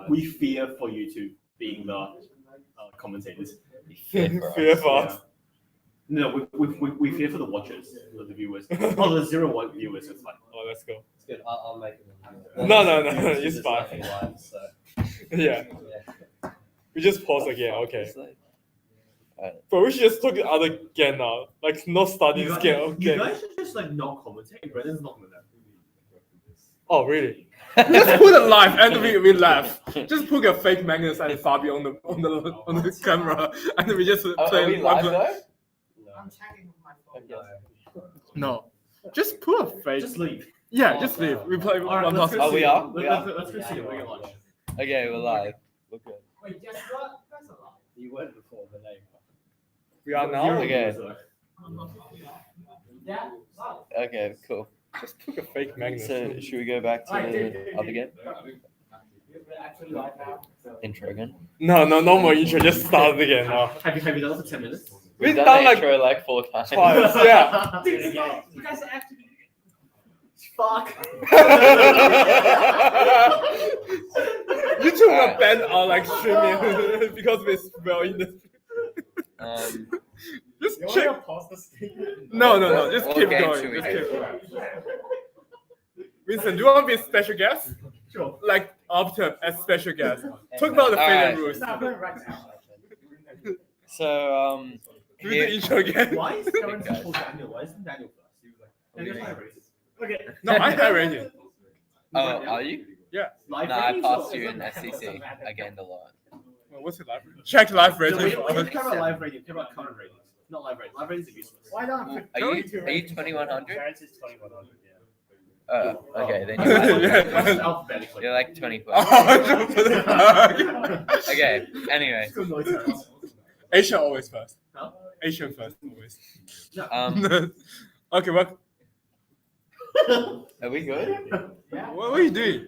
we fear for you two being the commentators. Fear for us. No, we fear for the watchers, for the viewers. Oh, there's 0 viewers, so it's fine. Oh, let's go. It's good. I'll make it. No, it's There's fine. nothing live, so. Yeah. Yeah. We just pause again, okay. It's like- But we should just talk the other game now. Like, not starting this game. You Okay. guys should just like not commentate. Brennan's not gonna know. Oh, really? Just put it live and we laugh. Just put a fake Magnus and Fabio on the camera and we just Are play we live though? I'm checking with my phone. Okay. No. Just put a fake. Just leave. Yeah, just leave. We play All right, one let's task. go Oh, we see. are? We are? Let's go see it. We're gonna lunch. Okay, we're live. We're good. Wait, guess what? That's a lot. You weren't before, but now you are. We are now. Okay. Yeah? Wow. Okay, cool. Just took a fake Magnus. So should we go back to the other game? We're actually live now. Intro again. No more intro. Just start again now. Have you done it for 10 minutes? We've done done like intro like 4 times. twice. Yeah. Dude, stop. You guys are actually. Fuck. You two were banned on like streaming because we smell in the. Just You check. wanna pause the stream? No. Just What keep game going. should we Just do? keep going. Vincent, do you want to be a special guest? Sure. Like Optum as special guest. Talk about the Alright. favorite rules. Stop it right now. So Do the here, intro again. Why is Karen guys. called Daniel? Why isn't Daniel first? Daniel's high rated. Okay. No, I high rated. oh, are you? Live No, I ratings passed or- you in SEC. I gained a lot. What's it live? Check live No, rating. we don't care about live rating. We care about current ratings. Not live ratings. Live ratings are useless. Why not? Are you 2100? Terrence is 2100. Oh, okay, then Yeah. Alphabetically. you're like 24. Oh, Okay, anyway. Still no Terrence. Asian always first. Huh? Asian first always. Um, Okay, what are we good? Yeah. are you doing?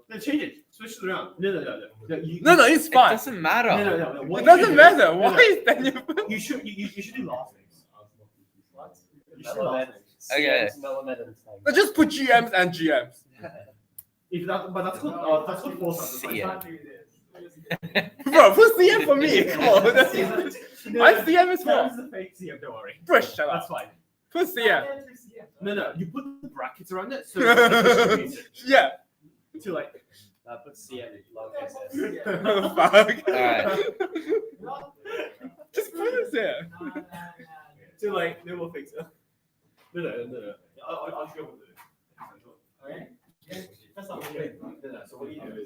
No, change it. Switch it around. No. You, No, it's It fine. doesn't matter. No. What It you doesn't should do- matter. no, Why no. is Daniel? You should do last names. What? You should do last names. Okay. Melamed and Tang. No, just put GMs and GMs. If that, but that's called force. See ya. Bro, put CM for me. Come on. My CM is Terrence for. is a fake CM, don't worry. Bro, shut That's up. fine. Put CM. No. You put the brackets around it so it's Yeah. to like. Put CM lowercase s. Fuck. Alright. Just put it there. To like no more fix. No. I'll show you. Okay. That's not really. No. So what do you do?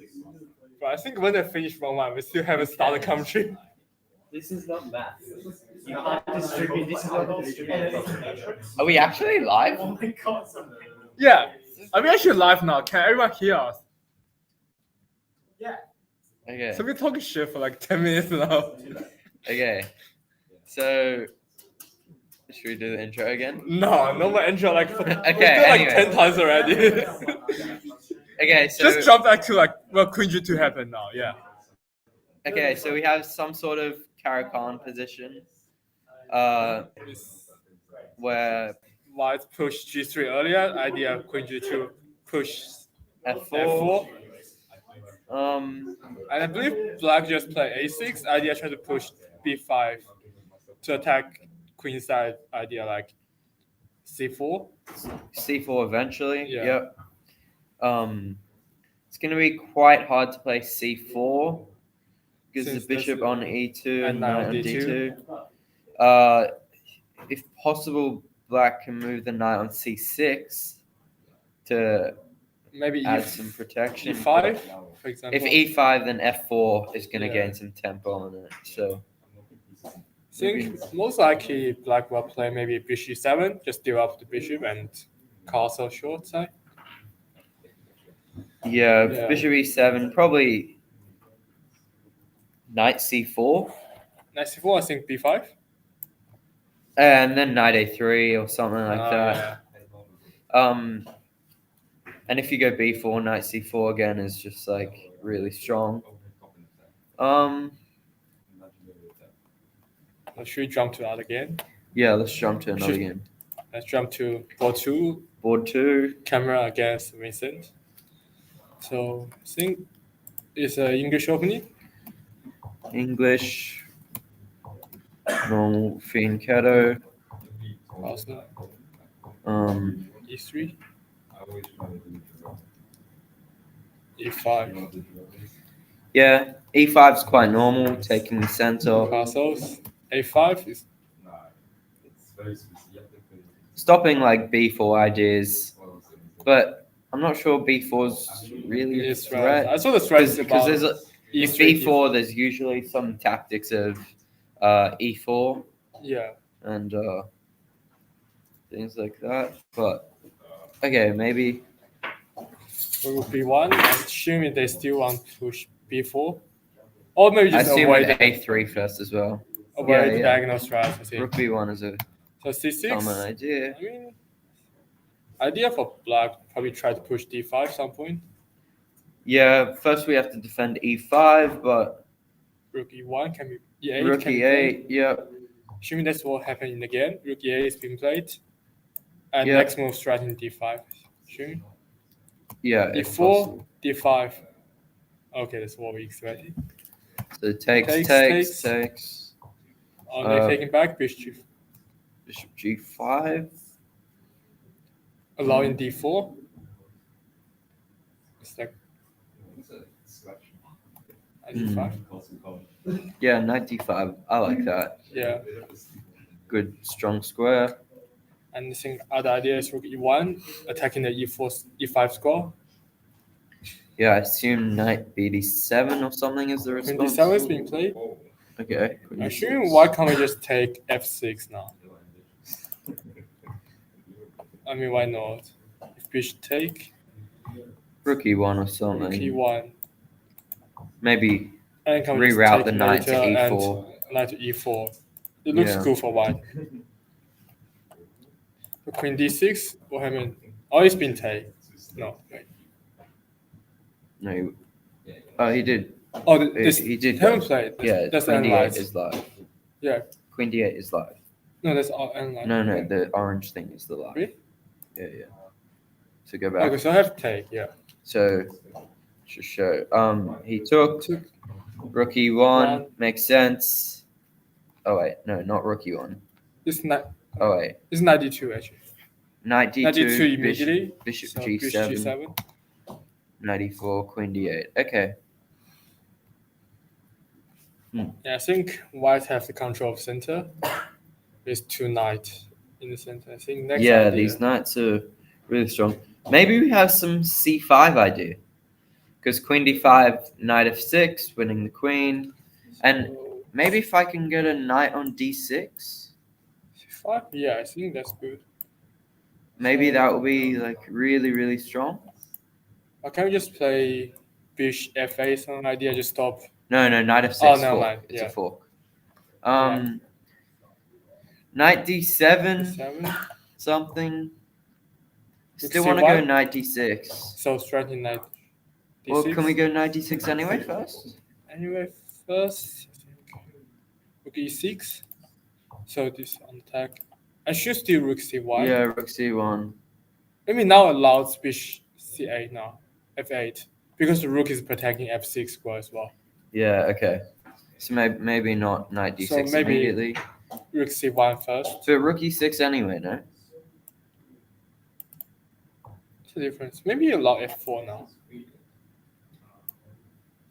But I think when they finish 1-1, we still haven't started commentary. This is not math. You can't distribute. This is not distributed. Are we actually live? Oh my god. Yeah. Are we actually live now? Can everyone hear us? Okay. So we're talking shit for like 10 minutes now. Okay. So, should we do the intro again? No more intro. Like, we did like anyway. 10 times already. Okay, so Just jump back to like what Queen 2 happened now. Yeah. okay, so we have some sort of Caracan position, where White pushed G3 earlier. Idea Queen G2 push F4. F4. Um, And I believe Black just played A6. Idea tried to push B5 to attack Queen side. Idea like C4. C4 eventually. Yeah. Yep. It's gonna be quite hard to play C4 because Since the bishop this- on E2 and knight knight on on D2. D2. If possible, Black can move the knight on C6 to Maybe add some protection. E5, for example. If E5, then F4 is gonna Yeah. gain some tempo on it. So I think most likely Black will play maybe bishop 7, just deal up the bishop and castle short side. yeah, Yeah. bishop E7, probably knight C4. Knight C4, I think B5. And then knight A3 or something like that. Yeah. And if you go B4, knight C4 again is just like really strong. Should we jump to that again? Yeah, let's jump to another Should- game. Let's jump to board 2, Board 2. camera against Vincent. So I think Is English opening? English. Normal fianchetto. Also E3, E5, Yeah, E5 is quite normal, taking the center. castles. A5 is Stopping like B4 ideas, but I'm not sure B4's really a is right. I threat. saw the threat is Because about there's a E3. B4, there's usually some tactics of E4 Yeah. and things like that. But okay, maybe Rook B1. I'm assuming they still want to push B4. Or maybe I just assume avoid A3 first as well. avoid yeah. diagonal strats, I think. Rook B1 is a So C6. common idea. I mean, idea for black, probably try to push D5 some point. Yeah, first we have to defend E5, but Rook E1 can be E8. Rook can be played. E8, yeah. Assuming that's what happened in the game. Rook E8 is being played. And Yeah. next move strat in D5. Assuming. Yeah, if D4, possible. D5. Okay, that's what we expected. So takes. Takes. Oh, they're taking back bishop, Bishop G5. allowing D4. It's like D5. Yeah, knight D5. I like that. Yeah. Good, strong square. And I think other idea is Rook E1 attacking the E5 square. Yeah, I assume knight BD7 or something is the Queen response. D7 is being played. Okay. I'm assuming why can't we just take F6 now? I mean, why not? If bishop take, Rook E1 or Rook something. E1. Maybe And can we just reroute take the knight to later and E4. Knight to E4. It looks Yeah. good for white. The Queen D6, what happened? Oh, it's been taken. No, wait. No. Oh, he did. Oh, this He did. haven't played. Yeah, That's Queen D8 analyzed. is live. Yeah. Queen D8 is live. No, that's all analyzed. No, the orange thing is the live. Really? Yeah. So go back. Okay, so I have to take, yeah. So to show. He took Rook E1, One. makes sense. Oh wait, no, not Rook E1. It's not. Oh wait, It's 92 actually. Knight D2, 92 immediately. Bishop So G7, Bishop G7. Knight E4, Queen D8. Okay. Yeah, I think white have the control of center. There's two knights in the center. I think next Yeah, idea. these knights are really strong. Maybe we have some C5 idea. Because Queen D5, Knight F6, winning the Queen. And So, maybe if I can get a knight on D6, C5? Yeah, I think that's good. maybe that will be like really, really strong. Or can we just play Bishop F8? Some idea, just stop. No, Knight F6. Oh, never fork. mind, It's yeah. a fork. Knight D7, D7. something. Rook Still want to go C1? Knight D6. So striking knight D6. Well, can we go Knight D6 anyway first? Anyway, first, I think Rook E6. So this on attack. I should still Rook C1. Yeah, Rook C1. Maybe now allows Bishop C8 now. F8. Because the Rook is protecting F6 square as well. Yeah, okay. So maybe not Knight D6 So maybe- immediately. Rook C1 first. So Rook E6 anyway, no? What's the difference? Maybe allow F4 now.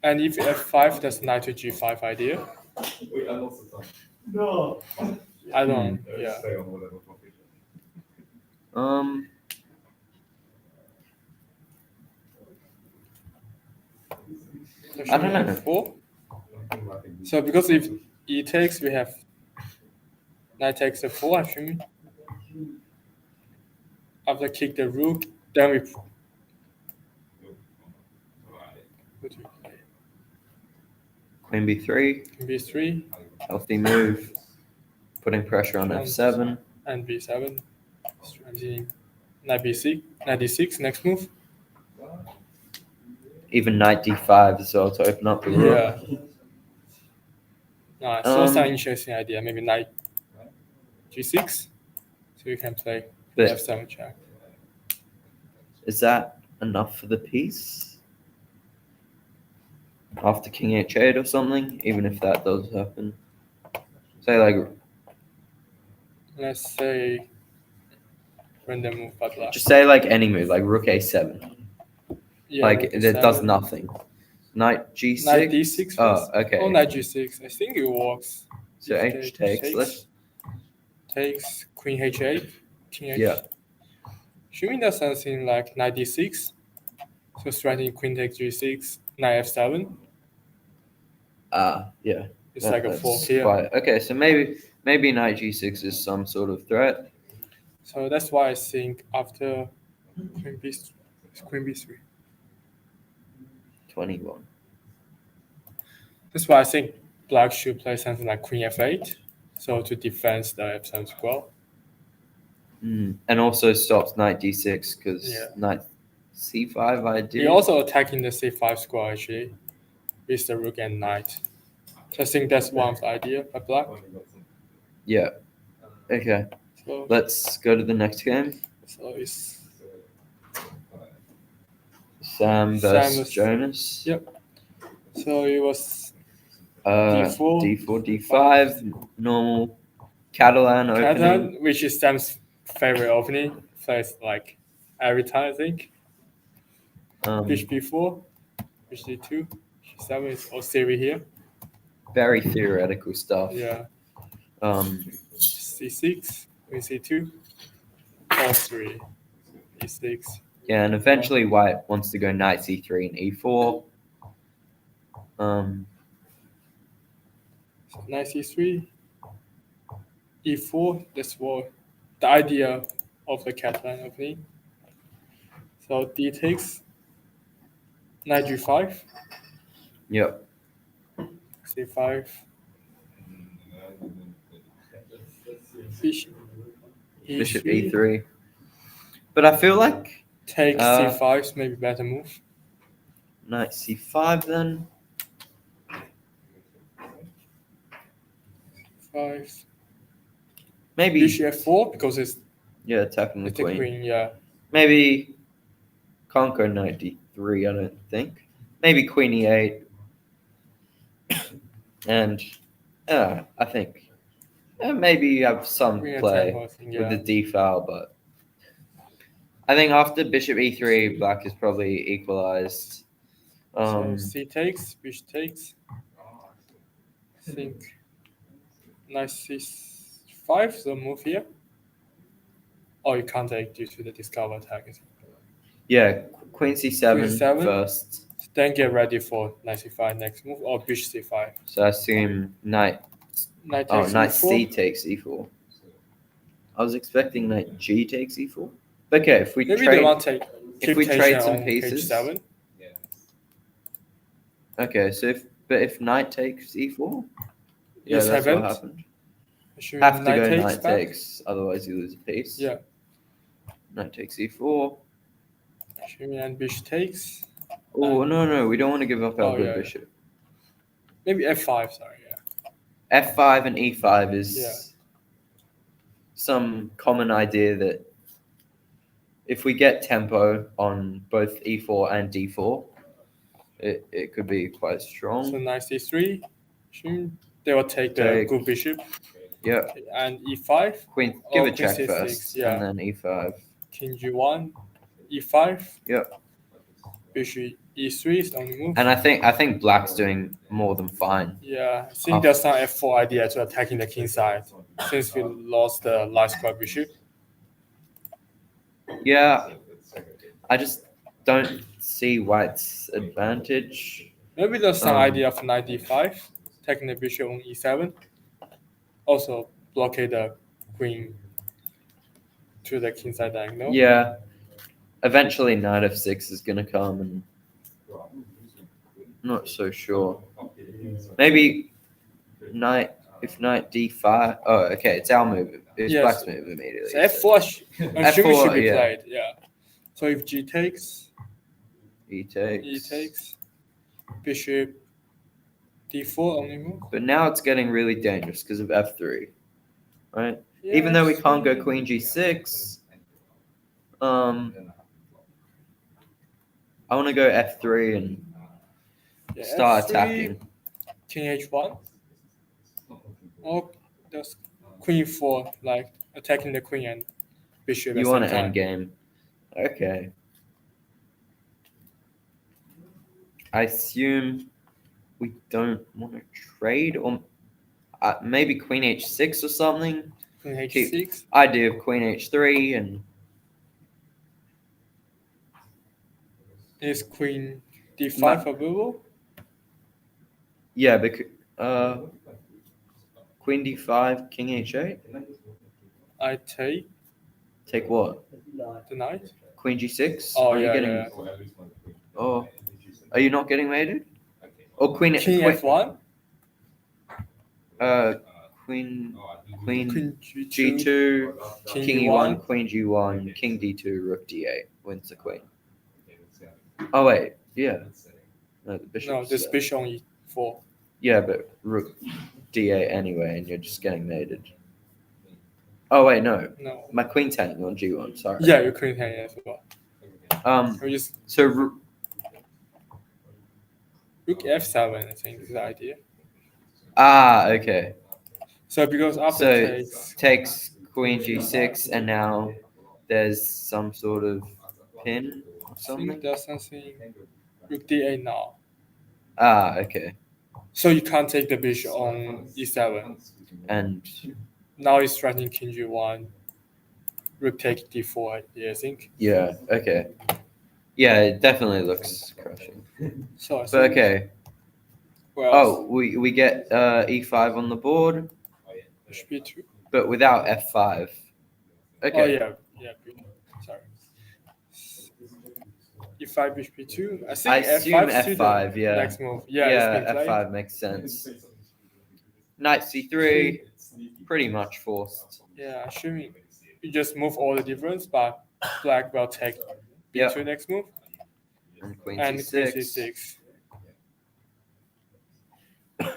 And if F5, that's knight to G5 idea. No. I don't, yeah. I don't know. F4. So because if E takes, we have knight takes F4, I think. After kick the rook, then we put Queen B3, B3 healthy move. Putting pressure on F7. and B7. Strategy knight B6, knight D6, next move. Even Knight D5 as well to open up the rook. Yeah. Nice. So that's an Um, interesting idea. Maybe knight G6. So you can play But F7 check. is that enough for the piece? after king h8 or something, even if that does happen. Say like Let's say random move by black. just say like any move, like rook a7. Yeah, Like rook it does E7. nothing. Knight g6. Knight d6 Oh, first. okay. Oh, knight g6. I think it works. So If h takes. Let's takes queen h8, king h. Yeah. Showing does something like knight d6. So threatening queen takes g6, knight f7. yeah. It's like a that's fork here. okay, so maybe knight g6 is some sort of threat. So that's why I think after queen b3. 21. That's why I think black should play something like queen f8. So to defend the f7 square. And also stops knight d6 because Yeah. knight c5 I do. He also attacking the c5 square actually with the rook and knight. So I think that's one of the idea by black. Yeah. Okay. So, Let's go to the next game. it's Sam Sam versus was- Jonas. Yep. so it was D4, D4, D5, normal Catalan opening. Catalan, which is Sam's favorite opening. Plays like every time I think. Bishop b4, bishop d2, g7 is all theory here. Very theoretical stuff. Yeah. c6, queen c2, all3, e6. Yeah, and eventually White wants to go knight c3 and e4. So knight c3, e4. That's what the idea of the Catalan opening. So d takes, knight g5, Yep. c5, bishop Bishop e3, e3. But I feel like take c5 is maybe better move. knight c5 then. 5. Maybe Bishop f4 because it's attacking the the queen. queen. Yeah. Maybe can't go knight d3, I don't think. Maybe queen e8. And I think maybe you have some Queen play attack, I think, with yeah. the d file, but I think after bishop e3, black is probably equalized. So c takes, bishop takes. I think knight c5 is the move here. Oh, you can't take due to the discover attack. Yeah, queen c7 Queen c7. first. Then get ready for knight c5 next move or bishop c5. So I assume knight Knight takes knight e4. c takes e4. I was expecting knight g takes e4. Okay, if we Maybe trade, they want to take if we keep trade tension some on pieces. h7. Okay, so if knight takes e4, yeah, Yes, that's haven't. what happened. Assuming Have to go takes knight back. takes, otherwise you lose a piece. Yeah. Knight takes e4. Assuming and bishop takes. Oh no, we don't want to give up our Oh, good yeah. bishop. Maybe f5. Sorry. Yeah. F5 and e5 is Yeah. some common idea that if we get tempo on both e4 and d4, it could be quite strong. So knight c3. Assume they will take the Take. good bishop. Yeah, Okay, and e5. queen, Oh, give a queen check c6, first, yeah. and then e5. King g1, e5. Yeah. Bishop e3 is the only move. And I think black's doing more than fine. Yeah, I think there's some f4 idea to attacking the king side since we lost the light square bishop. Yeah, I just don't see White's advantage. Maybe there's some Um, idea of knight d5, taking the bishop on e7. Also blockade the queen to the king side diagonal. Yeah, eventually knight f6 is gonna come, and not so sure. Maybe knight d5. Oh, okay, it's our move. It's Yes. black's move immediately. So f4 F4, should be yeah. played. Yeah. So if g takes, E takes. e takes, bishop d4 only move. But now it's getting really dangerous because of f3, right? Yeah, Even though we it's- can't go queen g6, I want to go f3 and Yeah, start F3, attacking. King H1. Oh, there's Queen E4, like attacking the queen and bishop. You at want the to same end time. game. Okay. I assume we don't want to trade, or maybe Queen H6 or something. Queen Keep- H6. Idea of Queen H3 and Is Queen D5 Ma- available? yeah, because Queen D5, King H8. I take Take what? the knight. Queen G6. Oh, Are you yeah, getting? yeah. Oh, are you not getting mated? Or Queen King Queen, F1. Queen Queen G2. G2, King King E1. E1, Queen G1, King D2, Rook D8 wins the Queen. Oh wait, yeah. No, the bishop. No, this bishop on E4. Yeah, but Rook D8 anyway, and you're just getting mated. Oh wait, no, No. my Queen's hanging on G1. Sorry. Yeah, you Queen hang as well. We just So Rook F7, I think is the idea. okay. So because after So takes, takes Queen G6, and now there's some sort of pin or I think something. there's something. Rook D8 now. Okay. So you can't take the bishop on E7. And Now it's threatening King G1. Rook take D4, I think. yeah, okay. Yeah, it definitely looks crushing. So I But think, okay. well, Oh, we get E5 on the board, bishop B2. but without F5. Okay. Oh yeah, sorry. E5 bishop B2. I think I assume F5 is F5, yeah. next move. Yeah, it's been played. F5 makes sense. Knight C3, pretty much forced. Yeah, assuming you just move all the difference, but black will take Yep. B2 next move And Queen and Queen C6. C6.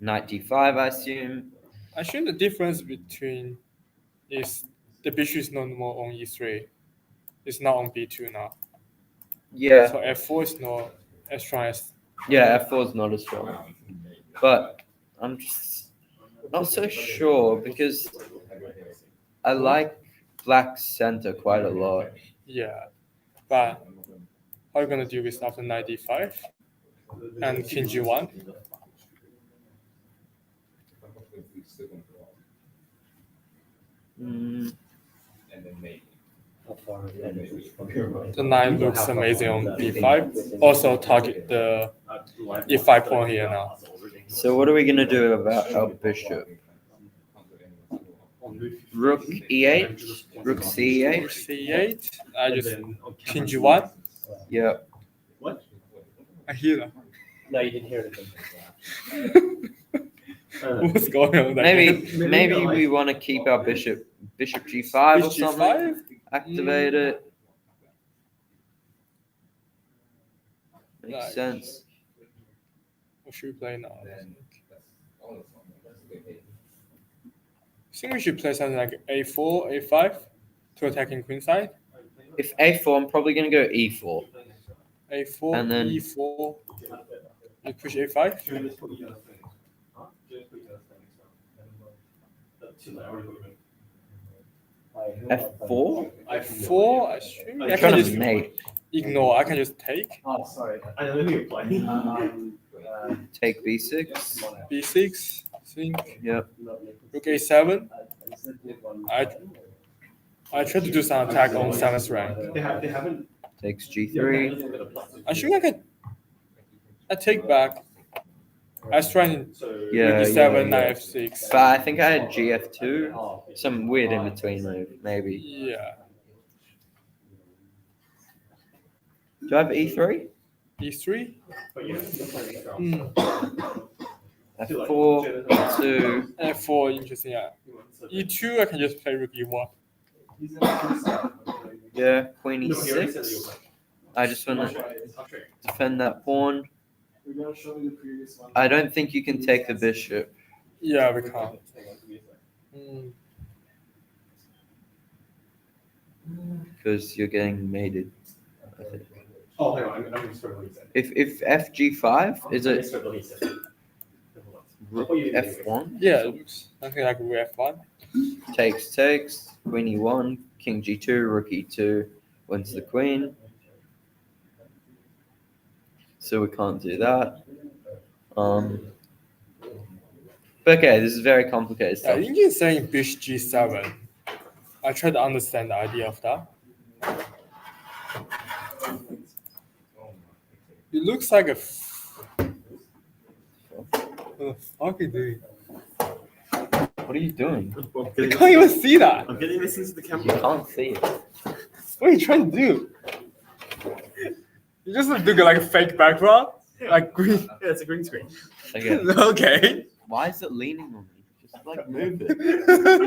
Knight D5, I assume. I assume the difference between is the bishop is no more on E3. It's not on B2 now. Yeah. So F4 is not as strong as Yeah, F4 is not as strong. But I'm just not so sure because I like black's center quite a lot. yeah. But how are you gonna deal with after knight D5 and King G1? Mm, The knight looks amazing on B5. Also target the E5 pawn here now. so what are we gonna do about our bishop? Rook E8, Rook C8. C8. I just King G1. Yeah. I hear that. No, you didn't hear anything. What's going on? there? Maybe we want to keep our bishop G5 or Bishop something. G5? Activate it. Makes Nice. sense. What should we play now? I think we should play something like A4, A5 to attacking queen side. If A4, I'm probably gonna go E4. A4, And then- E4. You push A5. F4? I4. I assume I I'm can trying just to mate. ignore. I can just take Oh, sorry. I don't know who you're playing. Take B6. B6. I think Yep. Rook A7. I try to do some attack on 7th rank. They haven't. Takes G3. I think I take back. I try So Yeah, Rook E7, yeah. knight F6. But I think I had GF2. Some weird in between move, maybe. Yeah. Do I have E3? E3. But yeah. F4, E2. F4, interesting. Yeah. E2, I can just play Rook E1. Yeah, Queen E6. I just want to defend that pawn. I don't think you can take the bishop. Yeah, we can't. Mm, Because you're getting mated, I think. Oh, hang on. I'm just release it. If FG5 is it Release it. rook F1? Yeah, it looks something like rook f1. Takes, queen E1, king G2, rook E2, wins the queen. So we can't do that. But okay, this is very complicated Yeah, I stuff. think he's saying bishop g7. I try to understand the idea of that. It looks like a. What the fuck are you doing? What are you doing? I can't even see that. I'm getting this into the You camera. can't see it. What are you trying to do? You just do like a fake background, like green. Yeah, it's a green screen. Okay. Okay. Why is it leaning on me? Just like move it.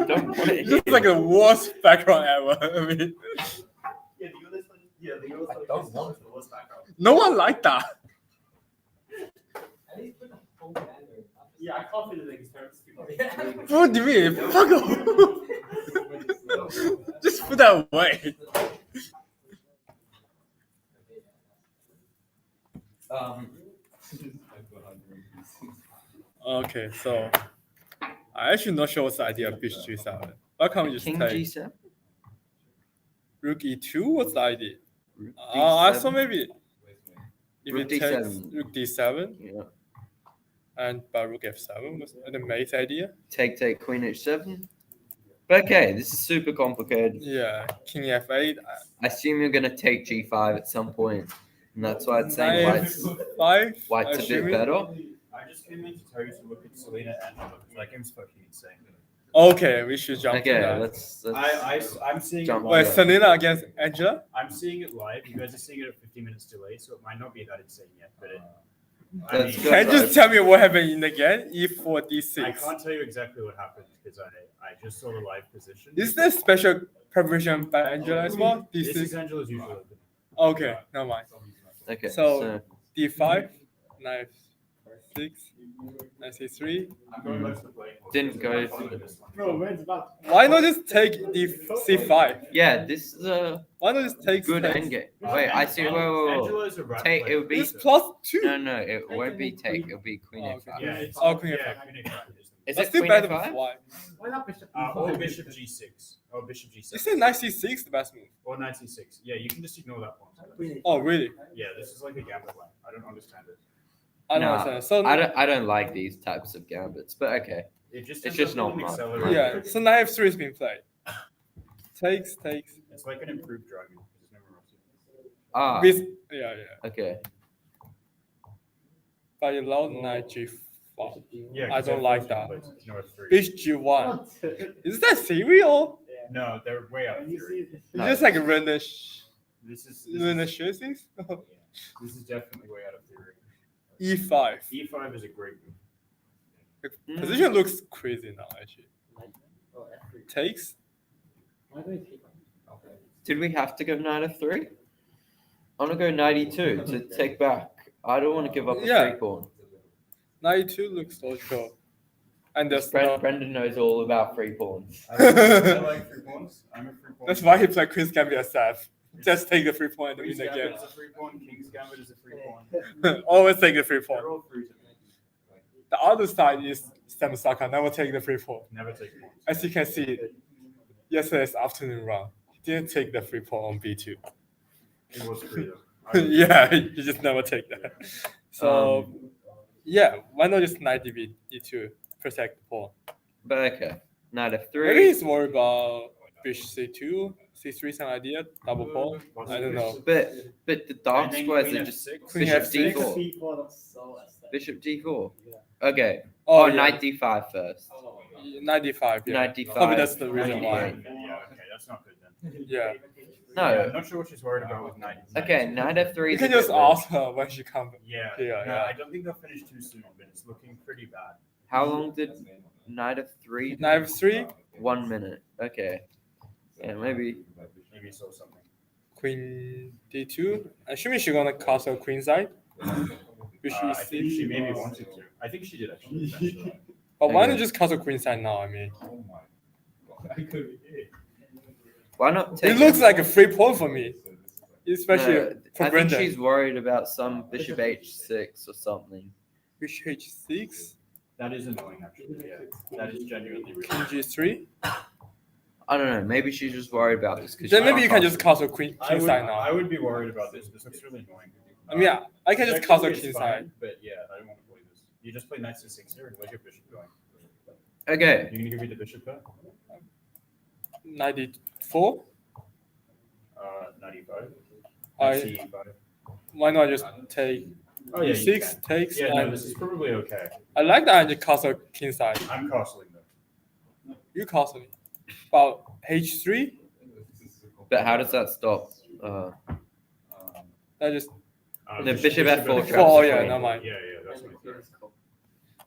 Don't want it Just here. like the worst background ever. I mean, Yeah, the other one. Yeah, the other one. don't want the worst background. no one liked that. At least put the whole banner up. Yeah, I can't fit it in his parents. Too. What do you mean? Fuck off. Just put that away. Okay, so I'm actually not sure what's the idea of bishop g7. Why can't we just King take G7? rook e2? What's the idea? Rook I D7? thought maybe if Rook it takes D7. rook d7 Yeah. and by rook f7 was the mate idea. Take, queen H7. But okay, this is super complicated. Yeah, king f8. I assume you're gonna take G5 at some point, and that's why it's saying Knight f5. white's a bit assuming. better. I just came in to tell you to look at Selena and that game's fucking insane. Okay, we should jump to Okay, that. let's I'm seeing Jump. it Wait, live. Selena against Angela? I'm seeing it live. You guys are seeing it at 15 minutes delay, so it might not be that insane yet. But Let's go. Can you just tell me what happened in the game? E4, I d6. can't tell you exactly what happened because I just saw the live position. Is there special preparation by Angela as well? This D6. is Angela's usual opening. Okay, never mind. Okay, So- D5, knight 6, knight c3. I'm going back to the playing board. Didn't go for this one. Bro, where's about? Why not just take c5? yeah, this is a Why not just take good takes? endgame. Wait, I see. Wait. Angela is a rat Take- player. it would be- It's +2. No, it won't be take. It'll be queen Oh, H5. Yeah, it's Oh, queen yeah, F5. queen F5 is the- Is That's it still queen better than F5? why? Why not bishop? or bishop G6. Or bishop G7. You said knight c6 the best move. Or knight C6. Yeah, you can just ignore that one. Oh, really? Yeah, this is like a gambit line. I don't understand it. I don't Nah, understand. So I don't like these types of gambits, but okay. It just It's ends just up not with an mine. accelerator. yeah, so knight f3 has been played. Takes. It's like an improved dragon. There's no more option. Ah, With yeah. okay. But you allowed knight g5. Yeah, I 'cause don't F4 like is that. plays, no F3. Bishop g1. Is that theory or No, they're way out of And you theory. see, it's just like a random This is choices? this is definitely way out of theory. E5. E5 is a great move. The position looks crazy now actually. oh, F3. Takes. Why do you take one? Did we have to go knight f3? I want to go knight e2 to take back. I don't want to give up a Yeah. free pawn. Knight 2 looks so cool. And there's Brendan knows all about free pawns. I like free pawns. I'm a free pawn. that's why he played Queen's Gambit as Seth. Just take the free pawn and Queen's win the Gambit game. is a free pawn. King's Gambit is a free pawn. Always take the free pawn. They're all free to me. The other side is Samusaka, never take the free pawn. Never take pawns. As you can see, yesterday's afternoon round, he didn't take the free pawn on B2. It was free though. Yeah, you just never take that. So, yeah, why not just knight DB, D2, protect the pawn? But okay, knight f3. Maybe he's worried about bishop C2, C3 some idea, double pawn. I don't know. But the dark And then squares queen are just F6. Queen bishop F6. d4. People are so aesthetic. Bishop d4. Yeah. Okay. Oh, Oh, yeah. knight d5 first. Oh, Knight D5, yeah. Knight d5. Probably that's the reason knight why. d8. Yeah, okay, that's not good then. Yeah. No. Yeah, I'm not sure what she's worried about with knight. Okay, knight f3. You is can a bit just weird. ask her when she comes. Yeah, Yeah, no, yeah. I don't think they'll finish too soon, but it's looking pretty bad. How long did knight f3? Knight F3, 1 minute. Okay. Yeah, maybe. Maybe saw something. Queen D2. Assuming she's gonna castle queen side. Bishop I think she C. maybe wanted to. I think she did actually. eventually. But why Okay. not just castle queen side now? I mean, I could be. Why not take it looks like a free pawn for me. especially No, for I think Brendan. she's worried about some bishop h6 or something. Bishop h6, That is annoying, actually. Yeah, that is genuinely really. king g3. I don't know. Maybe she's just worried about this because Then maybe you can just castle queen I would, side now. I would be worried about this. This looks really annoying. I mean, yeah, I can just castle king It's side. fine, but yeah, I don't want to play this. You just play knight c6 here, and where's your bishop going? Okay. You're gonna give me the bishop there? 94. 95. I c5. why not just take Oh yeah, you e6 can. takes Yeah, no, and this is probably okay. I like that I just castle king side. I'm castling though. You castle me. About h3, But how does that stop? I just The bishop F4 F4, traps Oh, the yeah, queen. never mind. Yeah, that's my theory. so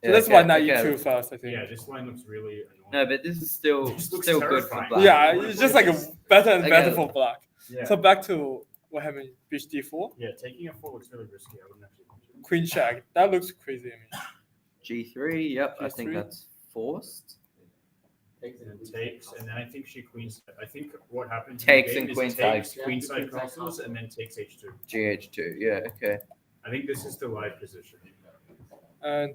Yeah, that's okay, why knight okay. e2 first, I think. Yeah, this line looks really annoying. No, but this is still This looks good for terrifying. black. Yeah, it's just like a better and better Okay. for black. Yeah. So back to what happened, bishop d4, Yeah, taking a 4 looks really risky. I wouldn't actually. queen check. That looks crazy. I mean, G3. Yep, I think G3. that's forced. Takes And then takes, and then I think she queens. I think what happens Takes in and the game queen is takes side. queen side castles and then takes h2. GH2. Yeah. Okay. I think this is the live position. and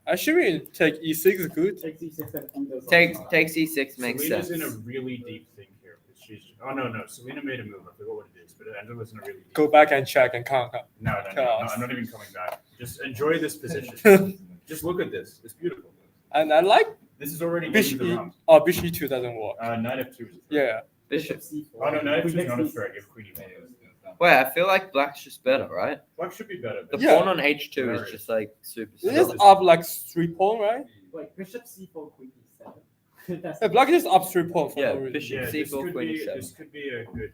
Assuming take e6 is good. Takes e6 and queen does take also. c6 makes Selena's sense. in a really deep thing here. 'Cause she's no. Selena made a move. I forgot what it is, but Angela's in a really deep. Go back and check and count. No, Chaos. I'm not even coming back. Just enjoy this position. Just look at this. It's beautiful. And I like This is already bishop the e. round. Oh, bishop e2 doesn't work. Knight f2 is a threat. Yeah. Bishop. c4. Oh no, knight f2 Queen is not a takes threat. e6. You have queen e1. Wait, I feel like black's just better, right? Black should be better. The but- Yeah. pawn on h2 Very. is just like super. It's just solid. up like 3 pawn, right? Wait, bishop c4, queen d7. That's Yeah, black is just up 3 pawn for Yeah, no reason. bishop Yeah, this c4, could queen be e7. this could be a good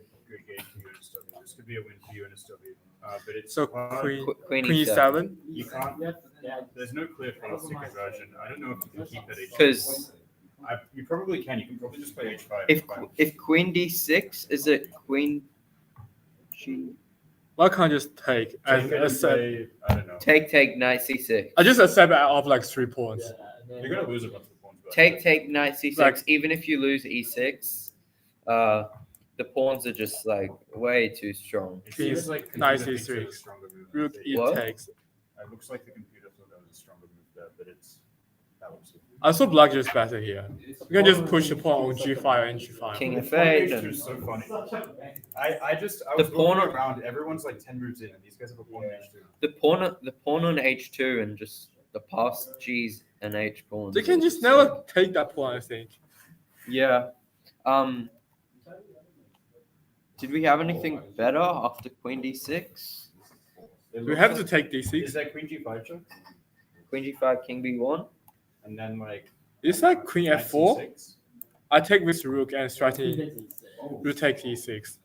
game for you in SW. This could be a win for you in SW. But it's So hard. queen Queen queen e7. e7. You can't. Yeah, There's no clear plastic conversion. I don't know if you can keep that h2. Because You probably can. You can probably just play h5. if queen d6, is it queen g? Why can't I just take Take and it and accept? play, I don't know. Take knight c6. I just accept it off like 3 pawns. yeah, and then- You're gonna lose a bunch of points. but- Take knight c6. Like- Even if you lose e6, the pawns are just like way too strong. It seems like computer Knight thinks c3. it's a stronger move. Rook e What? takes. It looks like the computer thought that was a stronger move there, but that looks. I saw black just better here. You can just push the pawn on g5 and g5. King The of pawn fate. h2 And is so funny. I The was pawn walking on- around. Everyone's like 10 moves in, and these guys have a pawn on h2. the pawn on h2 and just the past g's and h pawns. They can just never take that pawn, I think. Yeah. Did we have anything better after queen d6? We have to take Is d6. that queen g5 check? Queen g5, king b1. And then like. It's like queen knight f4. c6. I take this rook and Queen strategy takes e6. rook takes e6.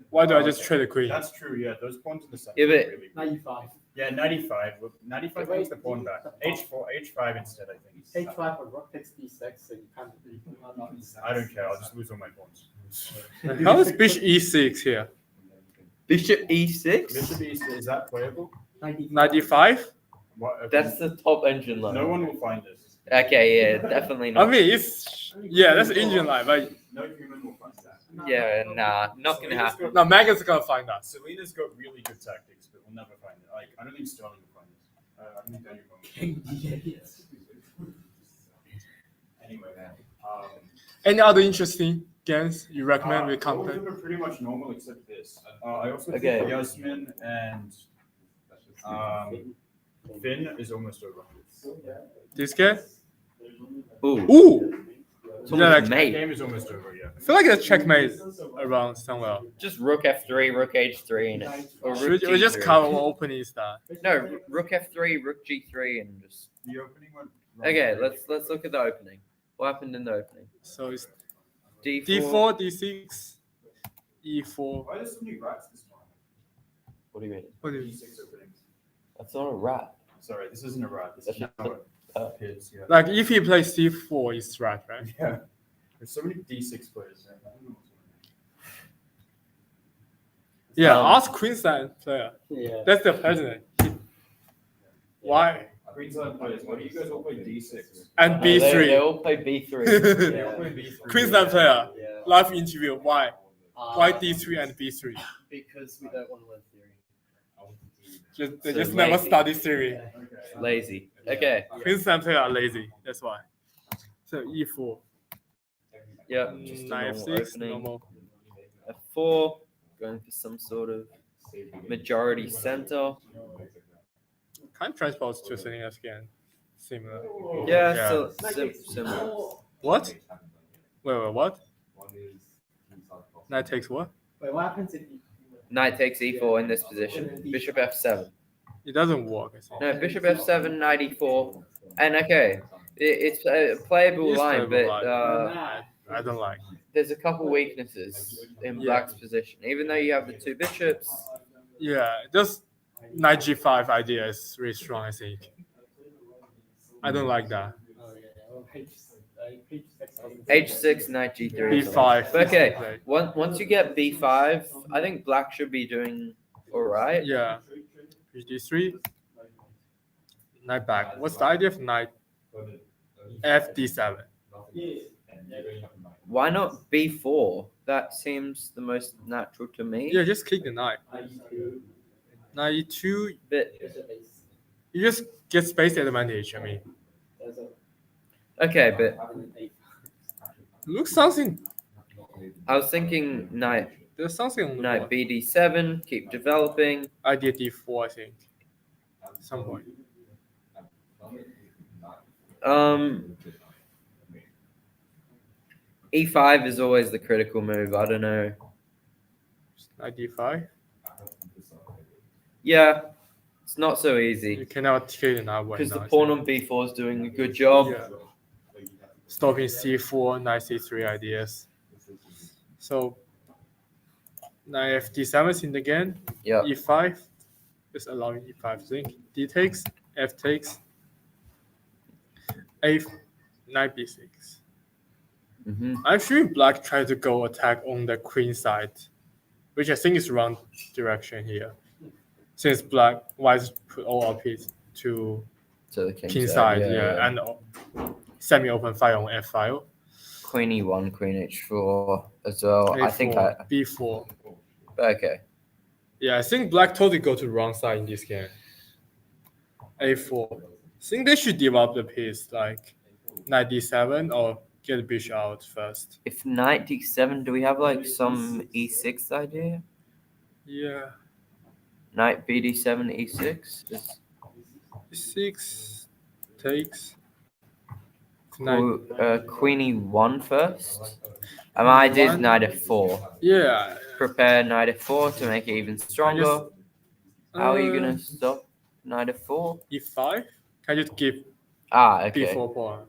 Why do I just trade the queen? That's true. Yeah, those pawns in the center. Yeah, are but- really good. Knight e5. Yeah, 95. 95 takes the pawn back. H4, H5 instead, I think. H5 or rook takes d6, so you can't. I don't care. I'll just lose all my pawns. How is bishop e6 here? Bishop e6? Bishop is that playable? 95? What, okay. That's the top engine line. No one will find this. Okay, yeah, definitely I not. mean, it's yeah, that's engine line, but No human will find that. Yeah, nah, not gonna happen. no, Megan's gonna find that. Selena's got really good tactics, but we'll never find it. Like, I don't think Sterling will find this. I don't think Daniel will. Anyway, Any other interesting games you recommend with all of content? them are pretty much normal except this. I also Okay. think Yasmin and Finn is almost over. This game? Ooh, Ooh! it's Yeah, almost like- The mate. game is almost over, yeah. I feel like it's checkmate around somewhere. Just rook f3, rook h3, and or rook We just g3. cover what opening is that. No, rook f3, rook g3, and just. The opening went wrong. Okay, let's look at the opening. What happened in the opening? So it's d4. d4, d6, e4. Why are there so many rats this time? What do you mean? What do you D6 opening. That's not a rat. Sorry, this isn't a rat. This That's is just how it appears. Yeah. like if he plays c4, it's right, right? Yeah. There's so many D6 players. I don't know what's going on. Yeah, Um, ask Queensland player. Yeah. That's the president. Why? Queensland players. Why do you guys all play D6? And No, they b3. all play b3. They all play B3. Queensland player. Yeah. Live interview. Why? Why D3 and B3? Because we don't want to learn theory. They So just never lazy. study theory. Lazy. Okay. Queens and player are lazy. That's why. So E4. Yep. Just a Knight normal F6, opening. normal. F4. Going for some sort of majority center. Can't transpose to sitting again. Similar. Yeah. Yeah. So similar. What? Wait, what? Knight takes what? Wait, what happens if you? Knight takes E4 in this position. Bishop F7. It doesn't work. I think. No, Bishop F7, Knight E4, and okay, it's a playable It's line, playable but line. I don't like. there's a couple weaknesses in Yeah. Black's position. Even though you have the two bishops, Yeah, just Knight G5 idea is really strong. I think. I don't like that. Oh yeah. Well, H6. H6, Knight G3. is B5. But okay, is the play. once you get B5, I think Black should be doing all right. Yeah. D3. Knight back. What's the idea of knight FD7? Why not B4? That seems the most natural to me. Yeah, just kick the knight. Knight E2. But You just get space advantage. I mean, okay, but looks something. I was thinking Knight There's something on the Knight board. BD7, keep developing. Idea D4. I think. Some point. E5 is always the critical move. I don't know. Knight D5. Yeah, it's not so You easy cannot kill the knight because the now, I pawn think. on B4 is doing a good job. Yeah. Stopping C4, knight C3 ideas. So knight FD7 is in the game. Yeah. E5 is allowing E5 I think. D takes, F takes. A knight B6. I'm sure Black tried to go attack on the queen side, which I think is wrong direction here. Since White put all our pieces to So the king side, yeah, and semi-open file on F file. Queen E1, Queen H4 as well. I think B4. okay. Yeah, I think Black totally go to wrong side in this game. A4. I think they should develop the piece like knight D7 or get the bishop out first. If Knight D7, do we have like some E6 idea? Yeah. Knight BD7, E6? E6 takes. Queen E1 first. My idea is Knight F4. Yeah. Prepare Knight F4 to make it even stronger. How are you gonna stop Knight F4? E5? Can you just give Okay. B4 pawn?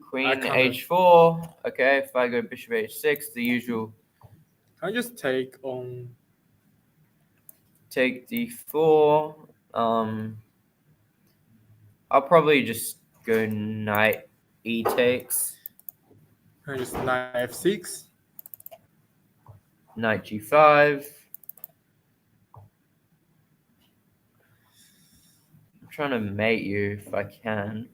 Queen I can't- H4. Okay, if I go Bishop H6, the usual. Can I just take on? Take D4. I'll probably just go Knight E takes. Can I just knight F6? Knight G5. I'm trying to mate you if I can.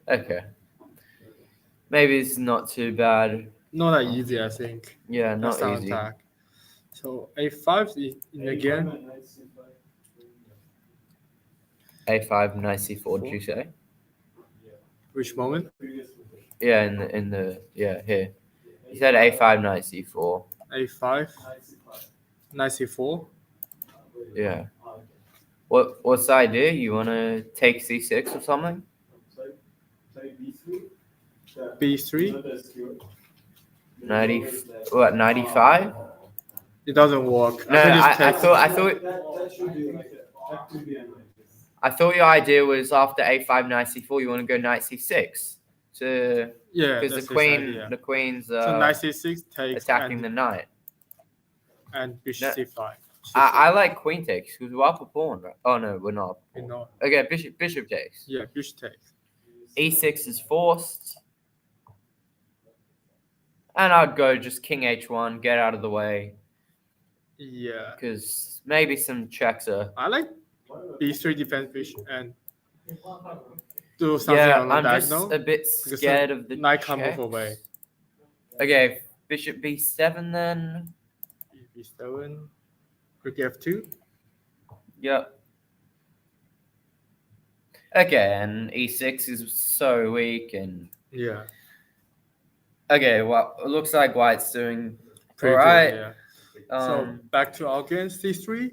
Okay. Maybe it's not too bad. Not that easy, I think. Yeah, That's not the easy. attack. So A5 in again. A5, Knight C4, did you say? Which moment? Yeah, in the here. You said A5, Knight C4. A5. Knight C4. Yeah. What's the idea? You want to take C6 or something? B3. 95? It doesn't work. No, can just I take- thought your idea was after A5, Knight C4, you want to go Knight C6 to Yeah, because that's the his idea. queen's So Knight C6 takes attacking and, the knight. and Bishop No. C5. I like queen takes because we're up a pawn, right? Oh no, we're not. You know, Okay, bishop takes. yeah, Bishop takes. E6 is forced. And I'd go just King H1, get out of the way, Yeah, because maybe some checks are. I like B3 defense Bishop and do something Yeah, on the I'm just diagonal. a bit Because scared of the knight can't move checks. away. Okay, bishop b7 then. B7, rook F2. Yep. Okay, and e6 is so weak, and Yeah, okay, well, it looks like White's doing pretty alright. good. Yeah. So back to our game, C3.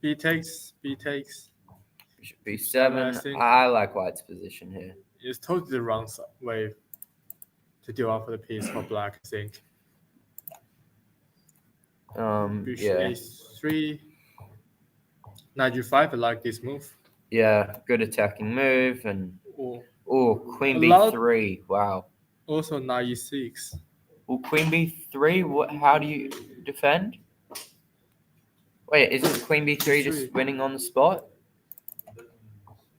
B takes. Bishop I b7. think- I like White's position here. It's totally the wrong way to deal out for the piece for black, I think. Bishop Yeah, A3. Knight G5, I like this move. yeah, good attacking move, and Or queen Allowed- b3. Wow. also Knight E6. Well, queen b3. What? How do you defend? Wait, isn't queen b3 just winning on the spot?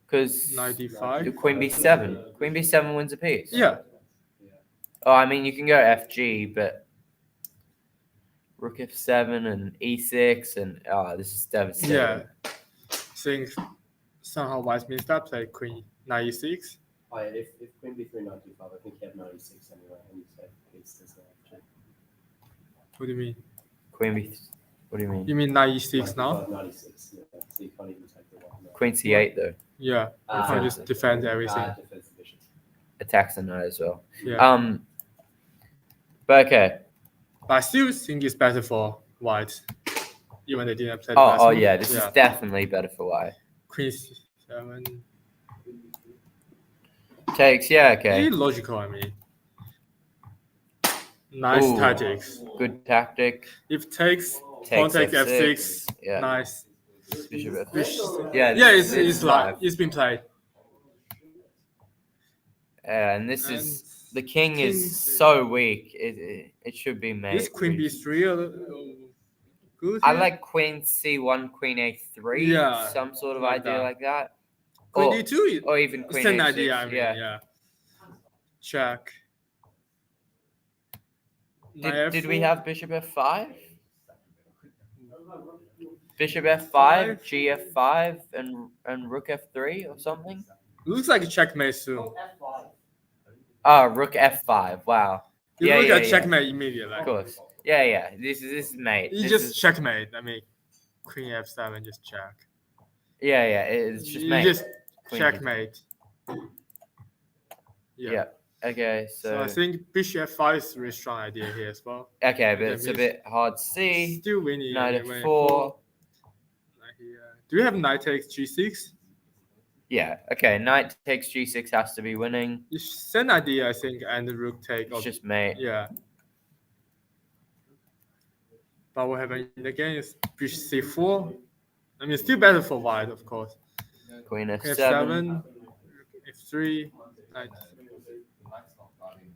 Because Knight D5. queen b7. Queen b7 wins a piece. Yeah, Oh, I mean, you can go fg, but rook f7 and e6, and this is devastating. yeah. Think somehow White means that play Queen Knight E6. Oh, yeah, if Queen B3, Knight D5, I think he had 96 anyway, and you said piece does not have to. What do you mean? Queen b. What do you mean? You mean Knight E6 now? 96, yeah, so you can't even take the one. Queen c8 though Yeah, you can just defend everything. Defense the bishop. attacks the knight as well. Yeah, But okay. but I still think it's better for White, even they didn't play. Oh, the last yeah, move. this is definitely better for White. Queen C7. Takes, yeah, okay. Pretty logical, I mean. Nice Ooh. tactics. Good tactic. If takes, pawn Takes takes F6. Yeah. Nice. Bishop f. Bishop- Yeah, Yeah, this it's is live. It's been played. And this And is the king king- is so weak. It should be made. Is Queen B3 good? I here? like Queen C1, Queen A3. Yeah, some sort of like idea that. like that. Queen or, D2. or even Queen Same A6. idea, I mean, yeah. yeah. Check. Did we F4? have Bishop F5? Bishop F5, GF5, and Rook F3 or something? Looks like a checkmate soon. Oh, Rook F5. Wow. You Yeah, look yeah, at yeah. checkmate immediately. Of course. Yeah, yeah. This is mate. You This just is- checkmate. I mean, Queen F7, just check. yeah, yeah. It's just you mate. just Queen checkmate. Yeah. Okay, So I think Bishop F5 is a really strong idea here as well. okay, but that it's a means- bit hard to see. Still winning. Knight anyway. F4. Knight here. Do we have Knight takes G6? Yeah. Okay. Knight takes G6 has to be winning. It's same idea, I think, and the Rook take. It's just mate. Yeah. But what happened in the game is Bishop C4. I mean, still better for White, of course. Queen F7. F7, F3. Knight.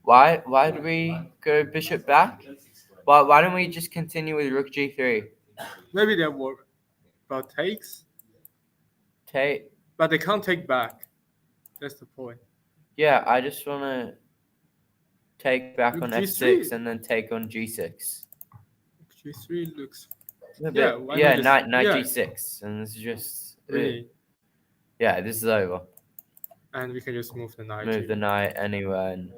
Why do we go bishop back? Why don't we just continue with Rook G3? Maybe they work, but takes. Take. But they can't take back. That's the point. Yeah, I just want to take back Rook on G3. F6 and then take on G6. G3 looks Yeah, Yeah, why yeah, not knight just- yeah. G6, and this is just really, yeah, this is over. and we can just move the knight. Move the knight anywhere, and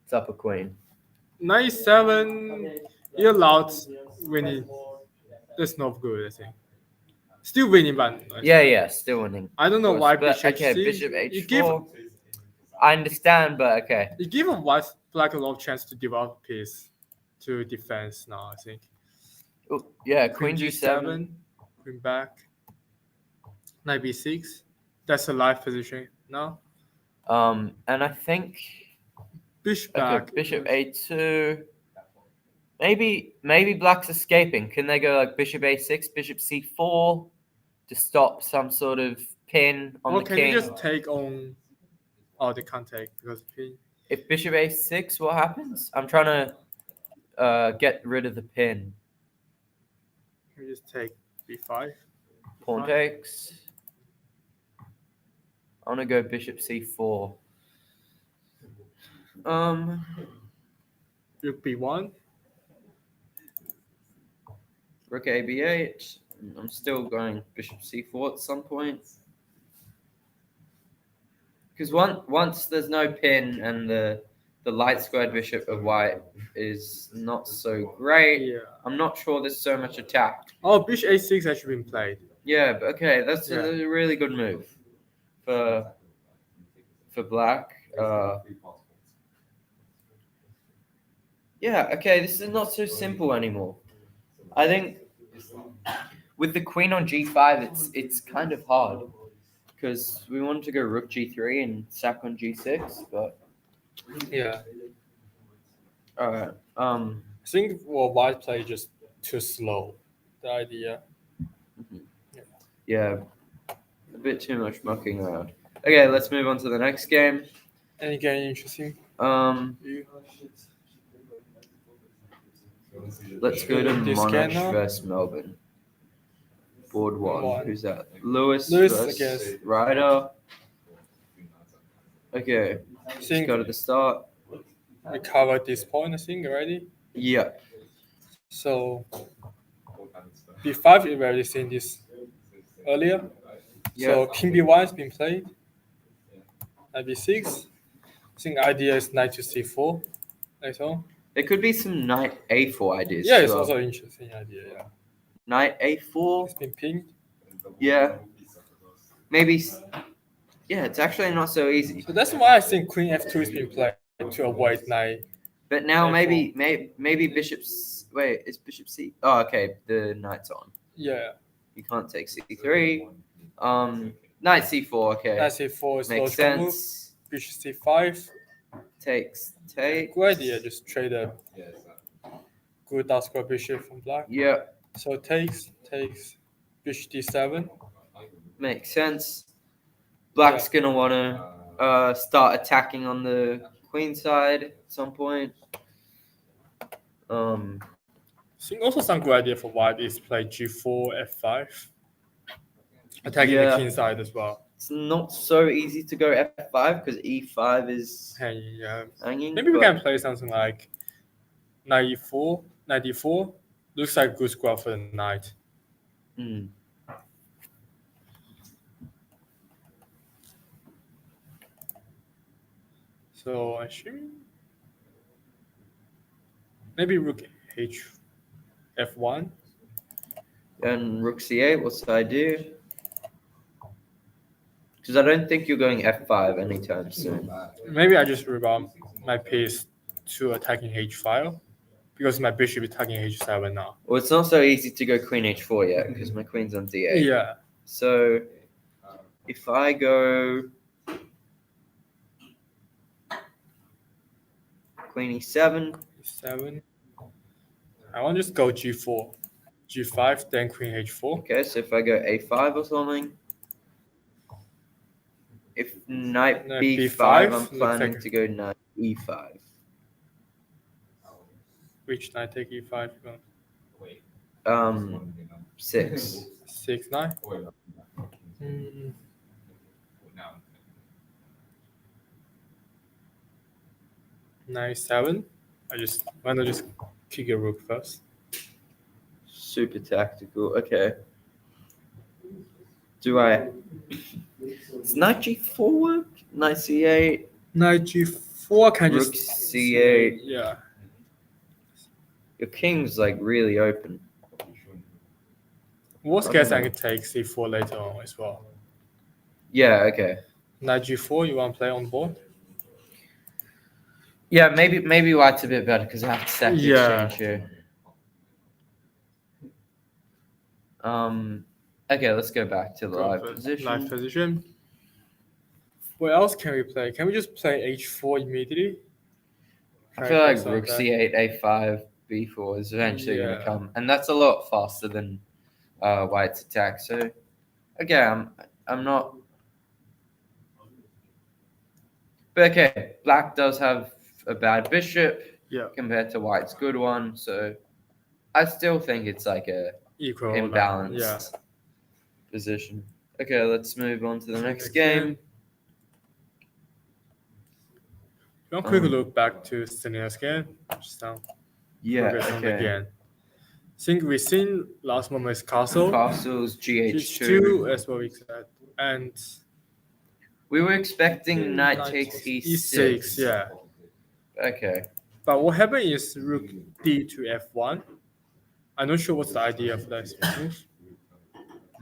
it's up a queen. Knight 7, you allowed winning. That's not good, I think. Still winning, but Yeah, still winning. I don't know Of why course, but, Bishop okay, C. Bishop You give H4. I understand, but okay. you give a white black a lot of chance to develop piece to defense now. I think. Ooh, yeah, Queen G7. Queen back. Knight B6. That's a live position now. And I think Bishop okay, back. Bishop A2. Maybe Black's escaping. Can they go like Bishop A6, Bishop C4 to stop some sort of pin on Or the can king? you just take on? Oh, they can't take because pin. If Bishop A6, what happens? I'm trying to get rid of the pin. Can you just take B5? Pawn Fine. takes. I want to go Bishop C4. Rook B1. Rook AB8. I'm still going Bishop C4 at some point. Because once there's no pin and the light squared bishop of white is not so great. Yeah. I'm not sure there's so much attack. Oh, bishop a6 has been played. Yeah, but okay, that's Yeah. a really good move for black. Yeah, okay, this is not so simple anymore. I think with the queen on g5, it's kind of hard because we wanted to go rook g3 and sack on g6, but Yeah. all right. I think white play just too slow. The idea. Yeah, a bit too much mucking around. Okay, let's move on to the next game. Any game interesting? Let's go to This Monash game now? versus Melbourne. Board one. One. Who's that? Lewis Lewis, versus I guess. Ryder. Okay, I let's think go to the start. we covered this point, I think, already. Yeah, So b5, we've already seen this earlier. yeah. So king b1 has been played. Knight b6. I think idea is knight to c4. That's all. There could be some knight a4 ideas. Yeah, as it's well. also an interesting idea. Yeah, Knight a4. it's been pinged. Yeah. Maybe. Yeah, it's actually not so easy. So that's why I think queen f2 has been played to avoid knight. But now A4. maybe bishop's. Wait, is bishop c? Oh, okay. The knight's on. Yeah, You can't take c3. Knight c4. Okay, knight c4 is makes logical move. sense. Bishop c5. Take. Good idea. Just trade a good dark square bishop from black. Yeah, So takes bishop d7. makes sense. Black's gonna wanna start attacking on the queen side at some point. I think also some good idea for white is play g4 f5, attacking Yeah. the king side as well. It's not so easy to go f5 because e5 is Hanging. Yeah. hanging. Maybe we but- can play something like knight e4, knight d4. Looks like good square for the knight. Mm. So I assume maybe rook h f1. And rook c8. What's the idea? Because I don't think you're going f5 anytime soon. Maybe I just rebound my piece to attacking h5 because my bishop is attacking h7 now. Well, it's not so easy to go queen h4 yet because my queen's on d8. Yeah. So if I go queen e7, e7. I want to just go g4, g5, then queen h4. okay, so if I go a5 or something, if knight Knight b5, b5, I'm looks planning like- to go knight e5. Which knight take e5? You want 6. 6 9. Knight 7. Why not just kick a rook first? Super tactical. Okay. Do I? Does knight g4 work? Knight c8. Knight g4 can Rook just c8. Yeah. Your king's like really open. Worst case, I can take c4 later on as well. Yeah. Okay. Knight g4, you want to play on board? Yeah. Maybe white's a bit better because I have to stack the Yeah. exchange here. Okay. Let's go back to the live position. Live position. What else can we play? Can we just play h4 immediately? I feel like Try rook something. c8, a5, b4 is eventually Yeah. going to come, and that's a lot faster than white's attack. So, okay, I'm not. But okay, black does have a bad bishop Yeah. compared to white's good one, so I still think it's like a Equal. imbalanced Yeah. position. Okay, let's move on to the next game. One quick Um, look back to Selina's game. Just now. Yeah, Progress on the okay. game. Think we've seen last moment's castle. Castles, H2 GH2. as well we said. And We were expecting knight Knight takes takes e6. E6, yeah. Okay. But what happened is rook d to f1. I'm not sure what's the idea of that move.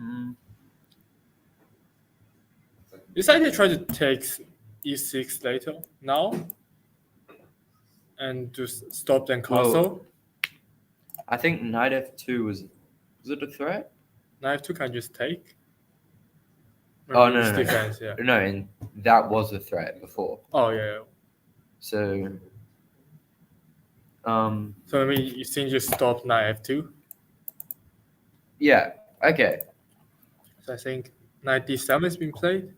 Mm, This idea try to take e6 later now and just stop then castle. I think knight f2 was it a threat? Knight 2 can just take. Oh, Maybe no, it's no, no. defense, yeah. No, and that was a threat before. Oh yeah. So So I mean you think just stop knight f2. yeah, okay. So I think knight d7 has been played.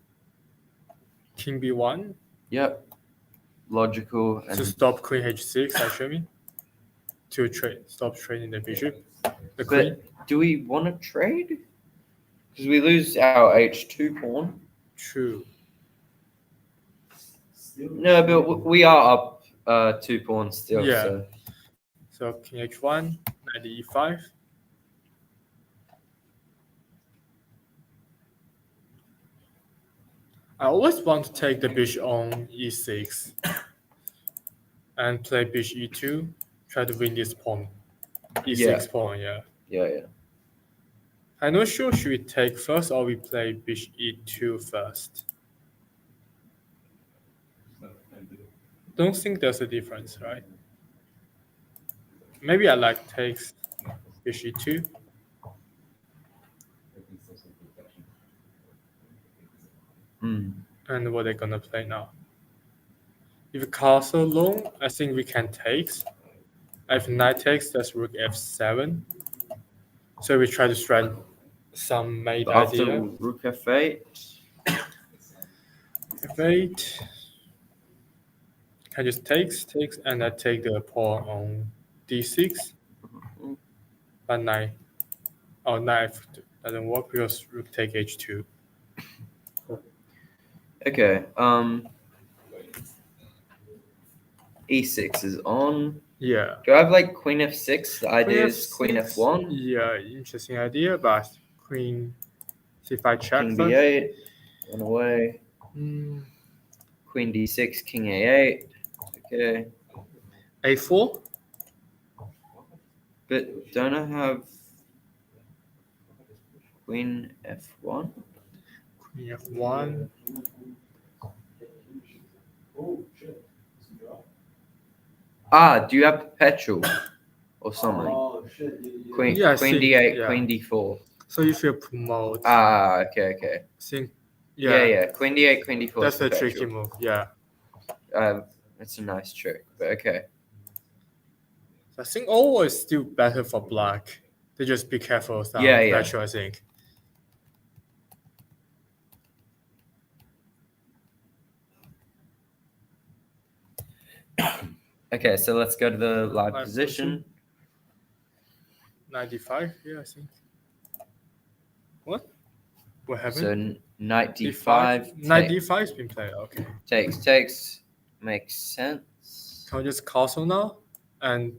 King b1 Yep. Logical to and stop queen h6 actually. To stop trading the bishop. The queen. but do we want to trade? Because we lose our h2 pawn. True. No, but we are up 2 pawns still. Yeah. So So king h1, knight e5. I always want to take the bishop on e6 and play bishop e2, try to win this pawn. E6 Yeah. pawn, yeah. yeah. I'm not sure should we take first or we play bishop e2 first. Don't think there's a difference, right? Maybe I like takes bishop e2. Mm. And what they're gonna play now. If castle long, I think we can take. If knight takes, that's rook f7. So we try to strike some mate But after idea. rook f8. F8. Can just takes, and I take the pawn on d6. But knight doesn't work because rook take h2. Okay. E6 is on. Yeah. Do I have like queen f6? The idea is queen F6, f1. Yeah, interesting idea, but queen c5 check King first. b8. Run away. Mm, Queen d6. King a8. Okay. a4. But don't I have queen f1? Queen f1. Ah, do you have perpetual or something? Queen Yeah, I queen think, d8, yeah. queen d4. So if you promote, Ah, okay. think, Yeah. Queen d8, queen d4. that's is a perpetual. tricky move. Yeah, It's a nice trick, but okay. I think all is still better for black. They just be careful with that. Yeah, yeah. Perpetual, I think. Okay, so let's go to the live Live position. 95. Yeah, I think. What happened? So knight d5. Knight d5 has been played. Okay. Takes. Makes sense. Can we just castle now and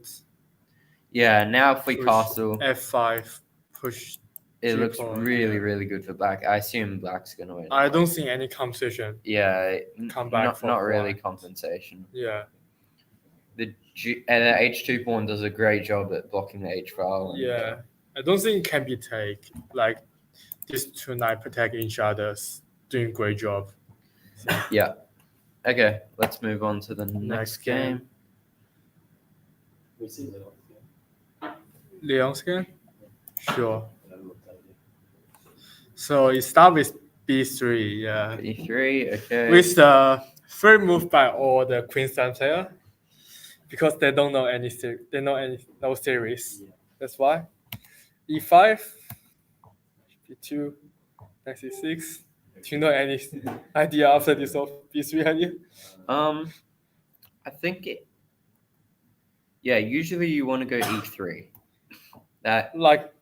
Yeah, now if we push castle, f5 push? it G looks pawn, really, yeah. really good for black. I assume black's gonna win. I don't see any competition. Yeah, Come back for not really white. compensation. Yeah. The h2 pawn does a great job at blocking the h file. Yeah. I don't think it can be take. Like these two knights protect each other. Doing great job. Yeah. Okay, let's move on to the next Next game. game. We see little. Leon's game? Sure. But I'm not telling you. So it starts with b3, yeah. e3, okay. With the third move by all the Queenstown player. Because they don't know no series. Yeah. That's why. e5, b2, knight c6. Do you know any idea after this of b3 idea? I think usually you want to go e3. That Like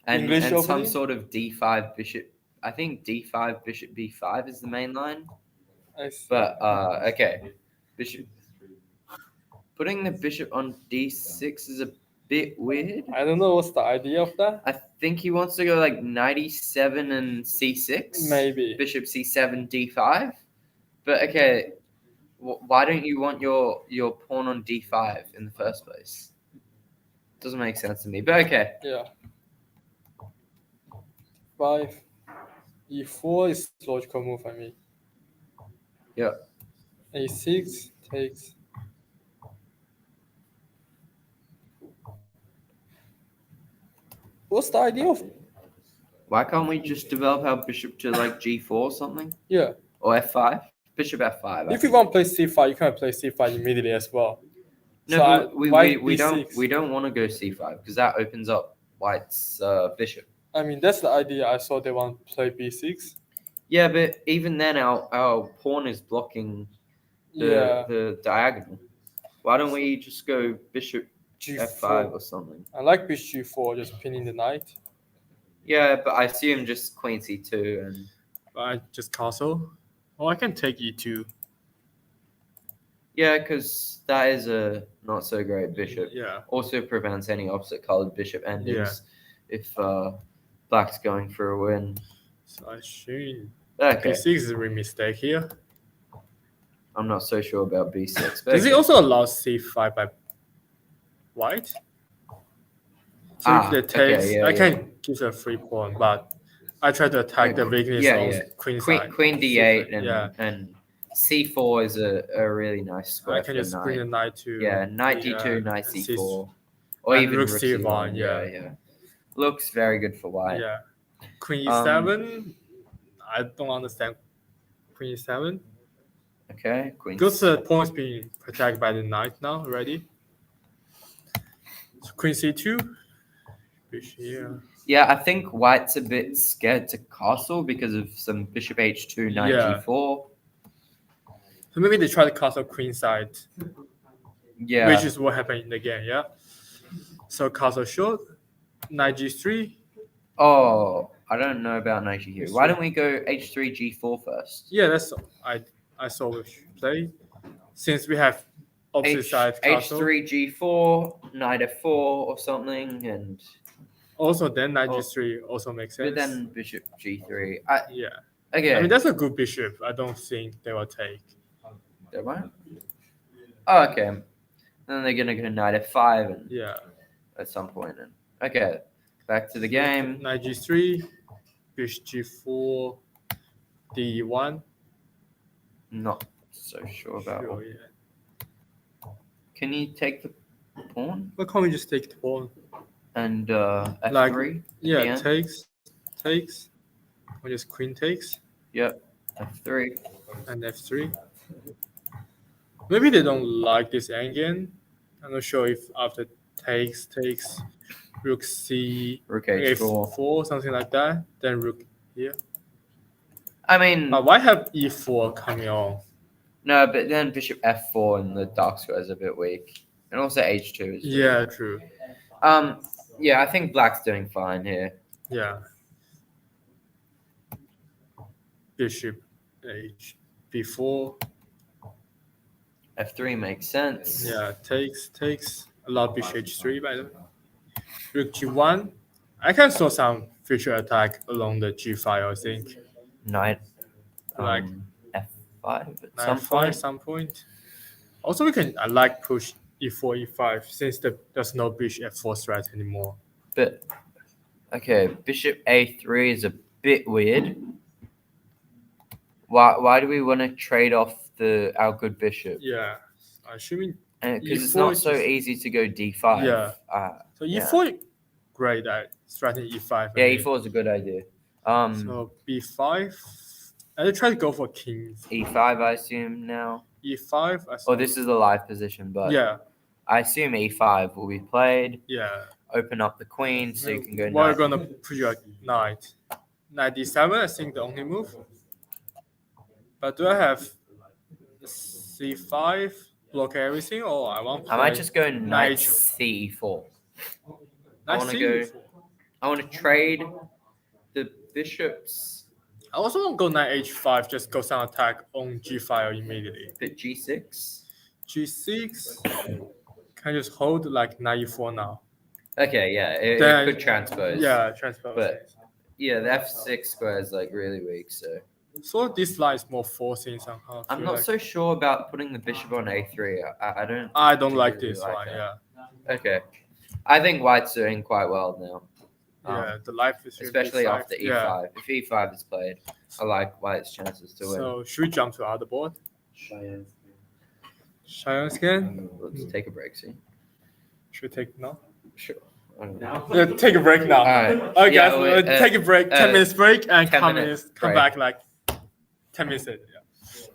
and English some opening? sort of d5 bishop. I think d5 bishop b5 is the main line. I see. But okay, bishop. Putting the bishop on d6 is a bit weird. I don't know what's the idea of that. I think he wants to go like knight e7 and c6. Maybe. Bishop c7 d5. But okay, why don't you want your pawn on d5 in the first place? Doesn't make sense to me. But okay. Yeah. 5. E4 is logical move, I mean. Yeah. A6 takes. What's the idea of? Why can't we just develop our bishop to like g4 or something? Yeah. Or f5? Bishop f5. If you want to play c5, you can play c5 immediately as well. No, So but why we don't B6? we don't want to go c5 because that opens up White's bishop. I mean, that's the idea. I saw they want to play b6. Yeah, but even then our pawn is blocking the diagonal. Why don't we just go bishop G4. f5 or something? I like bishop g4, just pinning the knight. Yeah, but I assume just queen c2 and I just castle. Oh, I can take e2. yeah, because that is a not so great bishop. Yeah. Also prevents any opposite colored bishop endings if black's going for a win. So I assume Okay, b6 is a real mistake here. I'm not so sure about b6. But Does it okay. also allow c5 by white? So Ah, if they okay, takes, yeah, I yeah. can give a free pawn, but I try to attack the weakness Yeah, on yeah. queen Queen, side. queen d8 and yeah. and c4 is a really nice square I for can the just bring the knight. knight to Yeah, knight yeah, d2, knight C- c4, or and even rook rook c1, c1. yeah. Yeah. Looks very good for white. yeah. Queen Um, e7. I don't understand queen e7. Okay, queen. Because the pawn's being protected by the knight now already. So queen c2. Bishop here. Yeah, I think white's a bit scared to castle because of some bishop h2, knight Yeah. g4. So maybe they try to castle queen side, Yeah. which is what happened in the game, yeah? So castle short, knight g3. Oh, I don't know about knight here. Why don't we go h3, g4 first? Yeah, that's I saw we should play. Since we have opposite side castle. h3, g4, knight f4 or something, and Also, then knight Oh. g3 also makes sense. but then bishop g3. Yeah. Okay. I mean, that's a good bishop. I don't think they will take. There won't? Oh, okay. And then they're gonna go knight f5 and Yeah. at some point. And okay, back to the game. Knight g3, bishop g4, d1. Not so sure about. Sure, yeah. Can you take the pawn Why can't we just take the pawn? and f3? Like- Yeah, Yeah. takes. Or just queen takes Yep, f3. and f3. Maybe they don't like this endgame. I'm not sure if after takes, rook c, Rook h4. f4, something like that. Then rook here. I mean, But why have e4 coming on? no, but then bishop f4 and the dark square is a bit weak, and also h2 is. Yeah, true. Yeah, I think black's doing fine here. Yeah. Bishop h b4. F3 makes sense. Yeah, takes. Allow bishop h3 by the way. Rook g1. I can saw some future attack along the g5, I think. Knight. Like f5 at Knight some f5 point. some point. Also, we can push e4, e5 since there's no bishop f4 threat anymore. But okay, bishop a3 is a bit weird. Why do we want to trade off our good bishop? Yeah, assuming Because it's E4 not is so just- easy to go d5. Yeah. so Yeah. e4. Great at strategy e5. Yeah, e4 is a good idea. So b5. I try to go for king. E5, I assume now. e5. Oh, this is the live position, but Yeah, I assume e5 will be played. yeah. Open up the queen so you can go We're knight. gonna put your knight. Knight d7, I think the only move. But do I have c5 block everything, or I want? I might just go knight Knight- c4. I Knight wanna c4. I want to trade the bishops. I also want to go knight h5, just go some attack on g5 immediately. Bit g6. G6. Can I just hold like knight e4 now? Okay, yeah, it Then- could transpose. Yeah, transpose. But- Yeah, the f6 square is like really weak, so So this line is more forcing somehow. I I'm feel not like. so sure about putting the bishop on a3. I don't. I don't like particularly this like one. that. Yeah, Okay. I think White's doing quite well now. yeah. The life is really Especially safe. after e5. Yeah. If e5 is played, I like White's chances to win. So should we jump to other board? Cheyenne's Cheyenne scan. Let's take a break, see. Should we take no? Sure. I don't know. Now. Yeah, take a break now. Alright. Okay, Yeah, guys, wait, take a break. 10 minutes break and 10 come minutes come break. back like 10 minutes later. Yeah.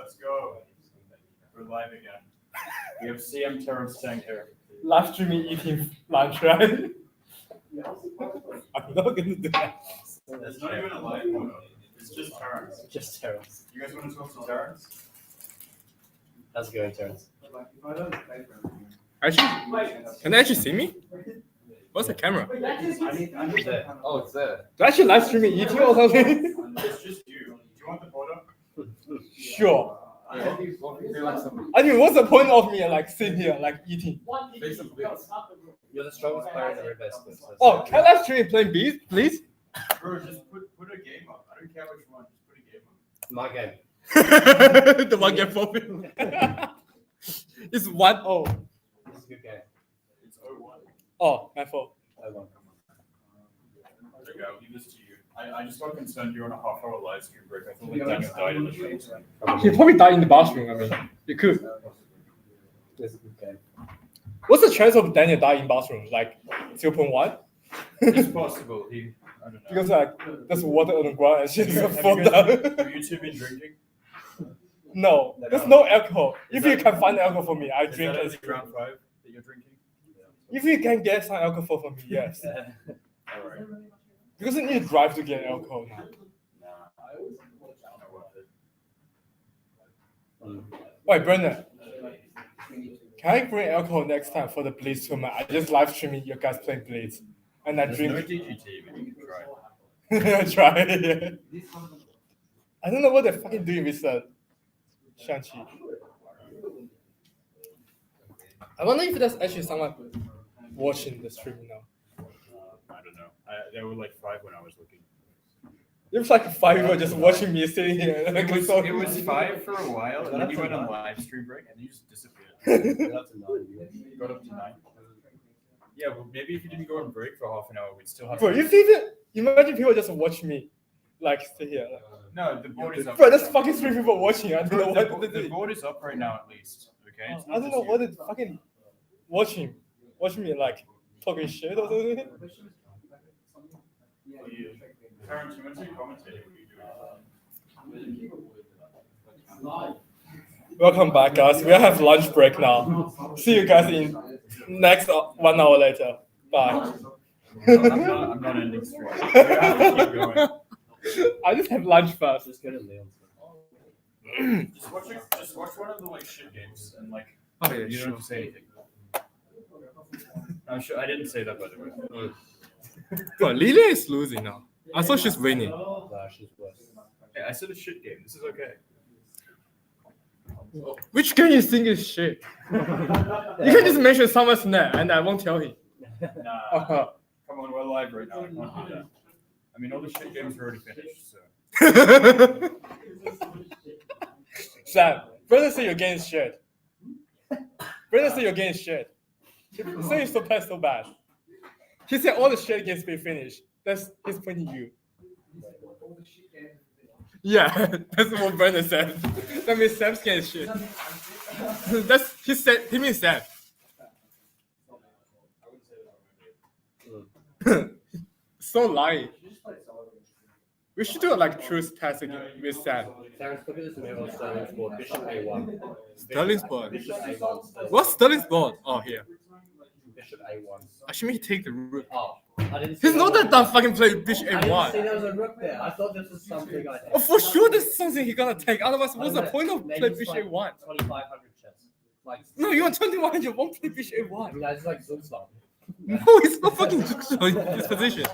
Let's go. We're live again. We have CM Terrence Tank here. Live streaming eating lunch, right? I'm not gonna do that. It's not even a live photo. It's just Terrence. Just Terrence. You guys want to talk to Terrence? How's it going, Terrence? Actually, can they actually see me? What's the camera? I need that. Oh, it's there. Do I actually live streaming eating or something? It's just you. Do you want the photo? Sure. Yeah. Feel like somebody. I mean, what's the point of me like sitting here like eating? Make some bits. You're the strongest player in the red vest. Oh, can I live stream playing beats, please? Bro, just put a game up. I don't care which one. Just put a game up. My game. The one get forfeit. It's 1-0. This is a good game. It's 0-1. Oh, my fault. I won. There you go. I'll give this to you. I just got concerned you're on a half-hour live stream break. I thought like Daniel died in the stream. He probably died in the bathroom. I mean, you could. This is a good game. What's the chance of Daniel dying in bathroom? Like 0.1? It's possible. I don't know. Because like there's water on the ground and shit Have you fall guys- down. have you two been drinking? No, there's no alcohol. If you can find alcohol for me, I Is drink that as only round 5 that you're drinking? If you can get some alcohol for me, yes. All right. Because you need to drive to get alcohol now. Nah. Not worth it. Wait, Brendan, can I bring alcohol next time for the Blitz tournament? I just live streaming you guys playing Blitz. And I There's drink. no DGT, but you can try. Try it. Yeah. I don't know what they're fucking doing with Shang-Chi. I wonder if there's actually someone watching the stream now. I don't know. There were like 5 when I was looking. There's like 5 people just watching me sitting here. It was 5 for a while, and then you went on live stream break, and you just disappeared. We're up to 9. You got up to 9. Yeah, well, maybe if you didn't go on break for half an hour, we'd still have. Bro, if even imagine people just watch me, like sit here. Like, No, the board is up. bro, there's fucking 3 people watching. I don't know Bro, what the board is up right now, at least. Okay. It's I not don't just know you. what it's fucking watching me like talking shit or something. Terrence, you went to commentating. What are you doing? Welcome back, guys. We have lunch break now. See you guys in next 1 hour later. Bye. I'm not ending stream. You have to keep going. I just have lunch first. Just go to Leon's. Just watch one of the like shit games and like Oh, yeah, you don't have to say anything. I'm sure I didn't say that by the way. Bro, Lilia is losing now. I thought she's winning. Nah, she's worse. Hey, I said a shit game. This is okay. Which game you think is shit? You can just mention someone's name and I won't tell him. Nah, come on, we're live right now. I can't do that. I mean, all the shit games are already finished. So Sam, Brendan said your game is shit. Brendan said your game is shit. He said you so bad, so bad. He said all the shit games be finished. That's his point of view. Yeah, that's what Brendan said. That means Sam's game is shit. He means Sam. So lying. We should do a like truth test again with Sam. Terrence, look at this move on Sterling's board. Bishop A1. Sterling's board. Bishop A1. Sterling. What's Sterling's board? Oh, here. Bishop A1. Actually, take the rook. Oh, I didn't see He's not that dumb fucking play bishop I didn't see A1. there was a rook there. I thought this was something I Oh, for sure there's something he's gonna take. Otherwise, what's the point of play bishop A1? 2,500 chess. Like, No, you want 2100, won't play bishop I A1. mean, that's like Zugzwang. No, it's not fucking in this position.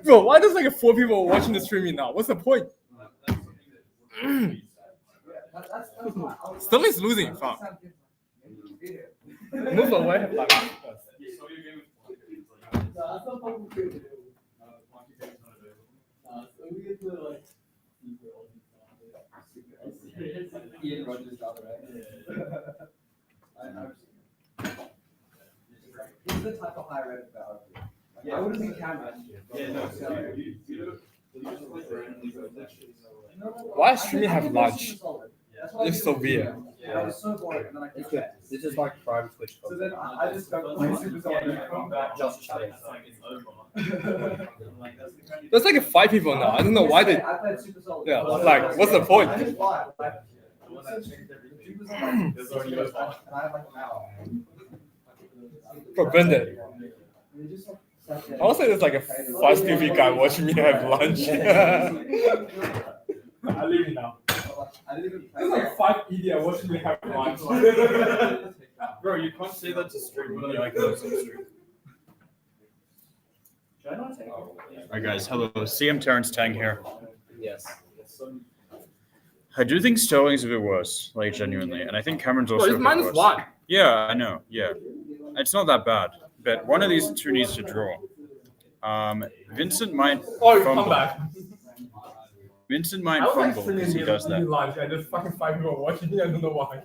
Bro, why does like 4 people watching the streaming now? What's the point? Sterling's losing, fuck. Move away. Ian Rogers' daughter, right? He's the type of high rated value. Yeah, it would have been camera. Why streaming have lunch? It's so weird. and I was so bored, and then I It's could good. bet. This is like prime Twitch So content. then I just got my Supercell. Just chatting. There's like 5 people now. I don't know why they. I played Supercell. Yeah, like, what's the point? I just why. Like, Supercell, There's already a spot. and I have like an hour. For Brendan. And they just, like, sat there. I would say there's like a 5 TV guy watching me have lunch. I leave it now. I didn't even There's like 5 idiot watching me have lunch. Bro, you can't say that to stream. Only I can listen to stream. Alright guys, hello. CM Terrence Tang here. Yes. I do think Sterling's a bit worse, like genuinely, and I think Cameron's also Well, a it's bit minus worse. 1. Yeah, I know. Yeah, it's not that bad, but one of these two needs to draw. Vincent might Oh, you fumble. come back. Vincent might I was like fumble because he does that. lunch and there's fucking 5 people watching me. I don't know why.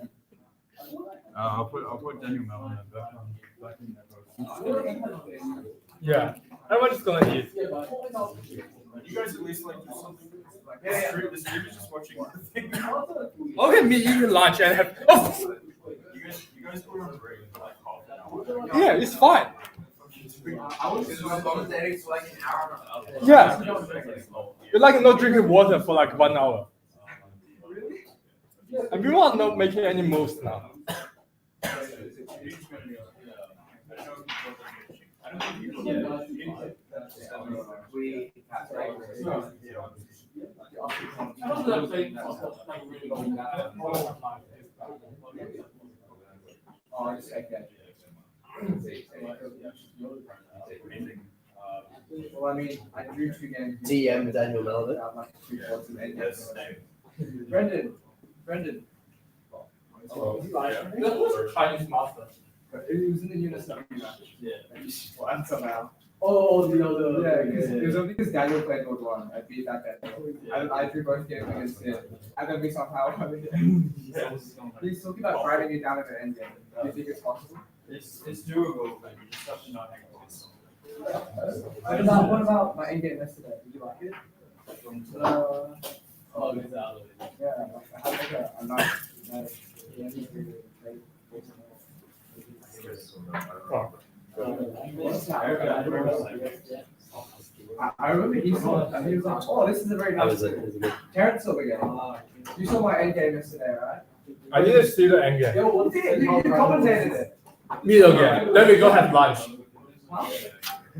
I'll put Daniel Mellon back in there. Yeah. Everyone's gonna eat. You guys at least like do something. Like, the stream is just watching. Look at me eating lunch and have. Oh! You guys go on break for like half an hour. Yeah, it's fine. I was commentating for like an hour and a half. Yeah. You're like not drinking water for like 1 hour. And people are not making any moves now. Oh, I just like that. Well, I mean, I drew 2 games. DM Daniel Melvin. I'm like 2 points in end. Brendan. That was a Chinese master. It was in the UNSW match. Yeah. Won somehow. Oh, the other. Yeah, it was only because Daniel played World 1. I beat that guy. I drew both games against him. And then we somehow he's talking about driving you down at the end game. Do you think it's possible? It's doable, but you just have to not hang on this. What about my end game yesterday? Did you like it? Yeah, I had a nice. I remember he saw it and he was like, oh, this is a very That nice was it. It was a good. Terrence Silver game. You saw my end game yesterday, right? I didn't see the end game. You did, you commentated it. Middle game. Then we go have lunch. Huh?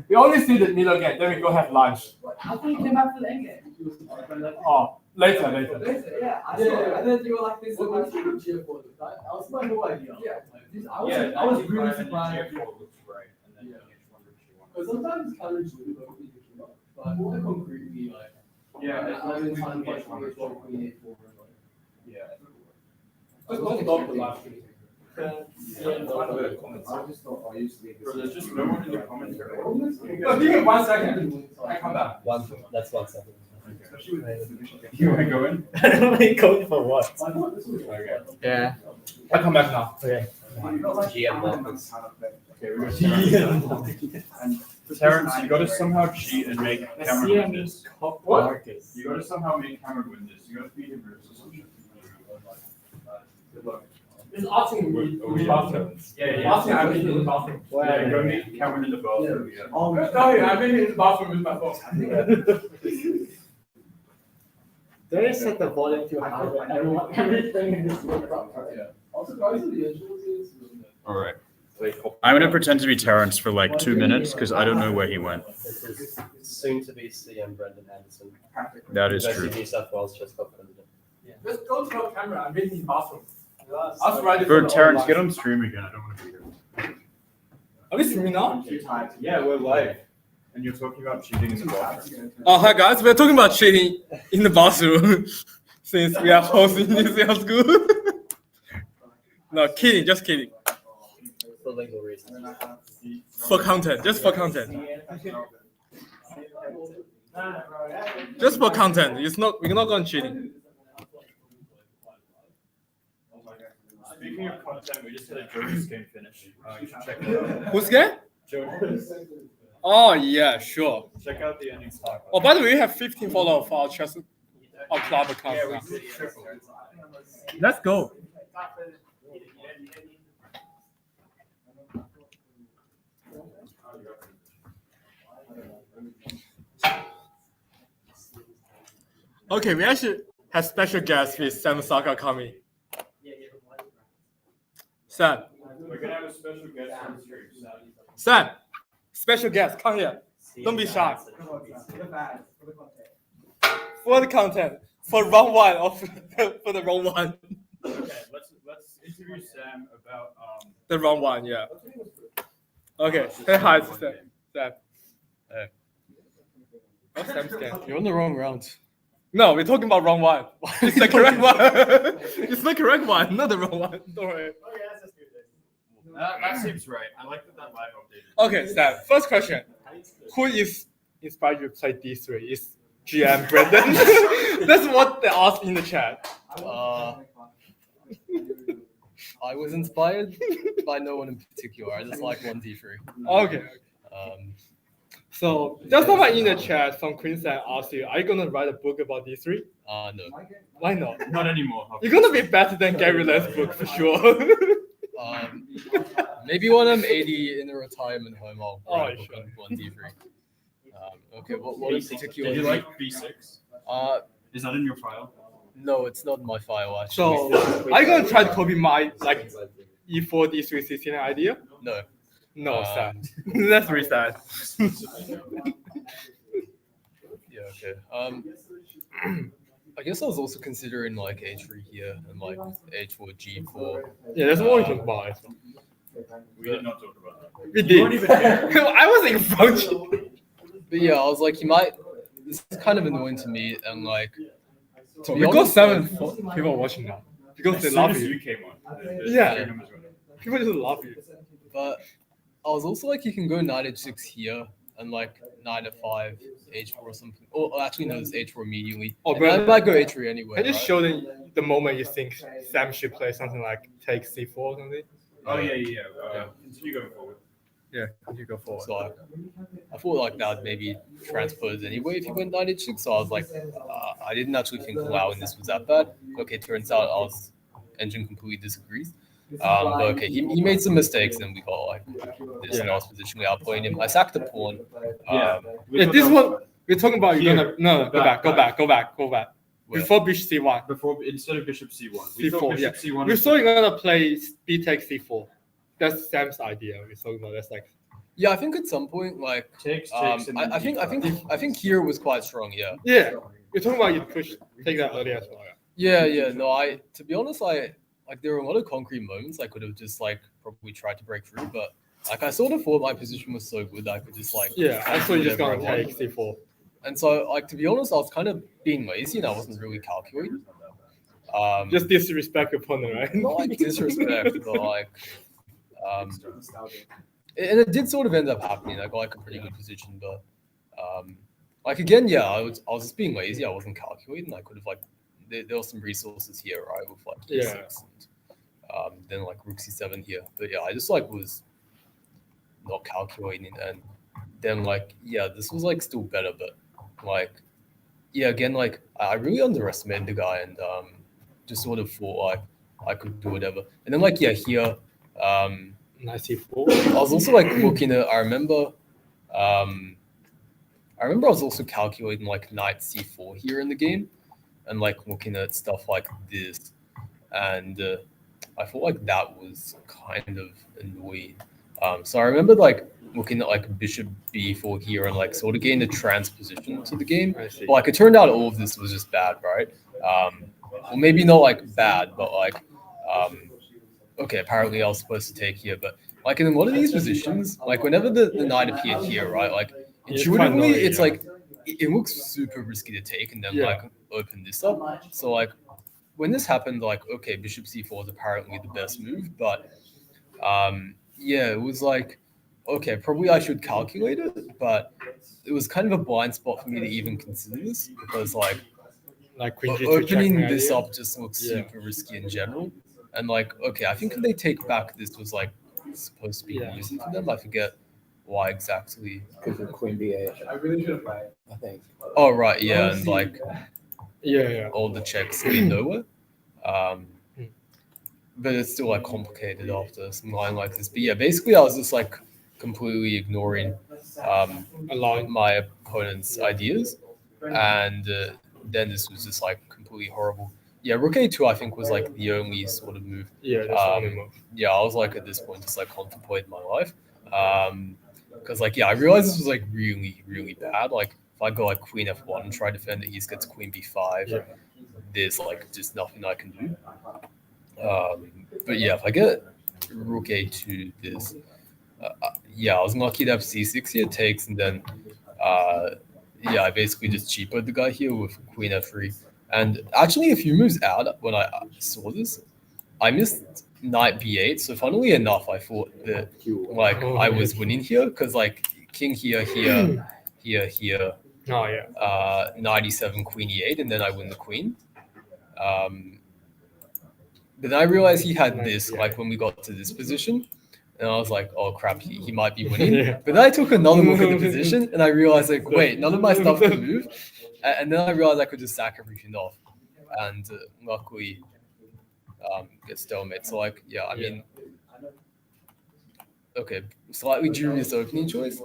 We only see the middle game. Then we go have lunch. I thought you came back for the end game. Oh, later. Yeah, I saw it. And then you were like, this is what you cheer for. I was like, no idea. Yeah, I was really surprised. Because sometimes colors do don't need to keep up, but more concretely, like, Yeah, I mean, time much more Yeah. Just don't stop the live stream. I just thought I used to be Bro, there's just no one in the commentary. No, give me 1 second. I come back. That's 1 second. You want to go in? I don't know going for what. Okay. Yeah. I come back now. Okay. GM Marcus. Okay, we're going to Terrence, you got to somehow cheat and make Cameron win this. What? You got to somehow make Cameron win this. You got to feed him versus or something. Good luck. It's asking me in the bathroom. Yeah. Asking I'm in the bathroom. Yeah, go meet Cameron in the bathroom. Yeah. Oh, Sorry, I'm in the bathroom with my phone. Don't set the volume too high. everything in this world. Also, guys, the issues. All right. I'm going to pretend to be Terrence for like 2 minutes because I don't know where he went. This is soon to be CM Brendan Anderson. That is University true. of New South Wales just got president. Just don't tell camera. I'm in the bathroom. I'll try this. Bro, Terrence, get on stream again. I don't want to be here. Are we streaming now? Yeah, we're live. And you're talking about cheating in the bathroom. Oh, hi guys. We're talking about cheating in the bathroom since we are hosting this year school. No, kidding. Just kidding. For legal reasons. For content. Just for content. Just for content. It's not. We're not going cheating. Speaking of content, we just had a Jonas game finish. You should check it out. Who's game? Jonas. Oh yeah, sure. Check out the ending star. Oh, by the way, we have 15 followers for our club account. Yeah, now. we did triple. Let's go. Okay, we actually have special guests with Sam Saka coming. Sam, We're gonna have a special guest on the stream. Sam, special guest, come here. Don't be shy. Come on, son. For the fans, for the content. For the content, for round one of for the round one, Okay, let's interview Sam about the round one, yeah. Okay, say hi to Sam. Sam. Hey. What's Sam's game? You're on the wrong round. No, we're talking about round one. It's the correct one. It's the correct one, not the wrong one. Don't worry. that seems right. I like that live updated. Okay, Sam. First question: who is inspired you to play D3? Is GM Brendan? That's what they asked in the chat. I was inspired by no one in particular. I just like 1D3. Okay. So just someone in the chat from Queensland asked you, are you gonna write a book about D3? No. Why not? Not anymore. You're gonna be better than Gary Lance book for sure. Maybe when I'm 80 in a retirement home, I'll write a book sure. on 1D3. Okay, what in particular? Did you like B6? Is that in your file? No, it's not in my file actually. So are you gonna try to copy my like E4 D3 16 idea? No. No, sad. That's very sad. Yeah, okay. I guess I was also considering like H3 here and like H4, G4. Yeah, that's what we talk about. We did not talk about that. We You did. weren't even here. I was in front of you. But yeah, I was like, you might. This is kind of annoying to me, and like, to be We got honest, 7 people watching now because As they soon love as you. you came on. Yeah. People just love you. but I was also like, you can go knight h6 here and like knight f5, h4 or something. Or actually, no, it's h4 immediately. Oh, And but- I might go h3 anyway. Can you right? show them the moment you think Sam should play something like take C4 or something? Oh yeah. Continue going forward. Yeah, you go forward. So like, I thought like that would maybe transpose anyway if you went knight h6. So I was like, I didn't actually think allowing this was that bad. Okay, turns out engine completely disagrees. But okay, he made some mistakes and we got like this, and I was positionally outplaying him. I sacked the pawn. Yeah. Yeah, this one we're talking about. You're gonna no, go back. Where? Before bishop C1. Before instead of bishop C1. We thought C4, bishop yeah. C1. We thought you're gonna play B take C4. That's Sam's idea. We're talking about that's like Yeah, I think at some point like takes. I And then think here was quite strong. Yeah. yeah. We're talking about you push take that earlier as well. Yeah. No, to be honest, like there were a lot of concrete moments I could have just like probably tried to break through, but like I sort of thought my position was so good that I could just like Yeah, I thought you're just whatever gonna I take wanted. C4. And so like to be honest, I was kind of being lazy and I wasn't really calculating. Just disrespect your opponent, right? not like disrespect, but like and it did sort of end up happening. I got like a pretty good position, but like again, yeah, I was just being lazy. I wasn't calculating. I could have like there were some resources here, right, with like Yeah. E6 and then like rook c7 here. But yeah, I just like was not calculating, and then like yeah, this was like still better, but like yeah, again like I really underestimated the guy and just sort of thought like I could do whatever. And then like yeah, here Nice C4. I was also like looking at. I remember I was also calculating like knight c4 here in the game, and like looking at stuff like this, and I thought like that was kind of annoying. So I remember like looking at like bishop b4 here and like sort of getting the transposition to the game. I see. But like it turned out all of this was just bad, right? Well, maybe not like bad, but like okay, apparently I was supposed to take here, but like in a lot of these positions, like whenever the knight appeared here, right, like It's quite intuitively annoying, it's yeah. like it looks super risky to take and then Yeah. like open this up. So like when this happened, like okay, bishop c4 is apparently the best move, but yeah, it was like okay, probably I should calculate it, but it was kind of a blind spot for me to even consider this because like Like Queen G2 opening checkmate this idea. up just looks Yeah. super risky in general. And like, okay, I think if they take back this was like supposed to be Yeah. easy for them. I forget why exactly. Because of Queen B8, I really should have played. I think. Oh right, yeah, and like Yeah. all the checks lead nowhere. but it's still like complicated after some line like this. But yeah, basically I was just like completely ignoring Allowing. my opponent's ideas, and then this was just like completely horrible. Yeah, Rook A2 I think was like the only sort of move. Yeah, that's the only move. Yeah, I was like at this point just like contemplating my life, because like yeah, I realized this was like really really bad. Like if I go like Queen F1 and try to defend it, he gets Queen B5. Yeah. There's like just nothing I can do. But yeah, if I get Rook A2, this yeah, I was lucky to have C6 here takes, and then yeah, I basically just cheapered the guy here with Queen F3. And actually, a few moves out when I saw this, I missed Knight B8. So funnily enough, I thought that like I was winning here because like King here, here, here, Oh yeah. Knight E7, Queen E8, and then I win the Queen. But then I realized he had this like when we got to this position, and I was like, oh crap, he might be winning. Yeah. But then I took another look at the position, and I realized like, wait, none of my stuff can move. And then I realized I could just sack everything off, and luckily get stalemate. So like, yeah, I mean, okay, slightly dubious opening choice,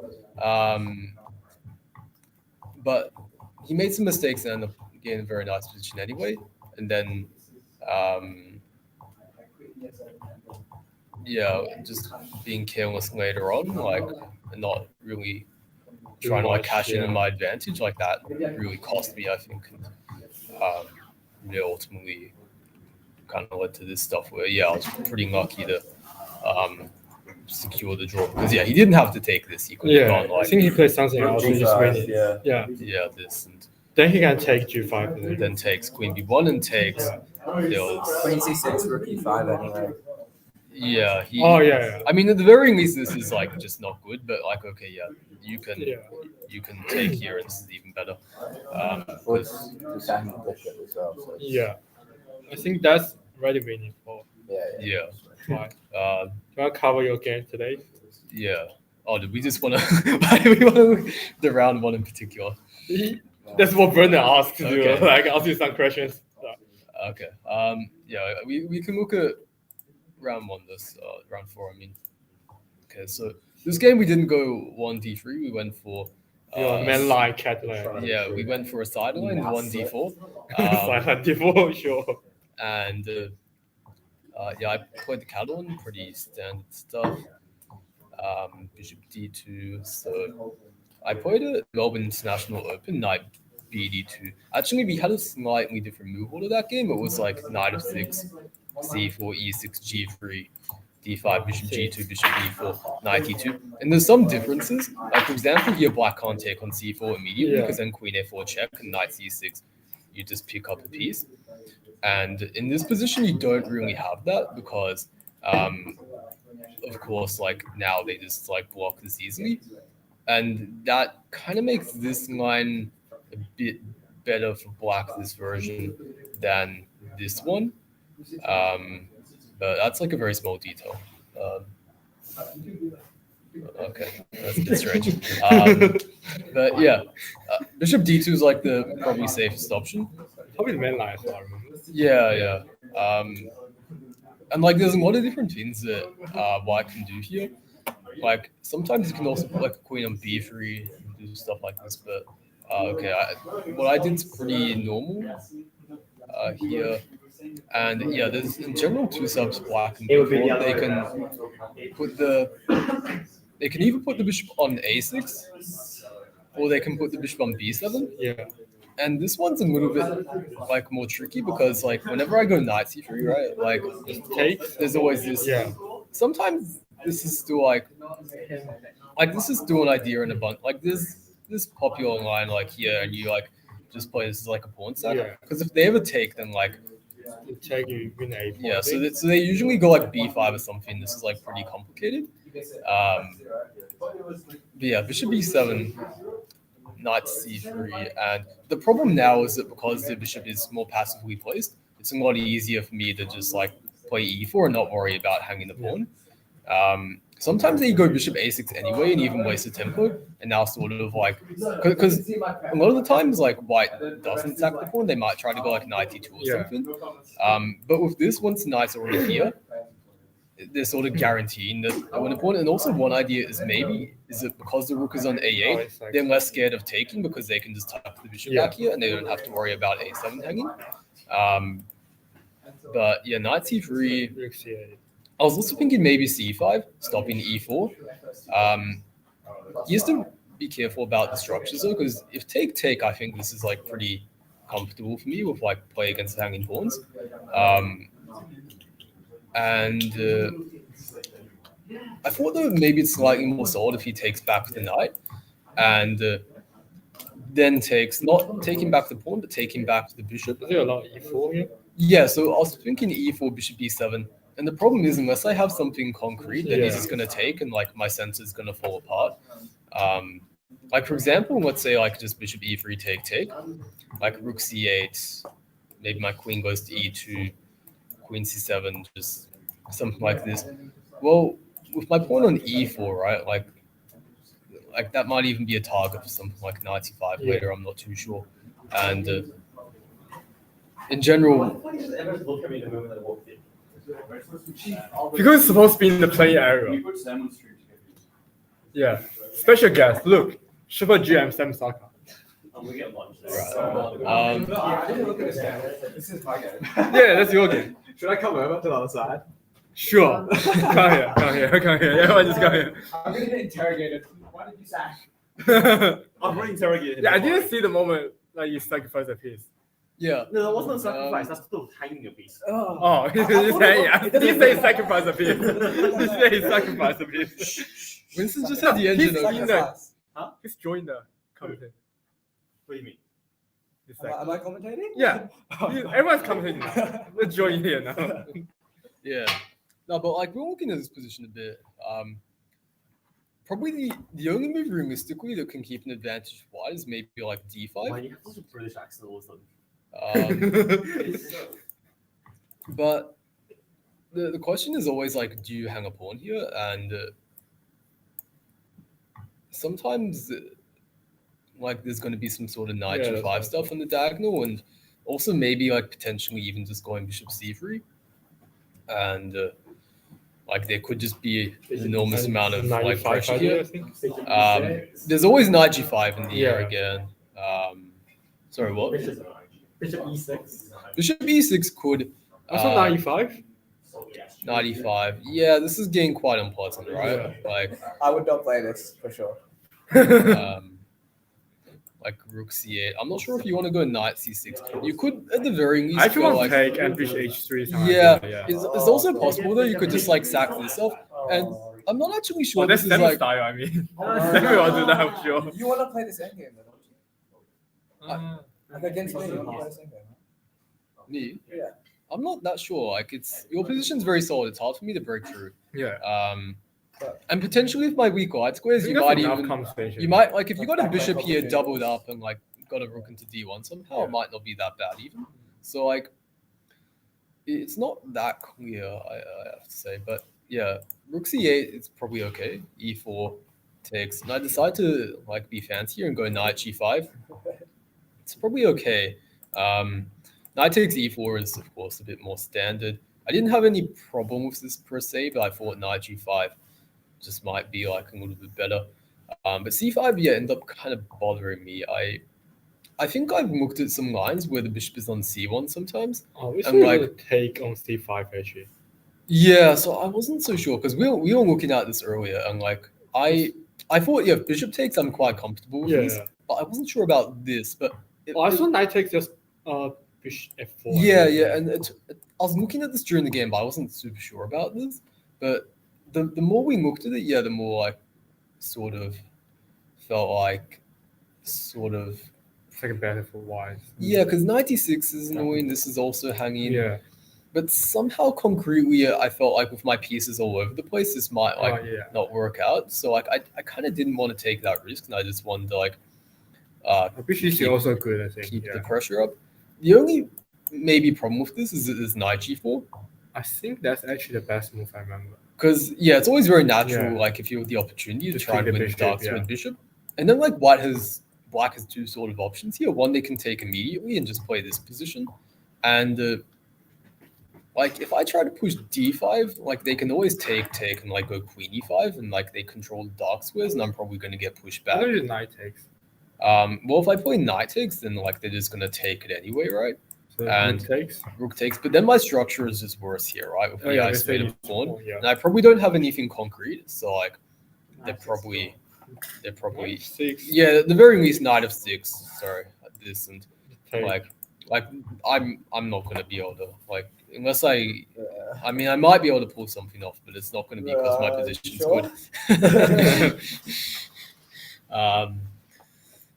but he made some mistakes and ended up getting a very nice position anyway. And then, yeah, just being careless later on, like, and not really trying to like cash in on my advantage, like that really cost me, I think. And, yeah, ultimately kind of led to this stuff where, yeah, I was pretty lucky to secure the draw. Because, yeah, he didn't have to take this. He could have Yeah, gone I like, think he played something else and just win it. Yeah. Yeah. yeah, this, and Then he can take G5. And then, then takes Queen B1 and takes. There was, Queen C6, Rook E5 anyway. yeah, he. oh yeah, I mean, at the very least, this is like just not good. But like, okay, yeah, you can yeah. you can take here, and this is even better. Well, it's attacking the bishop as well. So it's- Yeah. I think that's really meaningful. Yeah. Why? Uh, Do you want to cover your game today? yeah. Oh, did we just want to? Why do we want to the round one in particular? That's what Brendan asked to do. Okay. Like, ask you some questions. Okay. Yeah, we can look at round one. Round four. I mean. Okay, so this game we didn't go 1d3. We went for. Your main line cat line. Yeah, we went for a sideline 1d4. Silent default, sure. And yeah, I played the cat on, pretty standard stuff. Bishop d2. So I played a Melbourne International Open, knight bd2. Actually, we had a slightly different move order that game. It was like knight of 6, c4, e6, g3, d5, bishop g2, bishop d4, knight e2. And there's some differences. Like for example, here black can't take on c4 immediately Yeah. because then queen a4 check and knight c6, you just pick up a piece. And in this position, you don't really have that because, of course, like now they just like block this easily, and that kind of makes this line a bit better for black this version than this one. But that's like a very small detail. Okay, that's a bit strange. But yeah, bishop d2 is like the probably safest option. Probably the main line as well, I remember. Yeah. And like there's a lot of different things that white can do here. Like sometimes you can also put like a queen on b3 and do stuff like this. But okay, what I did's pretty normal here. And yeah, there's in general two subs black and b4. They can either put the bishop on a6 or they can put the bishop on b7. Yeah. And this one's a little bit like more tricky because like whenever I go knight c3, right? Like Take. there's always this. Yeah. Sometimes this is still like this is still an idea in a bunch. Like this popular line like here, and you like just play this as like a pawn sack. Yeah. Because if they ever take, then like You take, you win a4. yeah. So they usually go like b5 or something. This is like pretty complicated. But yeah, bishop b7. Knight c3, and the problem now is that because the bishop is more passively placed, it's a lot easier for me to just like play e4 and not worry about hanging the pawn. Sometimes they go bishop a6 anyway and even waste a tempo, and now sort of like because a lot of the times like white doesn't sack the pawn, they might try to go like knight e2 or Yeah. something. But with this, once the knight's already here, they're sort of guaranteeing that they win a pawn. And also one idea is maybe is it because the rook is on a8, it's like- they're less scared of taking because they can just tuck the bishop Yeah. back here and they don't have to worry about a7 hanging. But yeah, knight c3. Rook c8. I was also thinking maybe c5, stopping e4. You have to be careful about the structures though, because if take, I think this is like pretty comfortable for me with like play against hanging pawns. I thought though maybe it's slightly more solid if he takes back the knight and then takes, not taking back the pawn, but taking back the bishop. Is there a lot of e4 here? Yeah, so I was thinking e4, bishop e7. And the problem is, unless I have something concrete, then he's Yeah. just going to take and like my sense is going to fall apart. Like for example, let's say like just bishop e3, take, like rook c8, maybe my queen goes to e2, queen c7, just something like this. Well, with my pawn on e4, right, like that might even be a target for something like knight c5 Yeah. later, I'm not too sure. And in general, Because it's supposed to be in the play Can area. you put Sam on stream to get these? Yeah. Special guest. Look. Super GM Sam Saka. I'm gonna get lunch. Right. No, I didn't look at this guy. This is my guy. Yeah, that's your game. Should I come over to the other side? Sure. Come here. Everyone just come here. I'm gonna get interrogated. Why did you sack? I'm not interrogating. Yeah, I didn't see the moment that you sacrificed a piece. yeah. No, that wasn't a sacrifice. That's still hanging a piece. Oh, he's saying, he said sacrifice a piece. He said he sacrificed a piece. Winston just had the He's engine open. in the, Huh? he's joined the conversation. What do you mean? He's like, Am I commentating? yeah, everyone's commentating now. Let's join here now. Yeah. No, but like we're looking at this position a bit. Probably the only move realistically that can keep an advantage for white is maybe like d5. Why do you have such a British accent all of a sudden? But the question is always like, do you hang a pawn here? And sometimes like there's going to be some sort of knight Yeah, g5 that's stuff on the diagonal, and also maybe like potentially even just going bishop c3, and like there could just be an enormous amount of like 95 pressure idea, I here. think. There's always knight g5 in the air Yeah. again. Sorry, what? Bishop e6. Bishop e6 could. Also 95? 95. Yeah, this is getting quite unpleasant, right? Like, I would not play this for sure. like rook c8. I'm not sure if you want to go knight c6. You could, at the very least, I actually go want like. to take and bishop h3. something Yeah, like that, yeah. it's also possible though. You could just like sack this off, and I'm not actually sure Oh, that's this is Samu's like. style, I mean. Samuel will do that, I'm sure. You want to play this endgame, then, don't you? Like against me, you want to play this endgame. Me? Yeah. I'm not that sure. Like, it's your position's very solid. It's hard for me to break through. Yeah. And potentially with my weak light squares, you might even. You might like if you got a bishop here doubled up and like got a rook into d1 somehow, it might not be that bad even. So like, it's not that clear, I have to say. But yeah, rook c8 it's probably okay. e4 takes, and I decide to like be fancier and go knight g5. It's probably okay. Knight takes e4 is of course a bit more standard. I didn't have any problem with this per se, but I thought knight g5 just might be like a little bit better. But c5, yeah, ended up kind of bothering me. I think I've looked at some lines where the bishop is on c1 sometimes. Oh, we I'm should like- like take on c5 actually. Yeah, so I wasn't so sure because we were looking at this earlier, and like I thought, yeah, if bishop takes, I'm quite comfortable with this, Yeah. but I wasn't sure about this. But Oh, I saw knight takes just bishop f4. yeah, yeah, and I was looking at this during the game, but I wasn't super sure about this. But the more we looked at it, yeah, the more I sort of felt like sort of It's like a better for white. yeah, because 96 is annoying. This is also hanging. Yeah. But somehow concretely, I felt like with my pieces all over the place, this might like Oh, yeah. not work out. So like I kind of didn't want to take that risk, and I just wanted to like Bishop is also good, I think. keep Yeah. the pressure up. The only maybe problem with this is that there's knight g4. I think that's actually the best move I remember. Because yeah, it's always very natural. Yeah. Like if you have the opportunity to Just try take and the win bishop, dark yeah. with bishop, and then like black has two sort of options here. One, they can take immediately and just play this position, and like if I try to push d5, like they can always take and like go queen e5, and like they control the dark squares, and I'm probably going to get pushed I back. know the knight takes. Well, if I play knight takes, then like they're just going to take it anyway, right? So And- rook takes. Rook takes, but then my structure is just worse here, right? With Oh, the yeah, isolated they say- pawn, oh, yeah. and I probably don't have anything concrete, so like they're probably Six. yeah, at the very least knight of 6. Sorry, this and Take. like I'm not gonna be able to like unless I mean I might be able to pull something off, but it's not gonna be because my position's sure? good.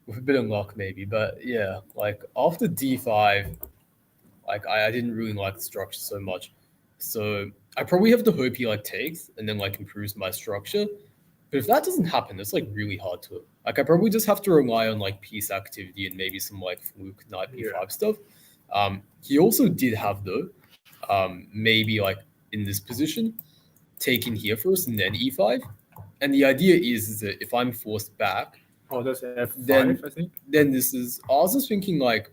With a bit of luck maybe, but yeah, like after d5, like I didn't really like the structure so much, so I probably have to hope he like takes and then like improves my structure. But if that doesn't happen, it's like really hard to like. I probably just have to rely on like piece activity and maybe some like fluke knight b5 stuff. He also did have though, maybe like in this position, taking here first and then e5. And the idea is that if I'm forced back, Oh, that's F5, Then- I think. then this is. I was just thinking like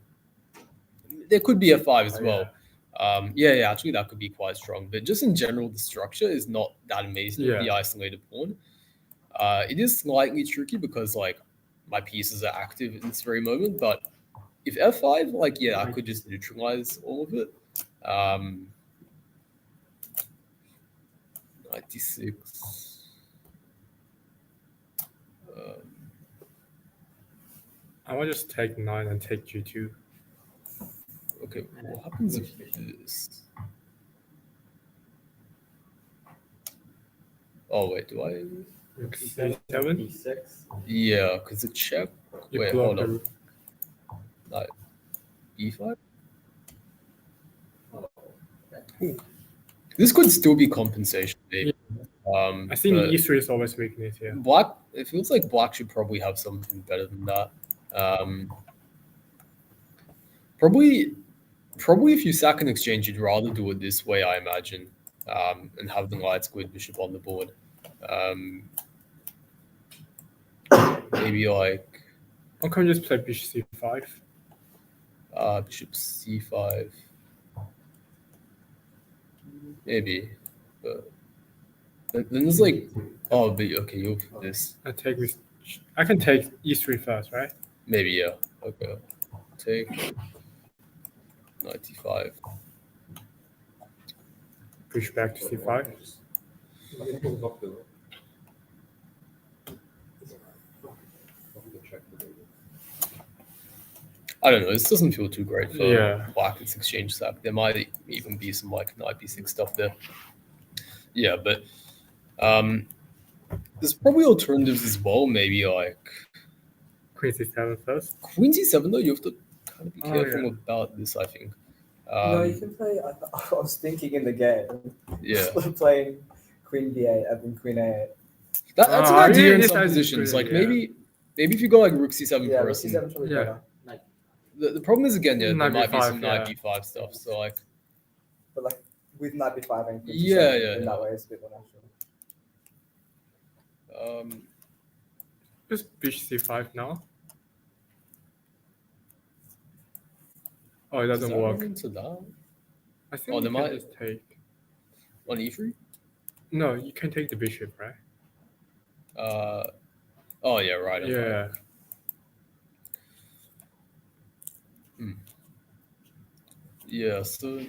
there could be f5 as Oh, well. Yeah, actually that could be quite strong. But just in general, the structure is not that amazing with the Yeah. isolated pawn. It is slightly tricky because like my pieces are active in this very moment. But if f5, like yeah, I could just neutralize all of it. 96. I will just take 9 and take G2. Okay, what happens if this? Oh wait, do I? Rook C7. E6. Yeah, because the check. You Wait, block hold the on. rook. E5. This could still be compensation, maybe. I think but E3 is always weakness here. black. It feels like black should probably have something better than that. Probably if you sack an exchange, you'd rather do it this way, I imagine, and have the light squid bishop on the board. Maybe like How come you just play bishop C5? bishop c5. Maybe, but then there's like but okay, you'll put this. I take with. I can take E3 first, right? Maybe yeah. Okay, take 95. Push back to C5. I don't know. This doesn't feel too great for Yeah. black. It's exchange sack. There might even be some like knight b6 stuff there. Yeah, but there's probably alternatives as well. Maybe like Queen C7 first. queen c7 though. You have to kind of be Oh, careful yeah. about this. I think. No, you can play. I was thinking in the game. Yeah, Playing Queen D8 and then Queen A8. that's an Ah, idea yeah, in yes, some I positions. agree, Like yeah. maybe if you go like rook c7 Yeah, first. And C7 probably Yeah. better. the problem is again, yeah, there Knight might be b5, some knight yeah. b5 stuff. So like, But like with Knight B5 and Queen Yeah, C7, yeah, in yeah. that way it's a bit more natural. Just bishop C5 now. Oh, it does doesn't that work. run into that I think Oh, you they can might- just take. on e3? No, you can take the bishop, right? Oh yeah, right. okay. Yeah. Yeah, so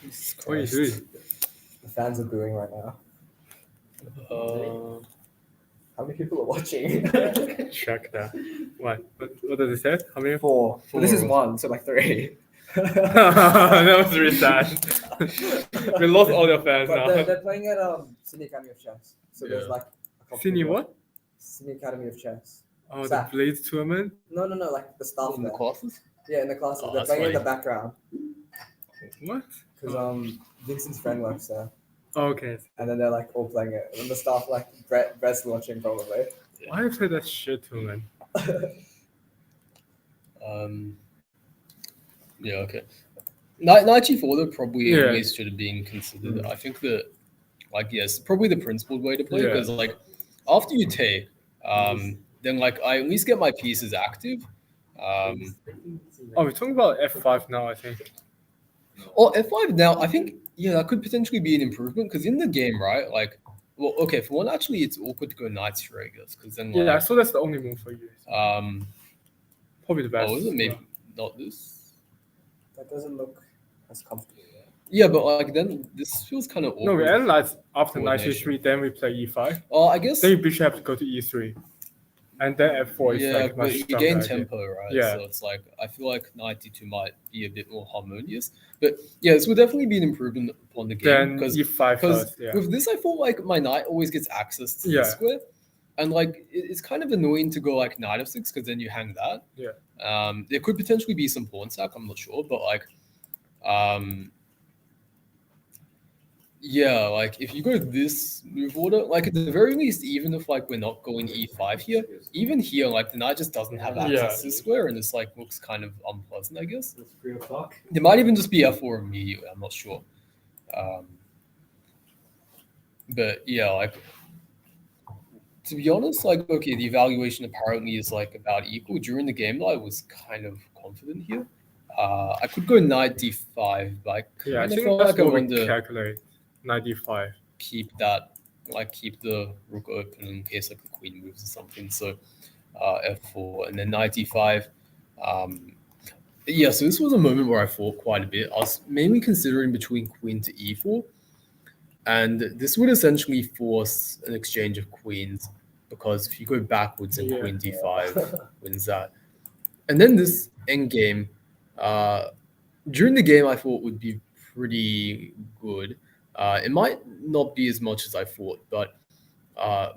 Jesus What are you Christ. doing? The fans are booing right now. How many people are watching? Check that. What does it say? How many? 4. But this is Four. 1, so like 3. That was really sad. We lost all your fans But now. they're playing at Sydney Academy of Chess. So there's Yeah. like a couple Sydney people- what? Sydney Academy of Chess. Oh, the Zach. Blades tournament? No, like the staff in the there. classes? Yeah, in the classes. Oh, they're that's playing in the funny. background What? because Vincent's friend works there, Oh, okay. and then they're like all playing it. And the staff like Brett's watching probably. Why do you play that shit tournament? Yeah, okay. Knight G4 though probably Yeah. always should have been considered. I think that, like, yes, probably the principled way to play Yeah. because, like, after you take, then like I at least get my pieces active. Oh, we're talking about F5 now, I think. Or F5 now, I think, yeah, that could potentially be an improvement because in the game, right? Like, well, okay, for one, actually, it's awkward to go Knight 3, I guess, because then, like, Yeah, so that's the only move for you. Probably the best. oh, is it maybe not this? That doesn't look as comfortable. Yeah? Yeah, but like then this feels kind of awkward. No, we analyze after knight Coordination. c3, then we play e5. Oh, I guess. Then your bishop have to go to e3. And then f4 is Yeah, like but much you stronger gain idea. tempo, right? Yeah. So it's like I feel like knight d2 might be a bit more harmonious. But yeah, this would definitely be an improvement upon the game Then because e5 first, yeah. with this I thought like my knight always gets access to Yeah. the square, and like it's kind of annoying to go like knight f6 because then you hang that. Yeah. There could potentially be some pawn sack. I'm not sure, but like, yeah, like if you go this move order, like at the very least, even if like we're not going e5 here, even here, like the knight just doesn't have access Yeah. to the square, and this like looks kind of unpleasant, I guess. It's 3 o'clock. It might even just be f4 immediately. I'm not sure. But yeah, like to be honest, like okay, the evaluation apparently is like about equal. During the game, though, I was kind of confident here. I could go knight d5, but I Yeah, I kind of think felt that's like I what we wanted to calculate. Knight d5. keep that, like keep the rook open in case like the queen moves or something. So f4 and then knight d5. Yeah, so this was a moment where I thought quite a bit. I was mainly considering between queen to e4, and this would essentially force an exchange of queens because if you go backwards and Yeah. queen d5 wins that, and then this endgame during the game I thought would be pretty good. It might not be as much as I thought, but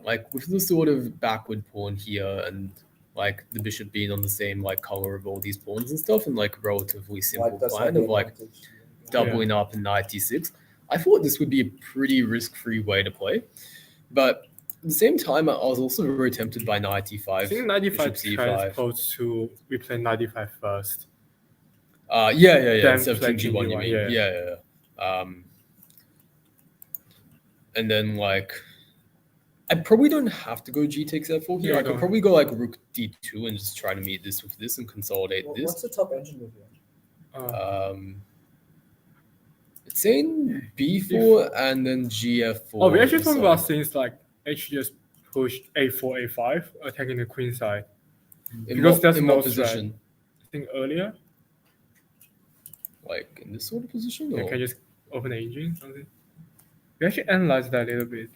like with the sort of backward pawn here and like the bishop being on the same like color of all these pawns and stuff, and like relatively simple White does have plan the of like advantage. doubling up in knight d6, I thought this would be a pretty risk-free way to play. But at the same time, I was also very tempted by knight I d5, think knight d5 bishop c5. transpose to we play knight d5 first. Yeah. Then Instead of play king g1, you king mean? g1, Yeah. And then like, I probably don't have to go g takes f4 here. Yeah, I could don't. probably go like rook d2 and just try to meet this with this and consolidate What- this. What's the top engine move here? It's saying b4 and then gf4. Oh, we actually or talking about something. things like h just push a4, a5, attacking the queen side. In because what, that's in what no threat. position? I think earlier, Like in this sort of position? you Or? can just open the engine, something. We actually analyzed that a little bit.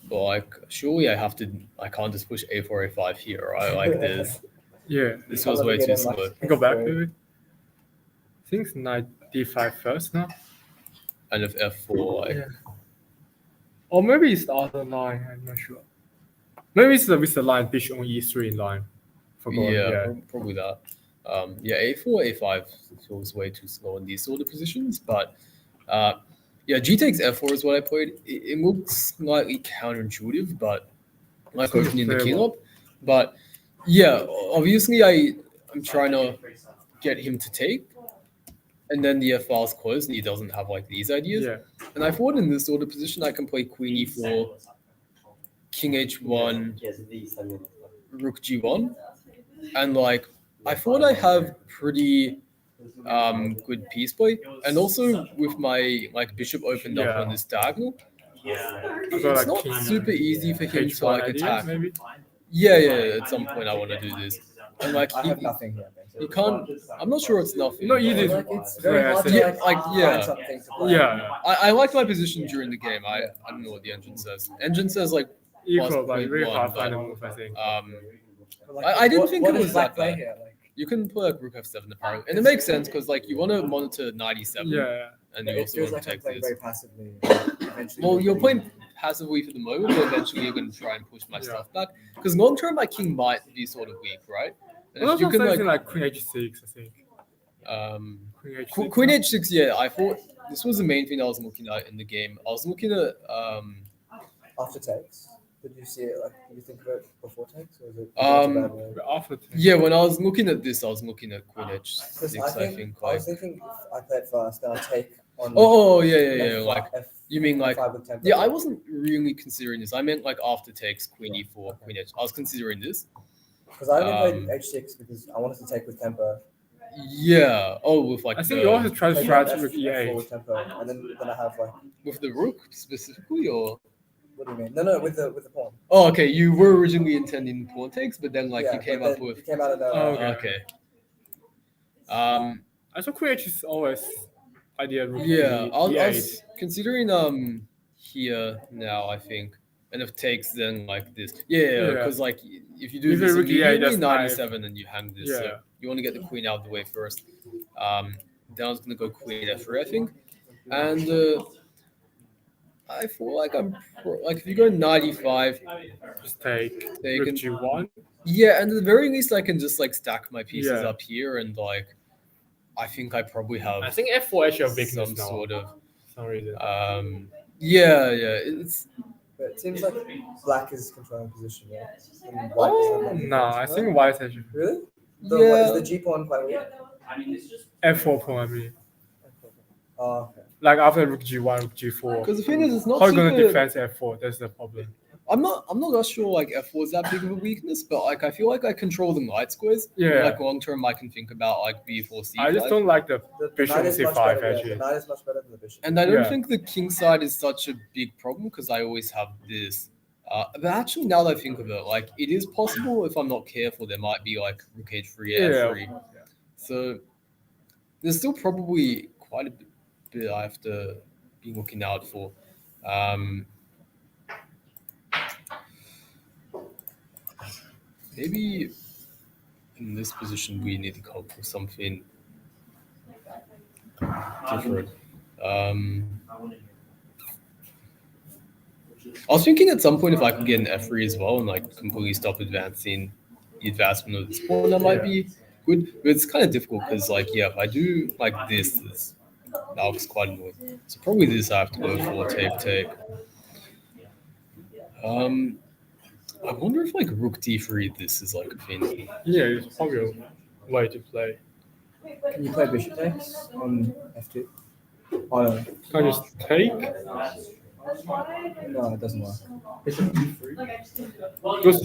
But like, surely I can't just push a4, a5 here, right? Like this. Yeah. This was way too slow. Go back to it. I think it's knight d5 first now. And if f4, like, Yeah. Or maybe it's the other line, I'm not sure. Maybe it's with the line bishop on e3 line. Forgot. Yeah. Probably that. Yeah, a4, a5 feels way too slow in these sort of positions. But yeah, g takes f4 is what I played. It looks slightly counterintuitive, but like Seems opening the king playable. up. But yeah, obviously I'm trying to get him to take. And then the f file's closed and he doesn't have like these ideas. Yeah. And I thought in this sort of position I can play queen e4, king h1, Yes, these, I mean, rook g1, and like I thought I have pretty good piece play, and also with my like bishop opened up Yeah. on this diagonal, So it's like not king super easy for him to h1 like idea, attack. maybe. Yeah. At some point I want to do this, and like I have nothing here. Basically. he can't. I'm not sure it's nothing. Not easy. Like, it's very Yeah, hard to yeah, like, yeah. find something to play. Yeah. I like my position during the game. I don't know what the engine says. Engine says like Equal, but point very one, hard to find a but, move, I think. But, like, I didn't what- think what it does was black that play bad. here? Like, you can play like rook f7 apparently, and it makes sense because like you want to monitor 97, Yeah. and it you also feels want like to I'm protect playing this. very passively. Eventually, Well, you're playing passively for the moment, but eventually you're going to try and push my Yeah. stuff back. Because long term, my king might be sort of weak, right? And Well, if you also can something like, like queen h6, I think. Queen h6. Queen h6, yeah, I thought this was the main thing I was looking at in the game. I was looking at after takes. Did you see it? Like, did you think of it before takes, or was it? After takes. Yeah, when I was looking at this, I was looking at Queen H6. Because I think I like. was thinking if I play it first, then I take on. Oh, yeah. F5 Like you mean like. F5 with tempo. Yeah, I wasn't really considering this. I meant like after takes Queen E4, Queen H. I was considering this. Because I only played H6 because I wanted to take with tempo. Yeah. Oh, with like I think the, you also try to Take strategy with F4 E8. with tempo, and then I have like. with the rook specifically, or. What do you mean? No, with the pawn. Oh, okay. You were originally intending pawn takes, but then like Yeah, you came but up then with. You came out of nowhere. Oh, okay. Okay. I saw Queen H is always idea rook Yeah, I was E8. considering here now. I think, and if takes then like this. Yeah, because like if you do If this a rook E8, immediately that's 97 and you hang this, Yeah. so you want to get the queen out of the way first. Then I was gonna go queen f3, I think, and I feel like like if you go 95, Just take Take rook and- G1. yeah, and at the very least I can just like stack my pieces Yeah. up here and like I think I probably have I think F4 actually a weakness some now. sort of For some reason. yeah, it's But it seems like black is controlling position, yeah. And Oh, white is No, I think white actually. Really? yeah. Is the G pawn quite weak? F4 pawn, I mean. Oh, okay. Like after rook G1, rook G4. Because the thing is, it's not. How are you gonna super- defend F4? That's the problem. I'm not that sure like F4 is that big of a weakness, but like I feel like I control the knight squares. Yeah. Like long term, I can think about like B4 C5. I just don't like the The Bishop knight is much C5 better, yeah, actually. the knight is much better than the bishop. And I don't Yeah. think the king side is such a big problem because I always have this. But actually, now that I think of it, like it is possible if I'm not careful, there might be like rook H3, F3. So there's still probably quite a bit I have to be looking out for. Maybe in this position we need to come up with something different. I was thinking at some point if I could get an F3 as well and like completely stop advancing the advancement of this pawn, that might be good. But it's kind of difficult because like if I do like this that looks quite annoying. So probably this I have to go for take. I wonder if like rook d3 this is like a thing. Yeah, it's probably a way to play. Can you play bishop takes on F2? Oh no. Can I just take? No, it doesn't work. Because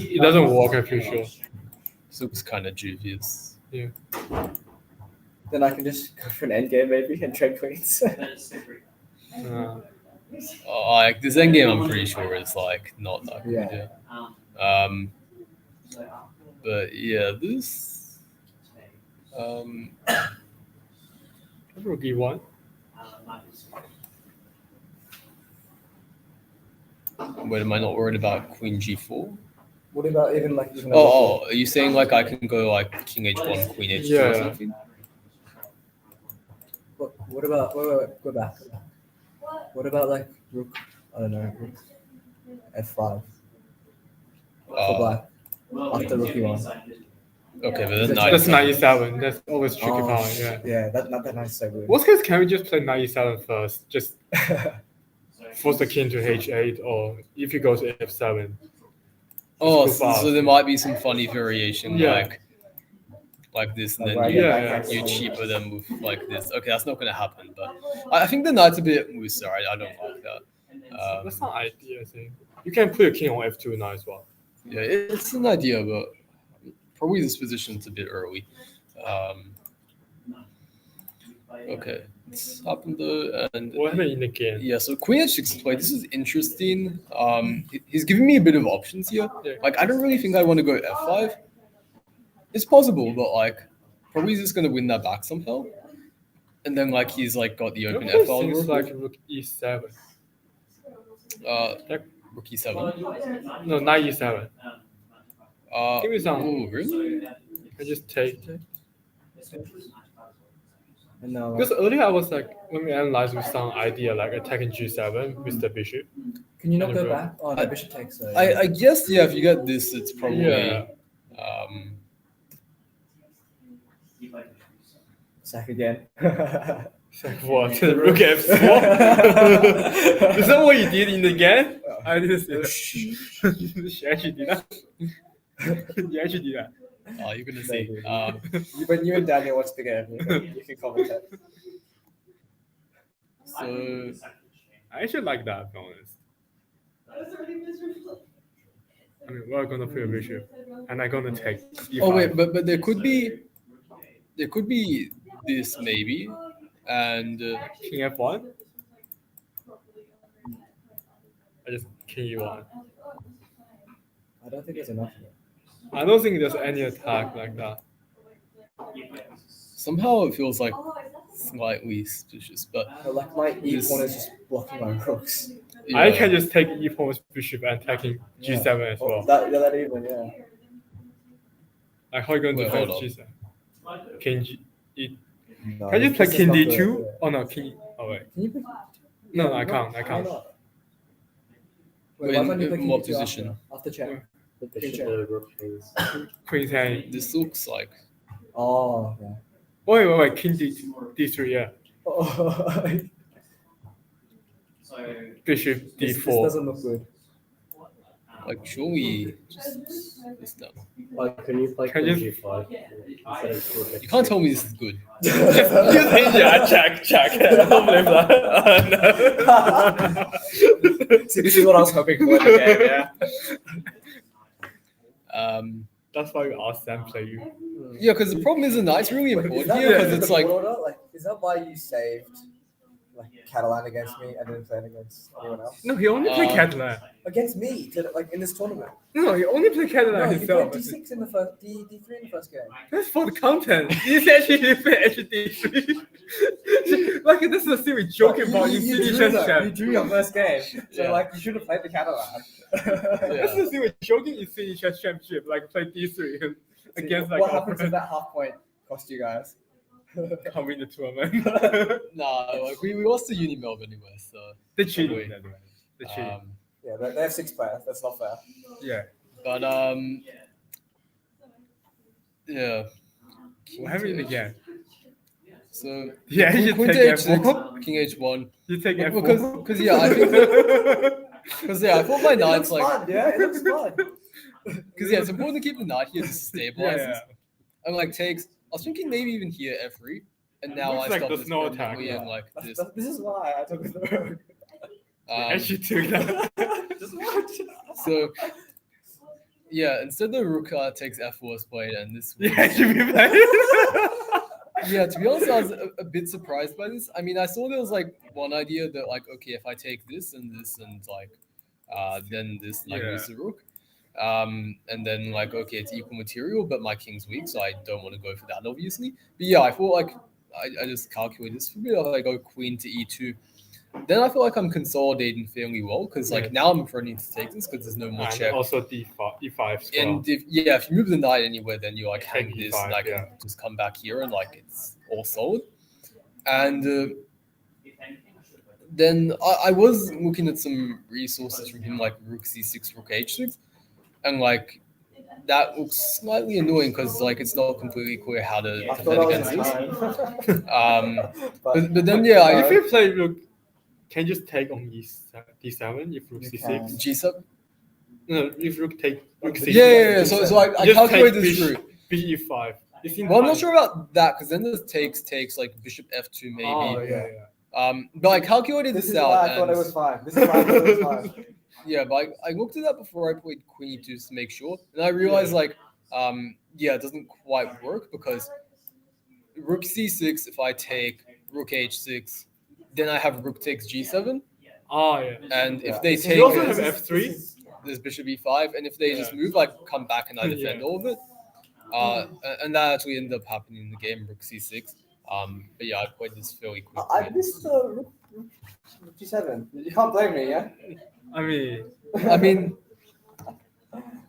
it doesn't work, I'm pretty sure. So it's kind of dubious. Then I can just go for an endgame maybe and trade queens. Like this endgame I'm pretty sure is like not that good. Yeah. But yeah, this Rook E1. wait, am I not worried about queen g4? What about even like even? Oh, are you saying like I can go like king h1, queen h2 or Yeah. something? What about? Wait, go back. What about like rook? I don't know. Rook F5 for black after rook E1. Okay, but then That's knight. 97. That's always tricky Oh, pawn, yeah. Yeah, that knight's so good. Worst case, can we just play 97 first? Just force the king to H8, or if you go to F7. Oh, Just go so there might be some funny variation Yeah. like this, and then Right, you, yeah. you cheaper than move like this. Okay, that's not gonna happen, but I think the knight's a bit looser. I don't like that. That's not ideal, I think. You can put your king on F2 now as well. Yeah, it's an idea, but probably this position's a bit early. Okay, it's happened though, and What happened in the game? yeah, so queen h6 play. This is interesting. He's giving me a bit of options here. Yeah. Like, I don't really think I want to go f5. It's possible, but like, probably he's just gonna win that back somehow. And then like he's like got the open It f file. seems like rook E7. Rook e7. No, knight E7. Give me some. Oh, really? I just take. And now, Because earlier I was like, when we analyzed with some idea like attacking G7 with the bishop. can you not go and back? Oh, no, bishop takes. So, I guess yeah. If you get this, it's probably Yeah. sack again. It's like, what? Rook F4? Is that what you did in the game? I didn't see that. She actually did that. You actually did that. Oh, you're gonna see. Maybe. When you and Daniel watch the game, you can commentate. So I actually like that, to be honest. I mean, we're gonna play a bishop, and I'm gonna take E5. oh wait, but there could be this maybe, and King F1? I just King E1. I don't think there's enough. I don't think there's any attack like that. somehow it feels like slightly suspicious. But But like my E This- pawn is just blocking my rooks. I yeah. can just take E pawn's bishop and attacking G7 as well. That even, yeah. Like how are you going to Wait, defend hold G7? King G. No, Can you play this is King not D2? the- Oh no, King. Oh wait. Can you play? No, I can't. I Why can't. not? Wait, why can't you in play King what D2 position? After check. Bishop check. to rook kings. Queen's hand. This looks like Oh, yeah. Wait. King D2, D3. Yeah. Oh, Bishop this D4. doesn't look good. surely just this down. Like, can you play Can queen you- g5 instead of rook You can't tell me this is good. Yeah, check. I don't believe that. See, this is what I was hoping for in the game, yeah. That's why we asked them play you. Yeah, because the problem is the knight's really Wait, important is that here because the it's like board order? Like, is that why you saved like Catalan against me and then played against anyone else? No, he only played Uh, Catalan. Against me, like in this tournament. No, he only played Catalan No, you himself. played D6 in the first, D3 in the first game. That's for the content. He's actually played HD3. Like, this is a thing we're joking about in CD drew Chess though. Chat. You drew your first game, so Yeah. like you should have played the Catalan. This is the thing we're joking in CD Chess Championship. Like, play D3 and against like what our happens if friends. that half point cost you guys? Can't win the tournament. nah, like we lost to Uni Melbourne anyway, so They cheated. Wait. They cheated. Yeah, they have 6 players. That's not fair. Yeah. but yeah. What happened again? So Yeah, you Queen take to F4. H6, King H1. You take F4. Because yeah, I think because yeah, I thought my It knight's looks like fun, yeah, it looks fun. because yeah, it's important to keep the knight here to stabilize. Yeah. And like takes. I was thinking maybe even here F3, and now Looks I like stop the this snow permanently attack, and like this. This is why I took the road. Actually took that. Just watch. So yeah, instead the rook takes F4 is played, and this. was- Yeah, should be played. Yeah, to be honest, I was a bit surprised by this. I mean, I saw there was like one idea that like, okay, if I take this and like, then this like Yeah. lose the rook, and then like, okay, it's equal material, but my king's weak, so I don't want to go for that, obviously. But yeah, I thought like I just calculated this for me. I go queen to E2. Then I feel like I'm consolidating fairly well because like Yeah. now I'm threatening to take this because there's no more And check. also D5 as well. And if if you move the knight anywhere, then you like hang Take this, E5, and I can yeah. just come back here and like it's all solid. And then I was looking at some resources from him, like rook c6, rook h6, and like that looks slightly annoying because like it's not completely clear how to I defend thought I against was this. time. But then yeah, If you play rook, can you just take on D7 if rook You C6? can. G7. No, if rook take rook C6. Yeah. So I Just calculated take this bishop- through. Bishop E5. It's in Well, I'm not time. sure about that because then this takes like bishop f2 maybe. Oh, yeah. But I calculated This this is out. why I thought and- it was fine. This is why I thought it was fine. Yeah, but I looked at that before I played Queen E2 just to make sure, and I realized like, yeah, it doesn't quite work because Rook C6. If I take Rook H6, then I have Rook takes G7, Oh, yeah. and Yeah. if they This is- take, You also this have is- F3? this is- there's Bishop E5, and if they just Yeah. move, I come back and I Yeah. defend all of it. And that actually ended up happening in the game, Rook C6. But yeah, I played this fairly quickly. I missed the rook G7. You can't blame me, yeah? I mean, I mean,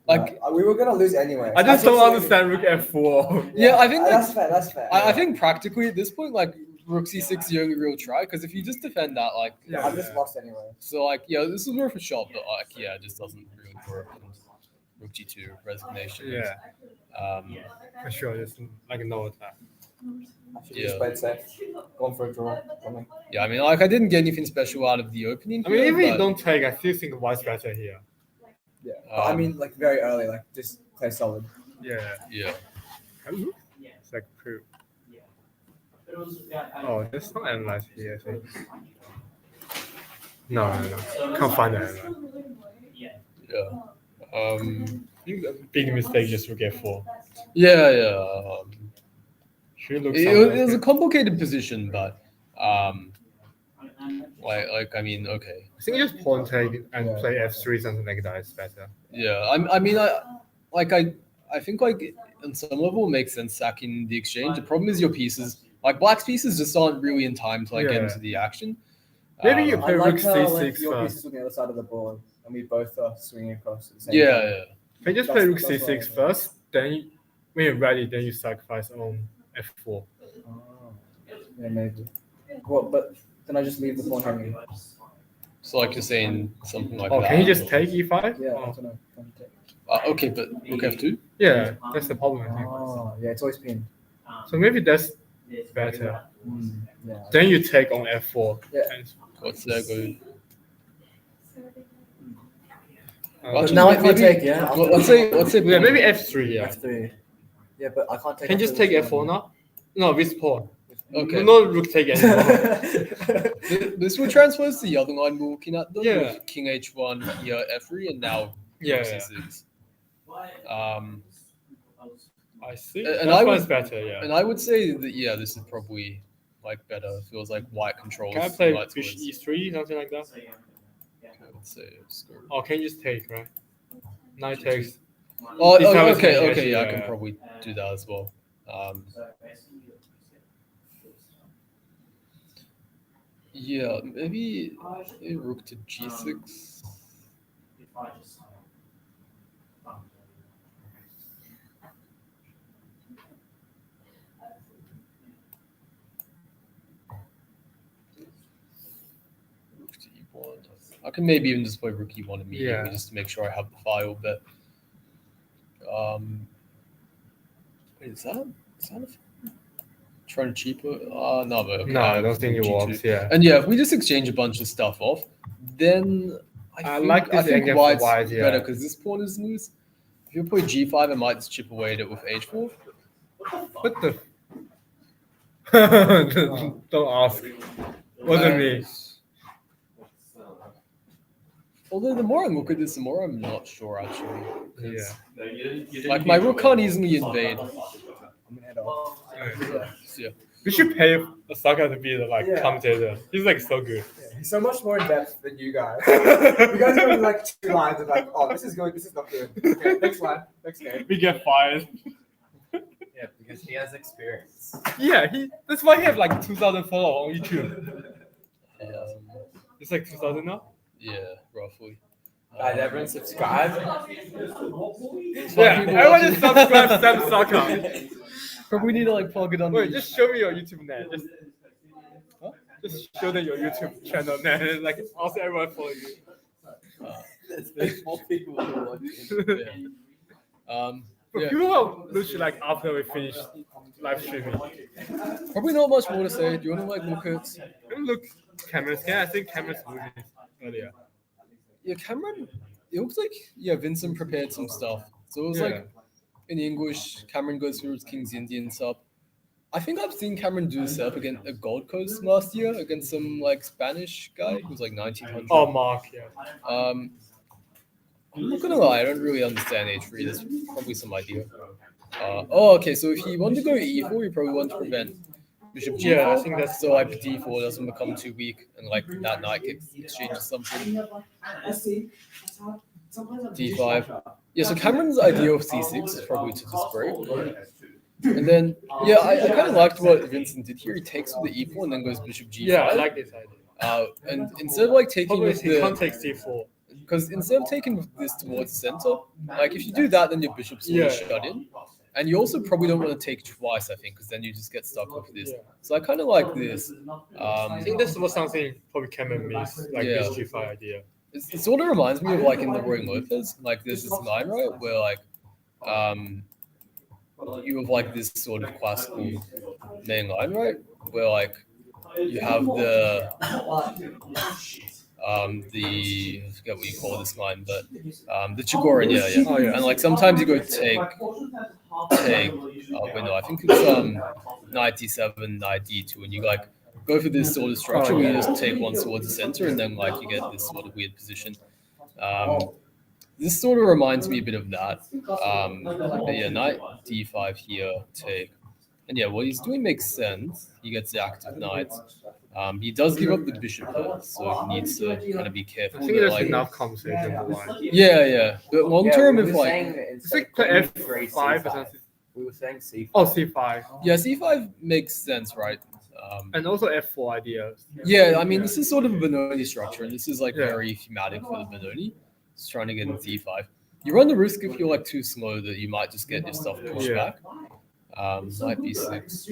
like, We were gonna lose anyway. I just think don't so. understand rook F4. yeah, I think like, That's fair, that's fair. I think practically at this point, like Rook C6 is the only real try because if you just defend that, like, Yeah. I just lost anyway. so like, yeah, this is worth a shot, but like, yeah, it just doesn't really work. And Rook G2 resignation. Yeah, Um, for sure. Just like no attack. I should Yeah. just played safe. Gone for a draw. Something. Yeah, I mean, like I didn't get anything special out of the opening. I mean, here, even if you but, don't take, I still think white's better here. Yeah. But I Um, mean, like very early, like just play solid. Yeah. yeah. It's like pretty. Oh, there's no analyze here, I think. No. Can't find the analyze. Yeah. I think the big mistake just to get 4. Yeah. Should look It was a complicated position, but like I mean, okay. I think just pawn take and Yeah. play f3 something like that is better. Yeah, I think like on some level it makes sense sacking the exchange. The problem is your pieces, like black's pieces, just aren't really in time to like get Yeah. into the action. Maybe you I play like rook how like, c6 your first. pieces on the other side of the board, and we both are swinging across at the same Yeah, time. yeah. If you just play rook That's c6 what first, then when you're ready, then you sacrifice on f4. Oh. Yeah, maybe. Well, but then I just leave the pawn hanging. So like you're saying something like Oh, that. can you just take e5? Yeah, I Oh. don't know. Can't take. Okay, but rook f2. Yeah, that's the problem, I think. Oh, yeah, it's always pinned. So maybe that's better. Yeah. Then you take on f4. Yeah. And, What's that go? But Actually, now I can't maybe- take, yeah. Well, let's say yeah, maybe f3, yeah. F3. Yeah, but I can't take. Can you just take f4 now? No, with pawn. Okay. No rook take anymore. This will transpose to the other line we're looking at though. Yeah. With king h1, here f3, and now Yeah, rook yeah. c6. I see. And That I one's would- better, yeah. And I would say that yeah, this is probably like better. It feels like white controls. Can I play white's bishop wins. e3, something like that? Okay, let's say let's go. Oh, can you just take, right? Knight takes. Oh, This time it's okay, gonna okay, be yeah, I actually, can probably do that as well. Yeah, maybe rook to g6. Rook to e1. I can maybe even just play rook e1 immediately Yeah. just to make sure I have the file. But wait, is that trying to cheaper? No, but okay, No, I don't think it G2. works, yeah. And yeah, if we just exchange a bunch of stuff off, then I like this think endgame for white's white, yeah. better because this pawn is loose. If you play g5, I might just chip away at it with h4. What the? Don't ask. Wasn't me. Although the more I look at this, the more I'm not sure actually. 'cause, Yeah. Like my rook can't easily invade. I'm gonna head off. Yeah. We should pay Osaka to be the Yeah. commentator. He's like so good. Yeah, he's so much more in depth than you guys. You guys go like 2 lines of like, oh, this is good, this is not good. Okay, next line, next game. We get fired. Yeah, because he has experience. Yeah, that's why he have like 2,000 followers on YouTube. It's like 2,000 now. Yeah, roughly. Guys, everyone subscribe. Yeah, everyone just subscribe Sam Saka. Probably need to like plug it on. Wait, just show me your YouTube name. Just show them your YouTube channel name. Like also everyone follow you. There's more people who are watching. But Yeah. people will literally like after we finish live streaming. Probably not much more to say. Do you want to like look at? Look, Cameron's. I think Cameron's moving earlier. Yeah, Cameron. It looks like Vincent prepared some stuff. So it was like in English, Cameron goes through his King's Indian sub. I think I've seen Cameron do this up against a Gold Coast last year against some like Spanish guy who was like 1900. Oh, Mark, yeah. I'm not gonna lie, I don't really understand H3. There's probably some idea. Okay, so if you want to go E4, you probably want to prevent Bishop G4. Yeah, I think that's so like D4 doesn't become too weak and like that knight exchanges something. D5. Yeah, so Cameron's idea of C6 is probably to just break. And then, yeah, I kind of liked what Vincent did here. He takes with the E4 and then goes Bishop G5. Yeah, I like this idea. And instead of like taking Probably with he can't the, take C4. because instead of taking this towards center, like if you do that, then your bishop's sort of Yeah. shut in. And you also probably don't want to take twice, I think, because then you just get stuck with this. Yeah. So I kind of like this. I think this was something probably Cameron missed, like Yeah. this G5 idea. It sort of reminds me of like in the Roy Lopez, like this is mine, right? Where like you have like this sort of classical main line, right? Where like you have the I forget what you call this line, but the Chigorin, yeah. Oh, yeah. And like sometimes you go take. Wait, no, I think it's knight d7, knight d2, and you like go for this sort of structure where you just take one towards the center, and then like you get this sort of weird position. This sort of reminds me a bit of that. But yeah, knight d5 here, take. And yeah, what he's doing makes sense. He gets the active knight. He does give up the bishop though, so he needs to kind of be careful. I think that, there's like, enough conversation for one. yeah. But long term, if like It's like the F5 or something. We were saying C5. Oh, C5. yeah, c5 makes sense, right? And also F4 ideas. Yeah, I mean this is sort of a Benoni structure, and this is like Yeah. very thematic for the Benoni. Just trying to get in d5. You run the risk if you're like too slow that you might just get your stuff pushed Yeah. back. Knight b6.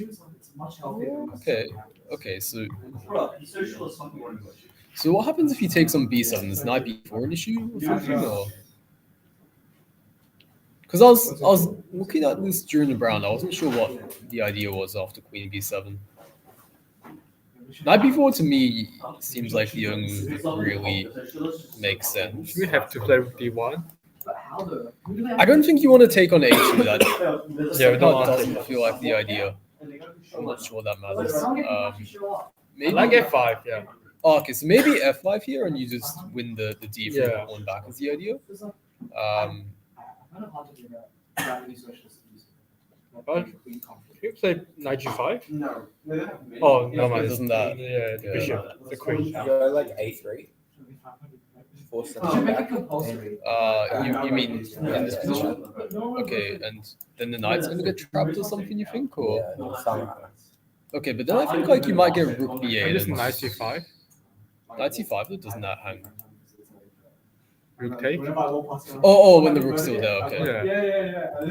Okay, so what happens if he takes on b7? Is knight b4 an issue or something? Or? Because I was looking at this during the round, I wasn't sure what the idea was after queen b7. Knight b4 to me seems like the only move that really makes sense. We have to play with D1. I don't think you want to take on h2. That Yeah, we don't want doesn't feel like the idea. I'm not sure that matters. I Maybe like F5, yeah. Oh, okay, so maybe f5 here, and you just win the d from Yeah. pawn back is the idea. But can you play knight G5? No. Oh, no, man. Doesn't that? Yeah, the Yeah. bishop, the queen. Go like A3. Force them back. You mean in this position? Okay, and then the knight's gonna get trapped or something, you think, or? Yeah, something like that. Okay, but then I think like you might get rook And b8. just and knight C5. Knight c5, that doesn't that hang? Rook take. Oh, when the rook's still there. Okay. Yeah.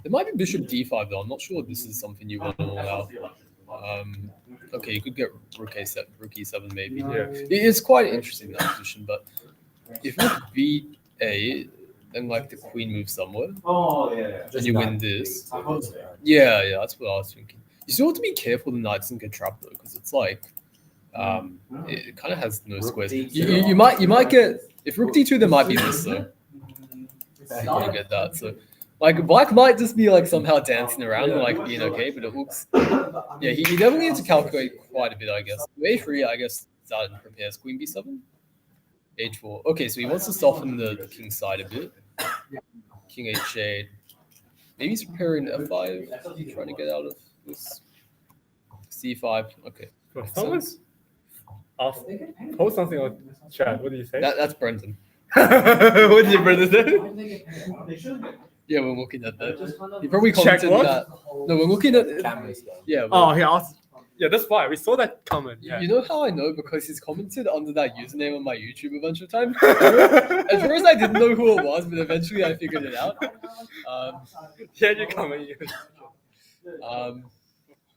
There might be bishop d5 though. I'm not sure this is something you want to allow. Okay, you could get rook e7 maybe. Yeah. It's quite interesting that position, but if rook b8, then like the queen moves somewhere, and you win this. Yeah, that's what I was thinking. You still have to be careful the knight doesn't get trapped though, because it's like, it kind of has no squares. You might get if rook d2, there might be this though. You get that. So like black might just be like somehow dancing around and like being okay, but it looks he definitely needs to calculate quite a bit, I guess. a3, I guess that prepares queen b7. h4. Okay, so he wants to soften the king's side a bit. King h8. Maybe he's preparing f5, trying to get out of this. c5. Okay. Someone's asked, post something on chat. What did you say? That's Brendan. What did your brother say? Yeah, we're looking at that. He probably Check commented what? that. No, we're looking at. Cameras. Yeah. Oh, he asked. Yeah, that's why we saw that comment. Yeah. You know how I know? Because he's commented under that username on my YouTube a bunch of times. At first, I didn't know who it was, but eventually I figured it out. Yeah, you comment.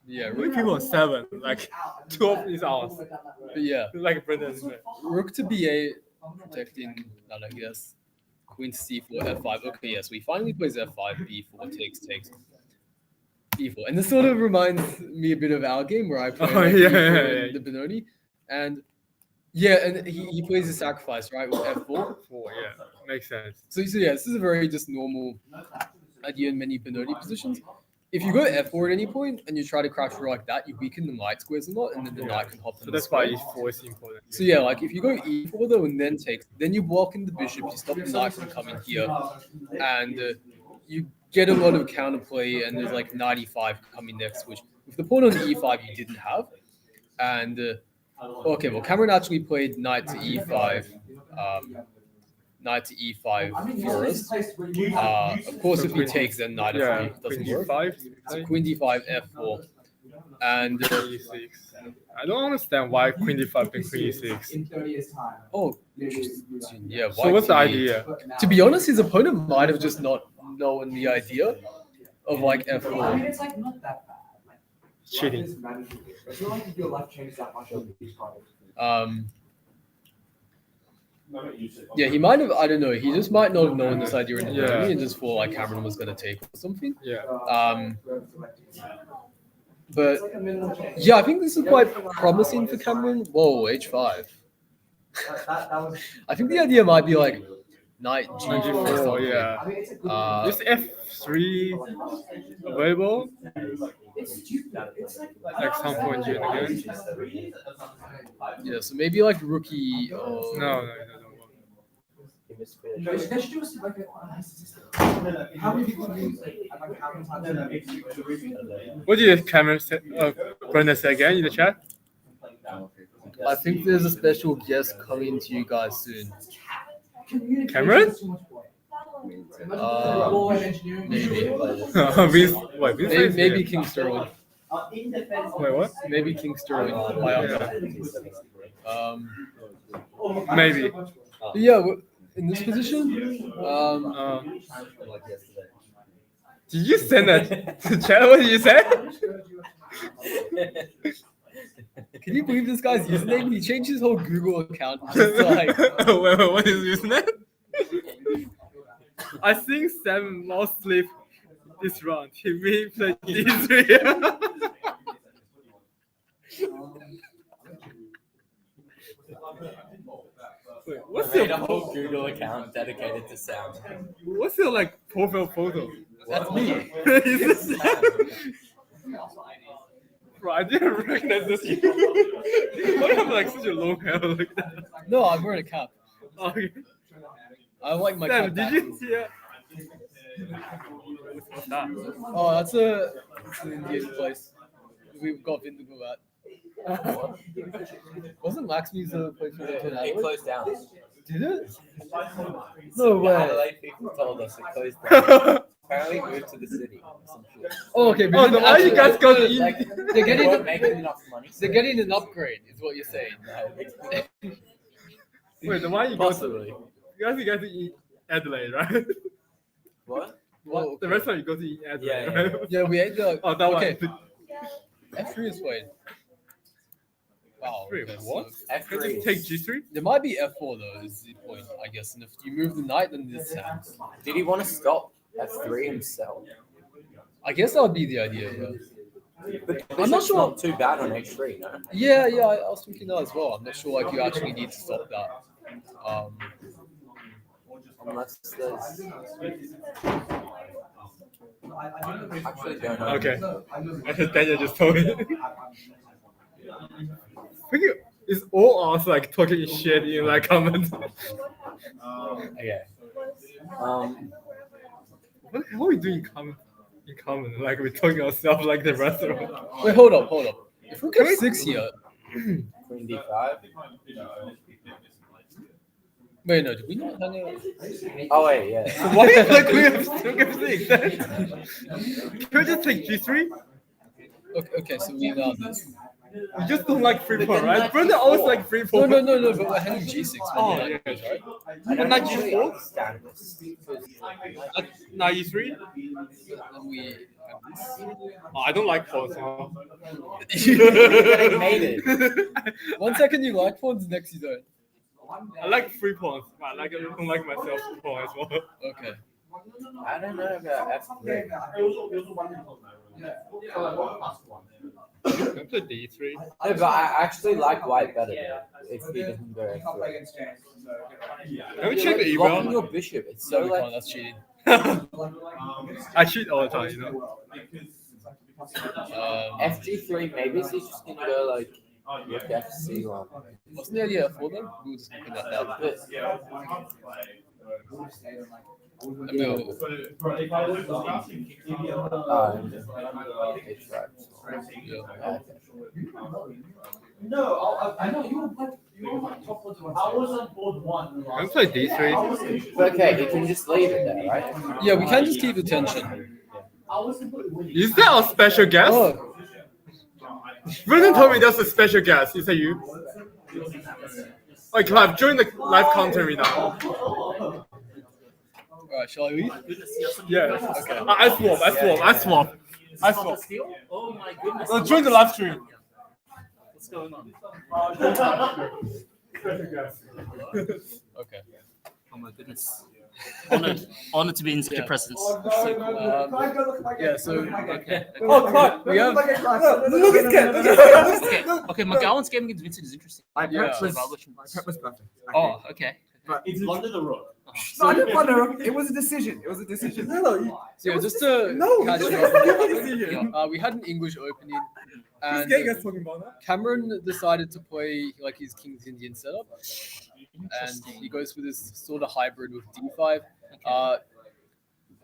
Yeah, Rook people on 7, like 2 of these hours. but yeah, Like Brendan, isn't it? rook to b8, protecting that, I guess. Queen to c4, f5. Okay, yes, we finally plays f5, b4, takes. E4. And this sort of reminds me a bit of our game where I play Oh, like, yeah, E4 yeah, in the Benoni. And yeah, and he plays a sacrifice, right, with f4. 4, yeah. Makes sense. So yeah, this is a very just normal idea in many Benoni positions. If you go f4 at any point and you try to crash through like that, you weaken the knight squares a lot, and then the knight can hop in So the that's why square. E4 is important. So yeah, like if you go e4 though and then take, then you block in the bishop, you stop the knight from coming here, and you get a lot of counterplay, and there's like knight e5 coming next, which with the pawn on e5 you didn't have. And okay, well Cameron actually played knight to e5, knight to e5 first. Of course, if he takes, then knight Yeah, f3 doesn't queen work. D5. So queen d5, f4, and E6. I don't understand why queen D5 and queen E6. In 30 years' time. oh, interesting. Yeah. So what's the why idea? To be honest, his opponent might have just not known the idea of like I mean, f4. it's like not that bad. Like, Cheating. life is manageable. It's not like if your life changes that much over these products. Yeah, he might have. I don't know. He just might not have known this idea in the Yeah. beginning and just thought like Cameron was gonna take or something. Yeah. But It's like a minimum change. yeah, I think this is quite promising for Cameron. Whoa, H5. That was. I think the idea might be like knight G4 or G4, something. yeah. I mean, it's a good. Is F3 available? It's stupid. It's Like some point during the game? Yeah, so maybe like rookie or No. He missed finish. They should do like a nice system. How many people use like how many times? What did Cameron say? Brendan say again in the chat? I think there's a special guest coming to you guys soon. Cameron? Maybe. Maybe King Sterling. Wait, what? Maybe King Sterling. Maybe. Yeah, in this position, Did you send that to chat? What did you say? can you believe this guy's username? He changed his whole Google account. Just like, wait, what is using that? I think Sam lost sleep this round. He may play D3. Wait, what's your whole Google account dedicated to Sam. what's your like profile photo? that's me. Is this Sam? Bro, I didn't recognize this you. Why do you have like such a long hair like that? No, I'm wearing a cap. Okay. I like my Sam, cap. did you see it? What's that? Oh, that's an Indian place. We've got Vindigo at. Wasn't Laxmi's a place we went to in It Adelaide? closed down. Did it? No No way. Adelaide people told us it closed down. Apparently moved to the city. Some shit. Oh, okay. Oh, then why you guys go to like, India? they're They getting weren't making enough money. they're getting an upgrade, is what you're saying. Wait, then why you go to Possibly. you guys to eat Adelaide, right? What? Well, The rest of you go to eat Adelaide, Yeah, right? yeah, we ate the. Oh, that okay. one. F3 is played. Wow. Wait, okay, what? so Can F3. you take G3? there might be F4 though, is the point, I guess. And if you move the knight, then this happens. Did he want to stop F3 himself? I guess that would be the idea, yeah. But I'm not sure. Not too bad on H3, no? Yeah, I was thinking that as well. I'm not sure like you actually need to stop that. Unless there's. Actually, don't know. Okay. Daniel just told me. It's all us like talking shit in like comments. Okay. What the hell are we doing in common? Like we're talking ourselves like the restaurant. Wait, hold up. If we get 6 here. Queen D5. Wait, no, did we not hang out? Oh wait, yeah. So why like we have still got 6? Can we just take G3? Okay, so we now this. You just don't like free pawn, right? Brother always like free No, pawn. but we're hanging G6. Oh, maybe yeah. that goes, right? I don't Not actually G4? understand this. Now E3? Then we have this. Oh, I don't like pawns. Huh? They made it. 1 second you like pawns, next you don't. I like free pawns. But I don't like myself pawn as well. Okay. I don't know about F3. Can I play D3? No, but I actually like white better though, if he doesn't go You can't play F3. against James. So Can we check the Blocking email? your bishop, it's So so like that's cheating. I cheat all the time, you know. FG3. Maybe he's just gonna go like rook FC1. What's the idea for them? We were just looking at that. But I mean, it's right. yeah. No, I know you were like top one. I was on board one. Can we play D3? But okay, you can just leave it there, right? Yeah, we can just keep the tension. Is that a special guest? Oh, Brendan told me that's a special guest. Is that you? Oh, Clive, join the live content right now. alright, shall I leave? Yeah. Okay. I swap. Oh my goodness. No, join the live stream. What's going on? Okay. Oh my goodness. Honored to be in such a presence. Yeah, so Okay. Oh, God. We have- Look at Okay, McGowan's game against Vincent is interesting. My Yeah. prep was, Evaluations. my prep was perfect. Oh, okay. It's London the Rook. No, I didn't blunder. It was a decision. It was a decision. So yeah, just to catch you up, we had an English opening, and talking about that. Cameron decided to play like his King's Indian setup, and he goes for this sort of hybrid with D5.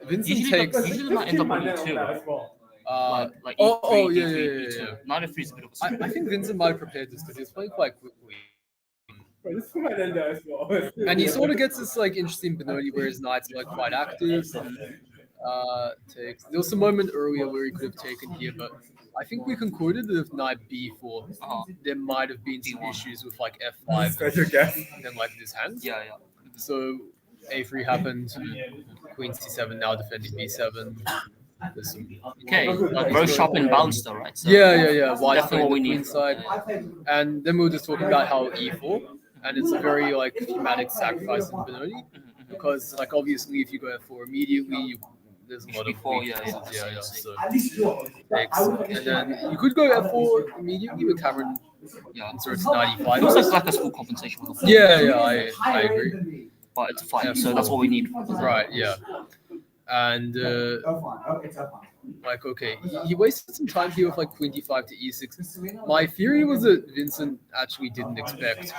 Vincent takes. Usually might end up on E2, right? Like oh, E3, yeah, D3, yeah, E2. yeah. Knight F3 is a bit of a I think Vincent might have prepared this because he was playing quite quickly. And he sort of gets this like interesting Benoni where his knights are like quite active. Takes. There was a moment earlier where he could have taken here, but I think we concluded that if knight b4, there might have been some issues with like f5 and then like this hand. Yeah. So a3 happened, queen c7 now defending b7. There's some... Okay, like very sharp and balanced though, right? So Yeah. White definitely playing what we the queen need. side. And then we were just talking about how e4, and it's a very like thematic sacrifice in Benoni, because like obviously if you go f4 immediately, there's a lot of Before, weak yeah. pieces, so takes. And then you could go f4 immediately with Cameron. Yeah. So it's 95. It looks like a full compensation with the Yeah, I agree. but it's a fight, so that's what we need. Right, yeah. And like okay, he wasted some time here with like queen d5 to e6. My theory was that Vincent actually didn't expect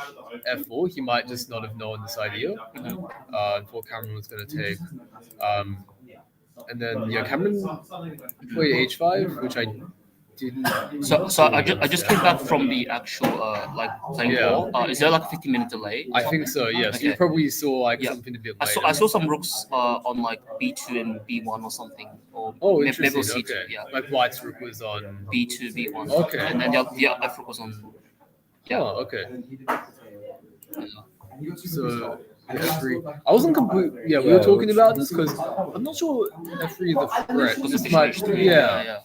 f4. He might just not have known this idea. And thought Cameron was going to take. And then yeah, Cameron played h5, which I didn't. So I just came back from the actual like playing ball. Is there like a 15-minute delay? I think so. Yes, you Okay. probably saw like Yeah. something a bit I later. saw some rooks on like B2 and B1 or something. Or Oh, maybe interesting. C2, Okay. yeah. Like White's rook was on. B2, B1. Okay. And then the other rook was on. Yeah. Oh, okay. So f3. I wasn't complete. Yeah, we were talking about this because I'm not sure f3 is a threat. Because This of might. H3, Yeah.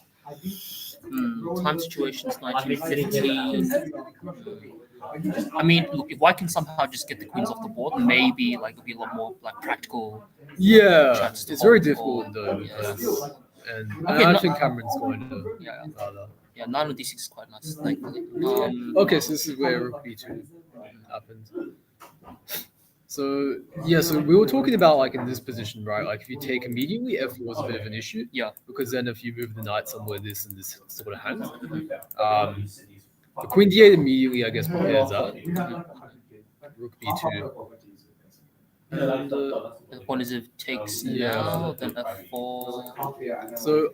Time situations 1950. I mean, look, if White can somehow just get the queens off the board, maybe like it'll be a lot more like practical. Yeah. Chance to It's very hold difficult or- though yeah. because. And Okay, I no- think Cameron's going to Yeah, rather. yeah. 9 on D6 is quite nice. Thankfully. Okay, so this is where rook b2 happens. So yeah, so we were talking about like in this position, right? Like if you take immediately, f4 is a bit of an issue. Yeah. Because then if you move the knight somewhere, this and this sort of hand. The queen d8 immediately, I guess, prepares that. Rook b2. And, The point is if it takes Yeah. now, then F4. so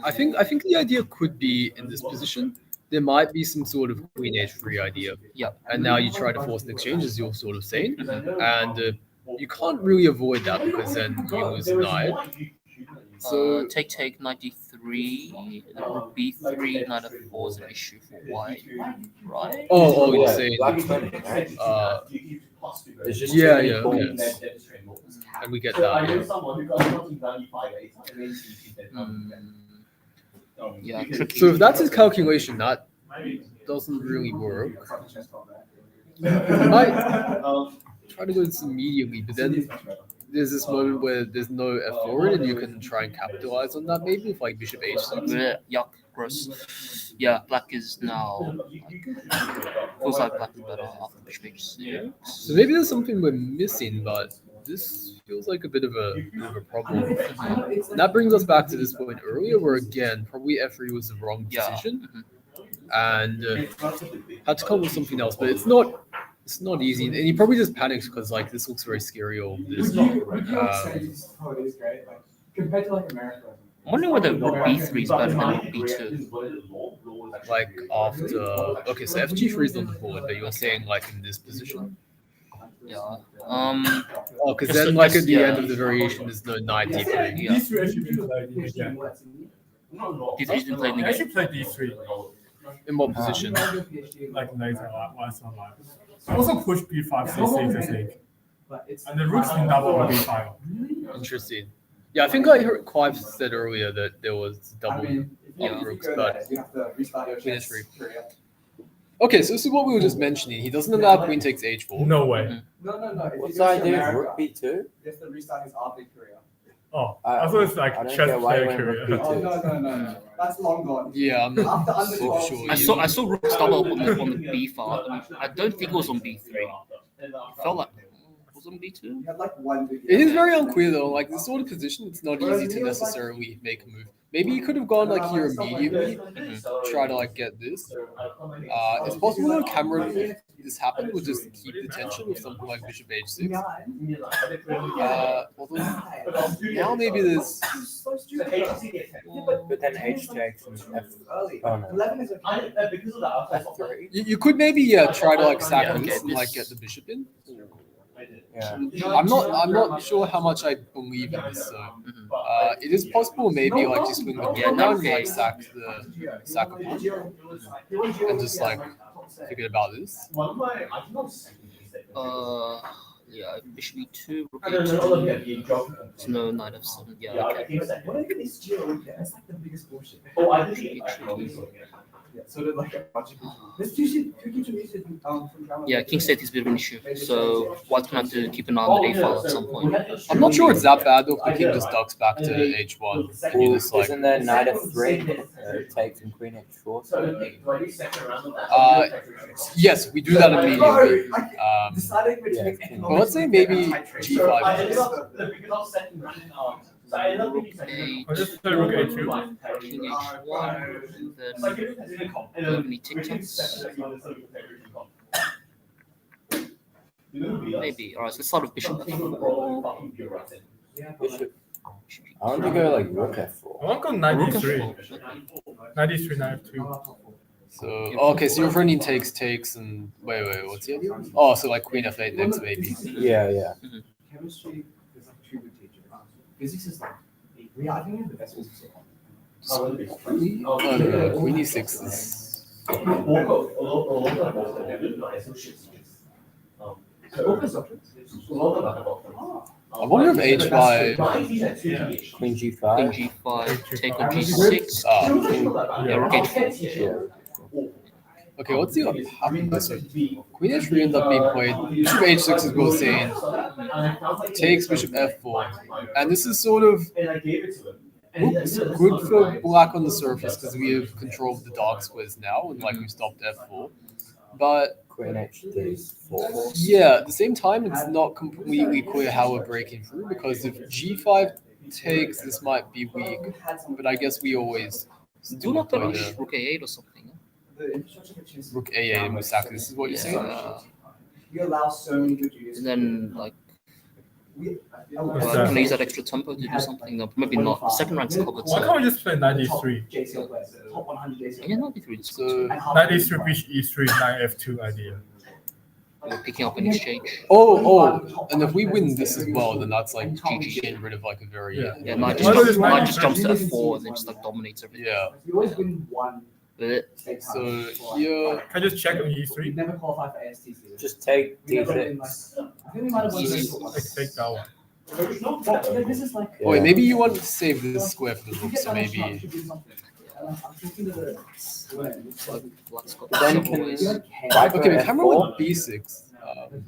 I think the idea could be in this position. There might be some sort of queen h3 idea. Yeah. And now you try to force an exchange, as you're sort of saying. And you can't really avoid that because then you lose a knight. So Take 93, rook B3, knight F4 is an issue for White, right? oh, you're saying Black's winning, right? There's just yeah, too many yeah, pawns. okay. And we get that. Yeah. Yeah, tricky. So if that's his calculation, that doesn't really work. I might try to go this immediately, but then there's this moment where there's no f4 and you can try and capitalize on that maybe with like bishop h6. Bleh, yuck, gross. Yeah, black is now. Feels like black is better after bishop h6. So maybe there's something we're missing, but this feels like a bit of a problem. And that brings us back to this point earlier, where again, probably f3 was the wrong Yeah. decision, and had to come up with something else. But it's not easy, and he probably just panics because like this looks very scary. All this, Compared to like America. I'm wondering whether rook B3 is better than rook B2. like after okay, so fg3 is on the board, but you're saying like in this position. Yeah. Oh, because Just- then like at just- the yeah. end of the variation, there's no knight d3. Yeah. D3 actually been played again. D3's been playing the I game. actually played D3 In what position? like later, like once on live. I also pushed B5, C6, I think. And the rook's been double on B5. Interesting. Yeah, I think I heard Clive said earlier that there was double Yeah. rooks, but you have to restart your Queen chess. h3. Okay, so this is what we were just mentioning. He doesn't allow queen takes h4. No way. No. If What's he the goes to idea of America, rook b2? he has to restart his RP career. Oh, I- I thought it's like I don't chess get why player you went rook career. Oh no. That's long gone. Yeah, I'm not After under so 12, sure. I saw rook double up on the b file. I don't think it was on b3. It felt like it was on b2. You had like one video. It is very unclear though. Like this sort of position, it's not easy to necessarily make a move. Maybe you could have gone like here immediately, try to like get this. It's possible that Cameron, if this happened, would just keep the tension with something like bishop h6. Although now maybe there's But then h takes and f. Oh no. 11 is okay. f3. you could maybe try to like sack Yeah, this okay, and like this- get the bishop in. Yeah. I'm not sure how much I believe in this. So it is possible maybe like just swing the Yeah, pawn no, down and like okay. sack a pawn and just like forget about this. Yeah, bishop e2, rook e2. It's no knight f7. Yeah, okay. What are these geo? That's like the biggest bullshit. Yeah, so did like a bunch of people. This from Drama. Yeah, king state is a bit of an issue. So white's gonna have to keep an eye on the a file at some point. I'm not sure it's that bad though if the king just ducks back to h1. And you just like Isn't there knight f3 takes and queen h4? yes, we do that immediately. Deciding which yeah, makes king. economic Well, let's say maybe g5. I'll just play rook a2. King h1, then Germany tic-tacs. Maybe. Alright, so let's start with bishop f4. Bishop. I want to go like rook f4. I want to go knight Rook e3. f4. Knight e3, knight f2. So okay, so your friend takes and wait, what's the other one? Oh, so like queen f8 next maybe. Yeah. Chemistry is like two good teachers. Physics is like, I think we have the best physics. Queen e6 is. I wonder if h5. Queen King g5. g5, take on g6. Yeah, rook h4. Okay, what's the other? So queen h3 ends up being played. Bishop h6 is both saying takes bishop f4, and this is sort of looks good for black on the surface because we have control of the dark squares now, and like we stopped f4. But Queen h4. yeah, at the same time, it's not completely clear how we're breaking through because if g5 takes, this might be weak. But I guess we always Do still not play punish the rook a8 or something. The infrastructure which is rook a8 and we sack. This is what you're saying. you allow so many good units. And then, like, What's can that? I use that extra tempo to do something? No, maybe not. The second rank's covered, Why so. can't we just play knight e3? JCL players, top 100 JCL. Yeah, not b3. So Knight e3, bishop e3, knight f2 idea. We're picking up an exchange. and if we win this as well, then that's like GG getting rid of like a very Yeah, knight Why does just this jumps to knight- f4 and then just like dominates everything. yeah. You always win one. But So here, Can I just check on We e3? never qualify for ASTC. Just take We never win, like, d6. I think we might have won Easy. this one. Like, take that one. This is like. oh wait, maybe you want to save this square for the rook, so maybe. I'm thinking of the. black's got Then several can ways. white Okay, go but camera f4. with b6.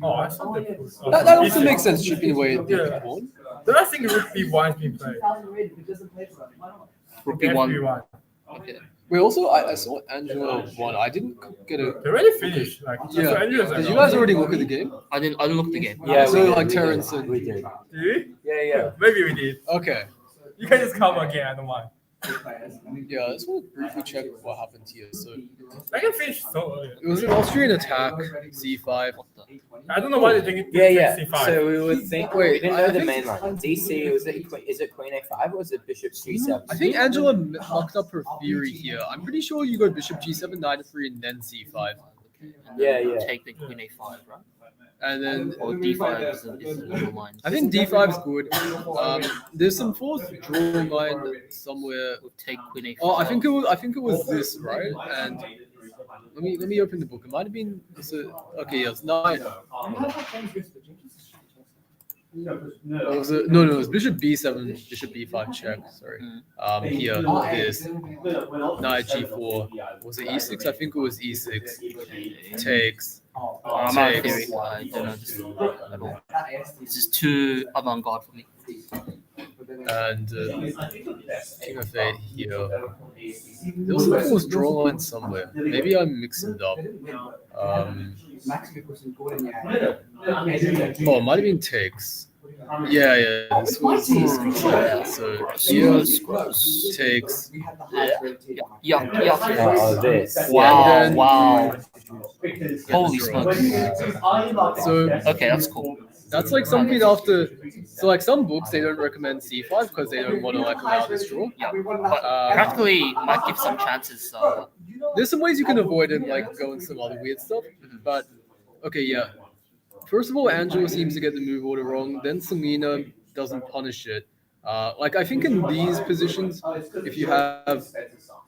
Oh, I thought that was. That also makes sense, chipping away at the Yeah. pawn. Then I think rook b1 is being played. Rook b1. f1. Okay. Wait, also I saw Angela won. I didn't get a. They already finished. Like, Yeah. so Andrew's like, Did you guys already look at the game? I didn't look at the game. Yeah, So, we did, like, we Terrence did. and- We did. Did we? Yeah. Maybe we did. Okay. You can just come again, I don't mind. Yeah, I just want to briefly check what happened here. So I can finish so early. it was an Austrian attack, c5. What the? I don't know why they think Yeah. c5. So we would think. Wait, we didn't I know the think- main line. DC was it? Is it Queen a5 or is it Bishop g7? I think Angela mucked up her theory here. I'm pretty sure you go bishop g7, knight f3, and then c5. Okay. And Yeah, then yeah. Take the queen a5, right? And then Or d5 is a normal line. I think d5 is good. There's some fourth draw line somewhere. We'll take queen a5. Oh, I think it was this, right? And let me open the book. It might have been okay. Yeah, it's 9. What was it? No, it was bishop b7, bishop b5 check. Sorry. Here, this knight g4. Was it e6? I think it was e6. Takes. I'm out of theory. I don't know this at all. This is too avant-garde for me. And king of 8 here. There was a forced draw line somewhere. Maybe I'm mixing it up. Oh, it might have been takes. Yeah. This was so here takes. Yeah. This. Wow, And then- wow. Holy draw. smokes. So Okay, that's cool. that's like something after. So like some books they don't recommend c5 because they don't want to like allow this draw. Yeah, but practically might give some chances. There's some ways you can avoid it, like going some other weird stuff. But okay, yeah. First of all, Angela seems to get the move order wrong. Then Selena doesn't punish it. Like I think in these positions, if you have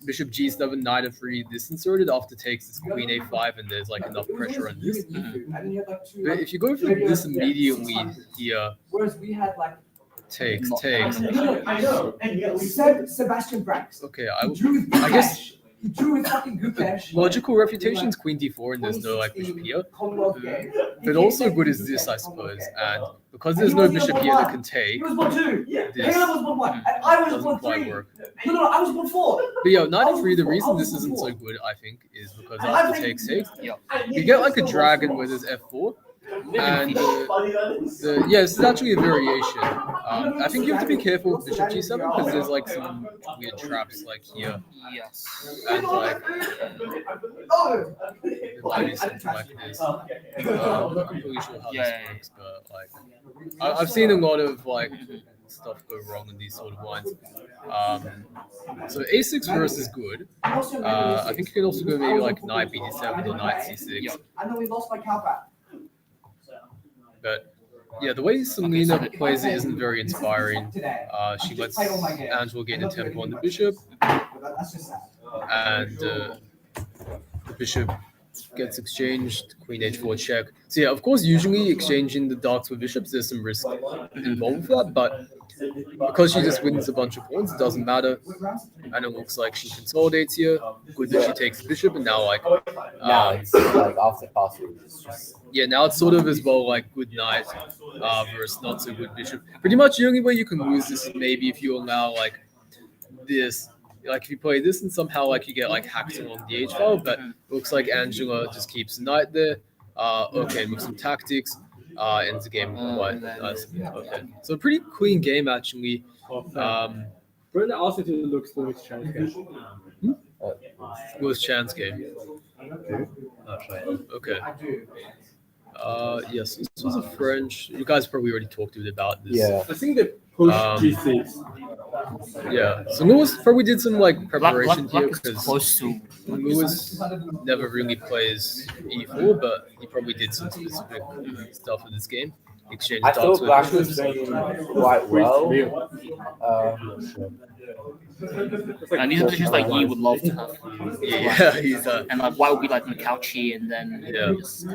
bishop g7, knight f3, this inserted after takes, it's queen a5, and there's like enough pressure on this. But if you go for this immediately here, Whereas we had like takes. I know. Sebastian Brax. Okay, I guess he drew with fucking Gupesh. logical refutation's queen d4, and there's no like bishop here. Commonwealth game. But also good is this, I suppose. And because there's no bishop here that can take, He was 1-2. this Caleb was 1-1. And I was doesn't quite 1-3. work. No, I was 1-4. But yeah, knight f3, the reason this isn't so good, I think, is because after takes, Yeah. you get like a dragon where there's f4. And this is actually a variation. I think you have to be careful with bishop g7 because there's like some weird traps like here. Yes. And like, there might be something like this. I'm not completely sure how this works, but like, I've seen a lot of like stuff go wrong in these sort of lines. So a6 first is good. I think you can also go maybe like knight b7 or knight c6. I know we lost my Calpat. But yeah, the way Selena plays it isn't very inspiring. She lets Angela gain a tempo on the bishop, and the bishop gets exchanged, queen h4 check. So yeah, of course, usually exchanging the darks with bishops, there's some risk involved with that, but because she just wins a bunch of pawns, it doesn't matter. And it looks like she consolidates here. Good that she takes the bishop, and now like Now it's like after castle, it's just yeah, now it's sort of as well like good knight versus not so good bishop. Pretty much the only way you can lose this is maybe if you allow like this, like if you play this and somehow like you get like hacked along the h file. But it looks like Angela just keeps the knight there. Okay, with some tactics, ends the game quite nice. Okay, so a pretty clean game actually. Brenda also looks Louis Chan's game. Louis Chan's game. Okay. Yes, this was a French. You guys probably already talked to me about this. yeah. I think they pushed G6. Yeah. So Lewis probably did some like preparation Luck here is because close to. Lewis never really plays e4, but he probably did some specific stuff in this game. Exchange I darts thought with Black was doing quite well. And these are positions like Yi would love to have. Yeah, he's And like White would be like on the couch here, and then Yeah. just,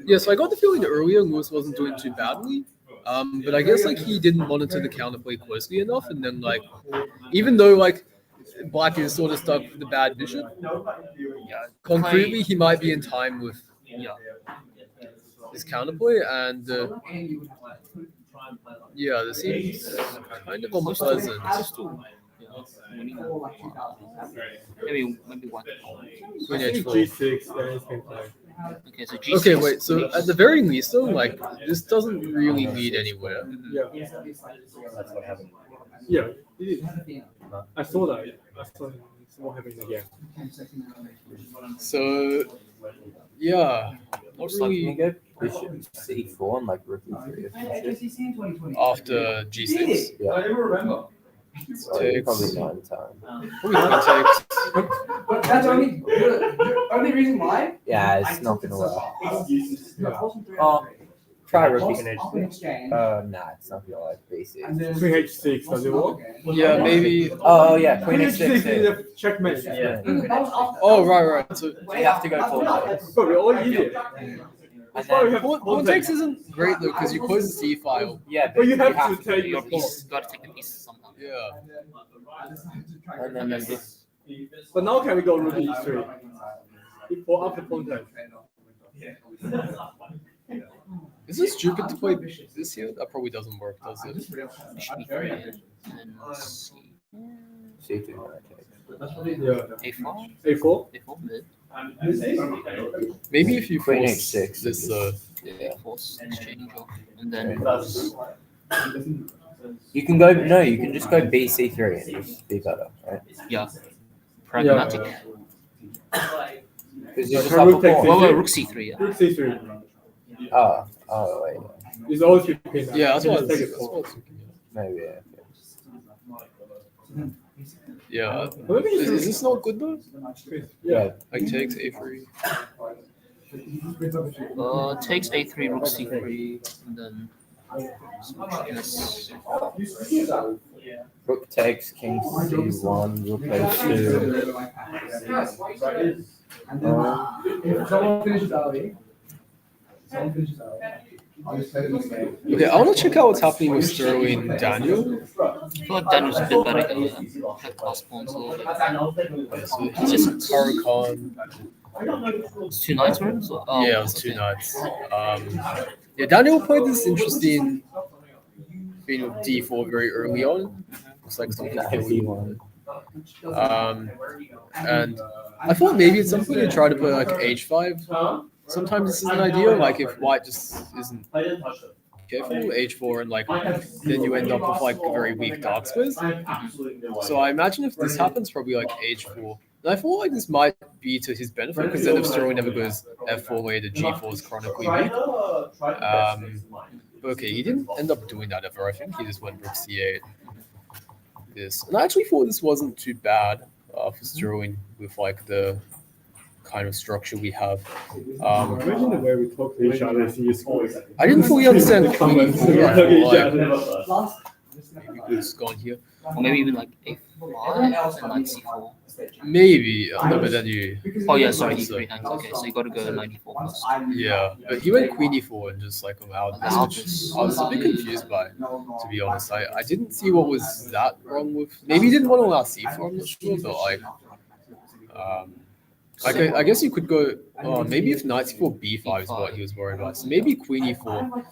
yeah. So I got the feeling that earlier Lewis wasn't doing too badly. But I guess like he didn't monitor the counterplay closely enough, and then like even though like Black is sort of stuck with the bad bishop, yeah, concretely he might be in time with yeah. his counterplay, and yeah, this seems kind of unpleasant. Maybe one. Queen h4. G6, then it's been played. Okay, so G6. Okay, wait. So at the very least, though, like this doesn't really lead anywhere. Yeah. That's what happened. Yeah, it is. I saw that. I saw it's what happened again. So yeah, not Can you really go bishop c4 and like rook e3 or something? after g6. Yeah. So Takes. probably not in time. Probably queen takes. But that's the only reason why. Yeah, it's not gonna work. Oh, Try rook off e3. an exchange. Nah, it's not gonna work. Basic. And then Queen h6, does it work? Yeah, maybe. Oh yeah, queen Queen h6. h6 is a checkmate. Yeah. That was after. Oh right. So You have to go for it. But we're all idiots. And then Pawn takes isn't great though because you close the C file. yeah, But you have to take Your the piece got to take the pieces somehow. Yeah. and then you just But now can we go rook e3? Before after pawn take. Is it stupid to play this here? That probably doesn't work, does it? Bishop e3 and C. C2. Yeah. A4. A4? A4 mid. Maybe if you Queen force H6. this, Yeah. Force exchange off. And then You can go no, you can just go BC3 and just be better, right? yeah. Pragmatic. Because you just Can have rook a take pawn. Well, rook c3, yeah. Rook c3. Oh wait, It's always 15. yeah, that's what I was Just take thinking. it That's what I forward. was thinking. maybe yeah. Yeah. Is this not good though? Yeah. Like takes A3. Takes a3, rook c3, and then yes. Rook takes king C1, rook H2. If someone finishes early, I'll just play the next game. Okay, I want to check out what's happening with Sterling Daniel. I feel like Daniel's a bit better here. Had pass pawns a little bit. Yeah, so he's just Karakan. It's 2 knights, right? So, oh, Yeah, it was 2 okay. knights. Yeah, Daniel played this interesting thing with D4 very early on. Looks like something really and I thought maybe at some point they try to play like H5. Sometimes this is an idea, like if white just isn't careful, H4 and like then you end up with like a very weak dark squares. So I imagine if this happens, probably like H4. And I feel like this might be to his benefit because then if Sterling never goes F4 later, G4 is chronically weak. But okay, he didn't end up doing that ever. I think he just went rook C8. This, and I actually thought this wasn't too bad for Sterling with like the kind of structure we have. Imagine the way we talk to each other and you score. I didn't fully understand the comments. Yeah. Maybe we could have gone here. Or maybe even like a5 and like c4. Maybe, but then you. Oh yeah, sorry, e3 thanks. Okay, so you got to go 94 plus. Yeah, but he went queen e4 and just like allowed this. Allowed which this. I was a bit confused by, to be honest. I didn't see what was that wrong with. Maybe he didn't want to allow c4. I'm not sure, but like, I guess you could go. Maybe if knight c4 b5 is what he was worried about. So maybe queen e4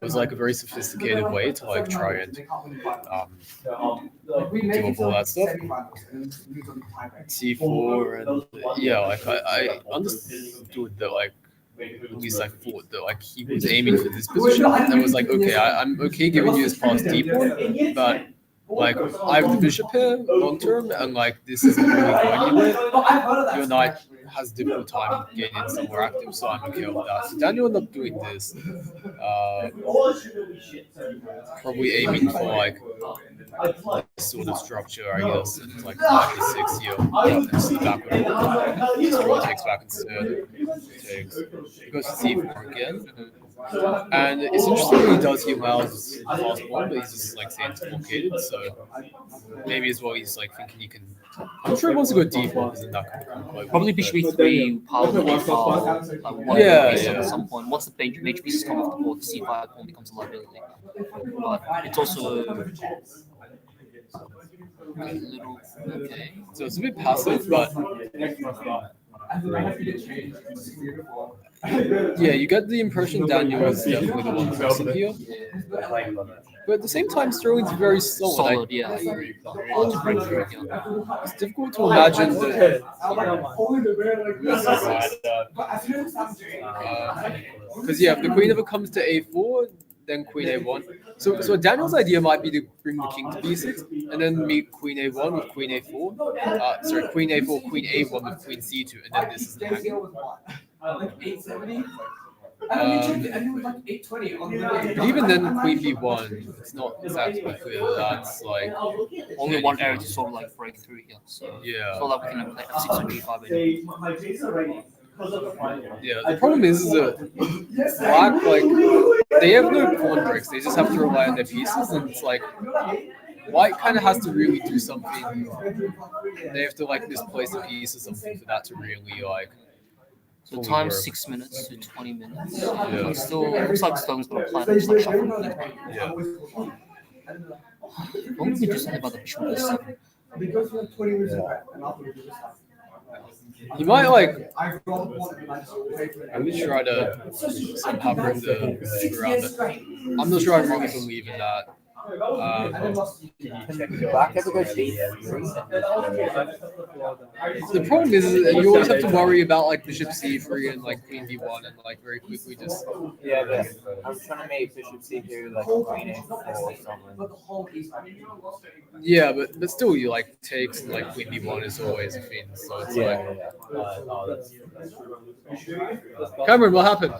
was like a very sophisticated way to like try and do all that stuff. C4 and yeah, like I understood that like at least I thought that like he was aiming for this position and was like, okay, I'm okay giving you this past d4, but like I have the bishop here long term and like this isn't really going anywhere. Your knight has difficult time getting somewhere active, so I'm okay with that. So Daniel ended up doing this. Probably aiming for like this sort of structure, I guess. It's like knight e6 here. And see backward. Stroll takes back instead. Takes. Goes to c4 again. And it's interesting what he does. He allows fast pawn, but he's just like saying it's complicated. So maybe as well he's like thinking he can. I'm sure he wants to go d4 because then that could become quite Probably weak, bishop but- e3, power the d5, like one Yeah, piece yeah. at some point. Once the major pieces come off the board, the c5 pawn becomes a liability. But it's also a little okay. So it's a bit passive, but yeah, you get the impression Daniel is definitely the one pressing here. But at the same time, Sterling's very solid. Solid, yeah. Hard to break through here. It's difficult to imagine that. Because yeah, if the queen ever comes to a4, then queen a1. So Daniel's idea might be to bring the king to b6 and then meet queen a1 with queen a4. Sorry, queen a4, queen a1 with queen c2, and then this is the hanging. Like 870. But even then, queen b1, it's not exactly clear that's like Only one area to sort of like break through here. So yeah. so that we can play f6 and g5 anyway. Yeah, the problem is that black, like, they have no pawn breaks, they just have to rely on their pieces, and it's like, white kind of has to really do something, they have to, like, misplace a piece or something for that to really, like, So fully times work. 6 minutes to 20 minutes. Yeah. It's still looks like Stone's got a plan. It's like shuffle. Yeah. What would we do something about the bishop on e7? Because you're 20 minutes away, and after we just He might like I rather want to like wait for at least try to somehow bring the around it. I'm not sure I really believe in that. Black ever go D3? The problem is that you always have to worry about like bishop c3 and like queen d1 and like very quickly just Yeah, but I'm trying to make bishop C2 like queen A4 or something. But the whole is yeah, but still you like takes and like queen d1 is always a thing. So it's like Oh, that's Cameron, what happened?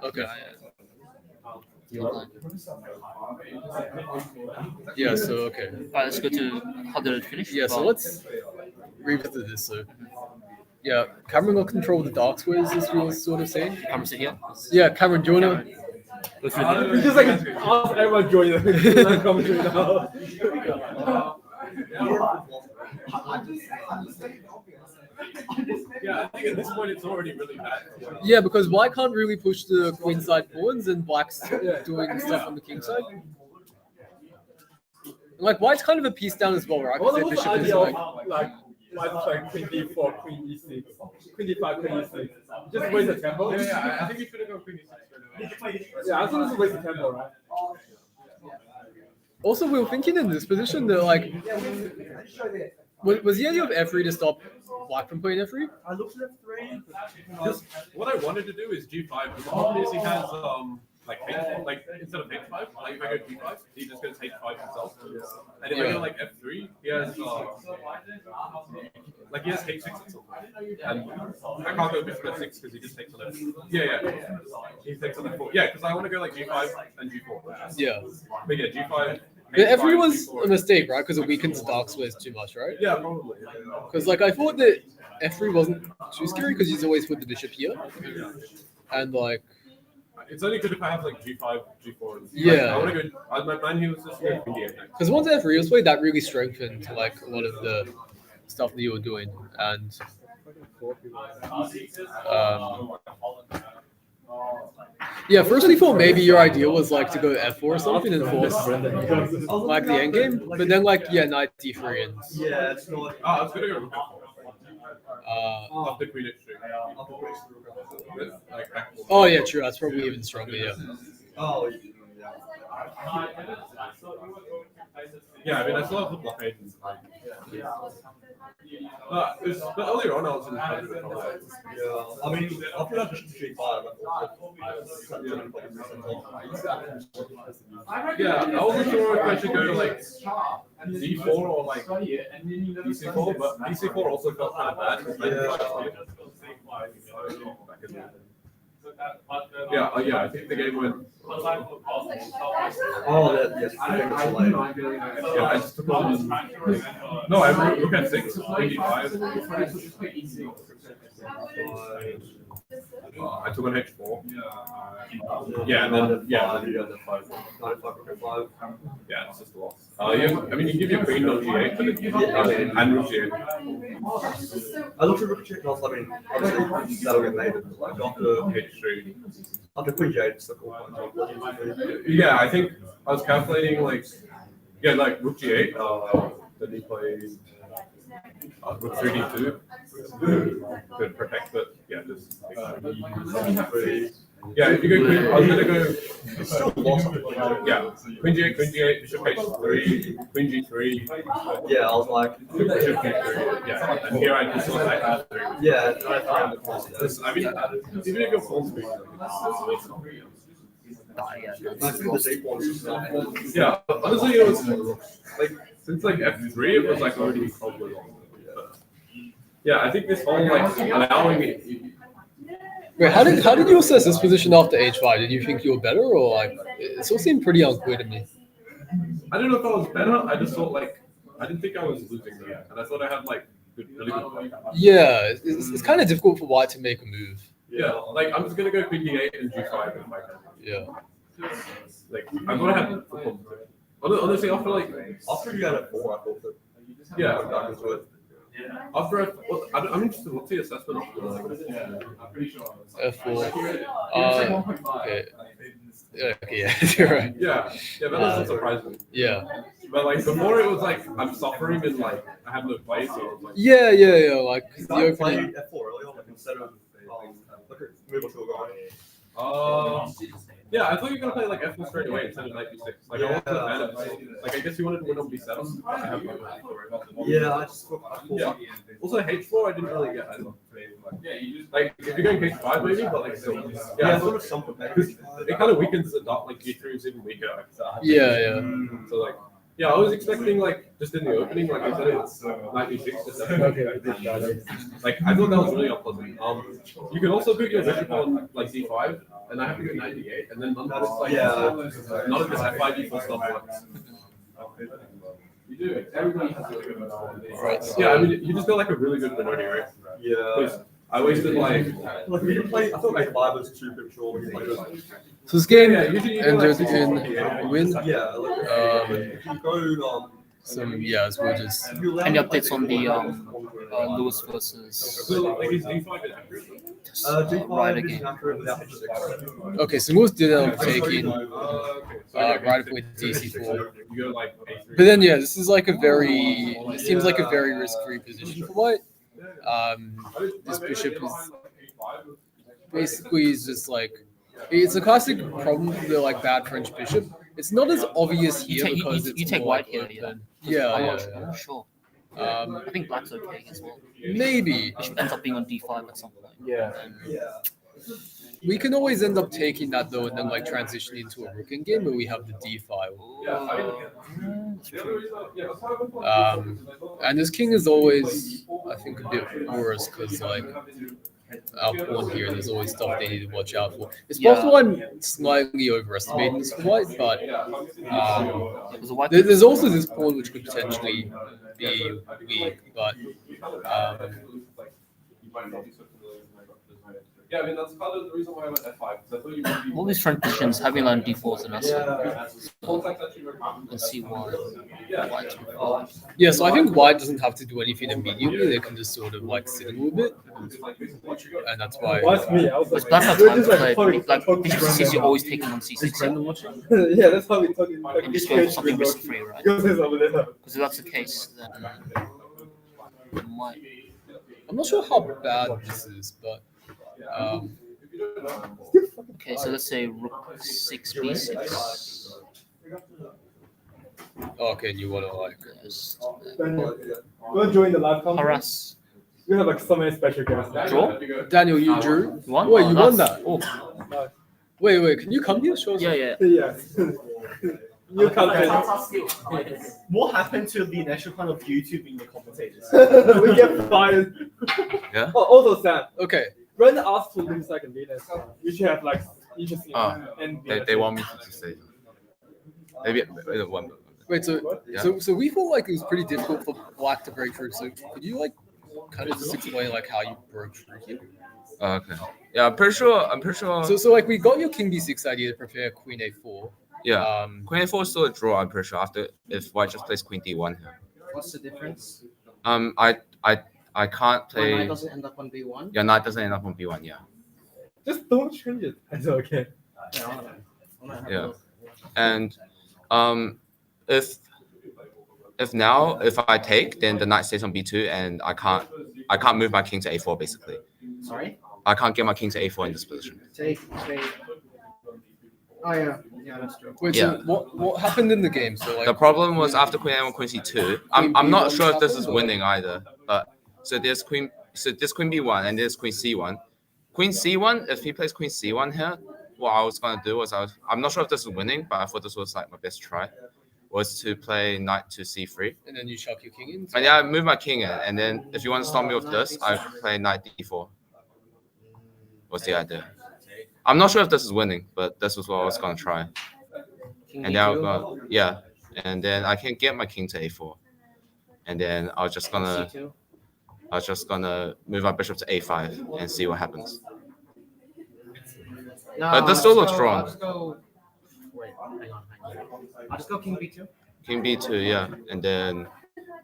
Okay. Yeah, so okay. Alright, let's go to how did it finish? Yeah, so Well, let's revisit this. So yeah, Cameron will control the dark squares as we were sort of saying. Cameron sit here. Yeah, Cameron, do you wanna We just like ask everyone join the commentary now. Yeah, I think at this point it's already really bad. Yeah, because white can't really push the queen side pawns and black's doing stuff on the king side. Like white's kind of a piece down as well, right? What Because was their the bishop is idea like of like white like queen d4, queen e6, queen d5, queen e6? Just waste of tempo. Yeah, I think you should have gone queen e6 straight away. Yeah, I think it's a waste of tempo, right? also we were thinking in this position that like was the idea of f3 to stop black from playing f3? I looked at f3 because what I wanted to do is g5. But the problem is he has like instead of h5, like if I go g5, he just goes h5 himself. And if I go like f3, he has like he has h6 at some point. And I can't go bishop f6 because he just takes on f4. Yeah. He takes on f4. Yeah, because I want to go like g5 and g4. Yeah. But yeah, g5. But h5, f3 was g4. a mistake, right? Because it weakens dark squares too much, right? Yeah, probably. Because like I thought that f3 wasn't too scary because he's always put the bishop here. And like It's only good if I have like g5, g4. Yeah. Like, I want to go. My plan here was just going to d8 next. because once f3 was played, that really strengthened like a lot of the stuff that you were doing. And yeah, first we thought maybe your idea was like to go f4 or something and force like the endgame, but then like yeah, knight d3 and Yeah, it's not. Oh, I was going to go rook f4. After queen h3. Like, oh yeah, true. That's probably even stronger. Yeah. Oh, yeah, I mean, I still have the blockade. But earlier on, I was in the Yeah, I mean, after that g5, yeah, I wasn't sure if I should go to like d4 or like dc4, but dc4 also felt kind of bad. Yeah, I think the game went. oh, yes, Yeah, I just took on. No, I rook at 6, queen d5. I took on h4. Yeah, and then yeah, it's just a loss. I mean, you give your queen on g8, but then and rook g8. I looked at rook check and I was like, I mean, obviously that'll get made, but like after h3. after queen g8, it's the cool point. Yeah, I think I was calculating like like rook g8. Then he plays rook 3d2 to protect, but yeah, just yeah. If you go queen, I was gonna go. It's still lost. Yeah, queen g8, bishop h3, queen g3. Yeah, I was like, Bishop g3. Yeah, and here I just saw like f3. yeah, I found it close. I mean, even if you're full speed. I think the deep one's just not. Yeah, honestly, it was like since like f3, it was like already probably longer. But, yeah, I think this whole like allowing it. Wait, how did you assess this position after h5? Did you think you were better, or like it still seemed pretty unclear to me? I don't know if I was better. I just thought like I didn't think I was losing there, and I thought I had like really good play. Yeah, it's kind of difficult for white to make a move. Yeah, like I'm just gonna go queen d8 and g5 if I can. Yeah. Like I'm gonna have honestly after like After you had a 4, I thought that yeah. I was good. After I'm interested. What's the assessment of F4. Okay. Yeah, okay, yeah, you're right. Yeah, that doesn't surprise me. Yeah. But like before, it was like I'm suffering and like I have no place. So it was like, Yeah. Like the Started opening. playing F4 early on, like instead of move on to a guy. yeah, I thought you were gonna play like F4 straight away instead of knight b6. Like I wasn't a fan of like I guess you wanted to win on b7. I have no plan for it. Yeah, I just thought Yeah. Also H4, I didn't really get either. Like if you're going H5 maybe, but like still. yeah, Yeah, sort of something. it kind of weakens the dot. Like G3 is even weaker. Yeah. So like. Yeah, I was expecting like just in the opening, like I said, it's knight b6 to 7. Like I thought that was really unpleasant. You can also put your bishop on like d5, and I have to go knight d8, and then none of this like none of this f5 d4 stuff works. You do. Everybody has a really good Right. Yeah, I mean you just got like a really good Benoni, right? Yeah. I wasted like Like we didn't play. I thought A5 was too premature. We played it. So this game usually you go, ended like, in a win. Yeah. Like, if you go So yeah, so we'll just. Any updates on the Lewis versus so, like his d5 is accurate. D5 Ryder is game? accurate without H6. Okay, so Moose did end up taking Okay. So right with DC4. You go like a3. But then yeah, this is like a very. It seems like a very risk-free position for White. This bishop is basically is just like. It's a classic problem with the like bad French bishop. It's not as obvious here because you it's take more white like here, open. yeah. I'm Yeah. not sure. Um, I think black's okay as well. maybe Bishop ends up being on d5 at some point. Yeah. we can always end up taking that though, and then like transition into a rook in game where we have the d file. And this king is always, I think, a bit worse because like our pawn here, there's always stuff they need to watch out for. It's possible I'm slightly overestimating this for White, but there's also this pawn which could potentially be weak, but Yeah, I mean that's part of the reason why I went f5 because I thought you would be. All these French positions having learned d4s and us. Contact actually very important. Let's see why. yeah, so I think White doesn't have to do anything immediately. They can just sort of like sit a little bit, and that's why. me? I was Because black have time to play. Like bishop c6, you're always taking on c6. Yeah, that's how we talk. And just go for something risk-free, right? Because if that's the case, then it might. I'm not sure how bad this is, but Okay, so let's say rook 6 b6. okay, you want to like. Go join the live conference. Harass. We have like so many special guests. Draw? Daniel, you drew. You won? Wait, you won That's- that. Oh, Wait, can you come here? Show us. yeah. Yes. You can't What happened to the national plan of YouTube being the commentators? We get fired. Yeah? Oh, also Sam. Okay. Brenda asked to lose like a Venus. You should have like interesting and They want me to say maybe one. Wait, so Yeah. so we felt like it was pretty difficult for Black to break through. So could you like kind of just explain like how you broke through here? Okay. Yeah, I'm pretty sure. So like we got your King B6 idea to prepare Queen A4. Yeah. Queen A4 is still a draw. I'm pretty sure after if White just plays Queen D1 here. What's the difference? I can't play. Knight doesn't end up on B1. Your knight doesn't end up on B1. Yeah. just don't change it. It's okay. Yeah. And if now if I take, then the knight stays on B2, and I can't move my king to A4 basically. Sorry? I can't get my king to A4 in this position. Take. Oh yeah, that's true. Wait, Yeah. so what happened in the game? So like The problem was after Queen A1, Queen C2. I'm not sure if this is winning either, but so this Queen B1 and this Queen C1. Queen C1, if he plays Queen C1 here, what I was gonna do was I'm not sure if this is winning, but I thought this was like my best try, was to play knight to C3. and then you chuck your king in. And yeah, I move my king in, and then if you want to stop me with this, I play knight D4. What's the idea? I'm not sure if this is winning, but this was what I was gonna try. And now and then I can get my king to A4, and then I was just gonna move my bishop to A5 and see what happens. But this still looks wrong. I'll just go. Wait, hang on. I'll just go King B2. King B2, yeah, and then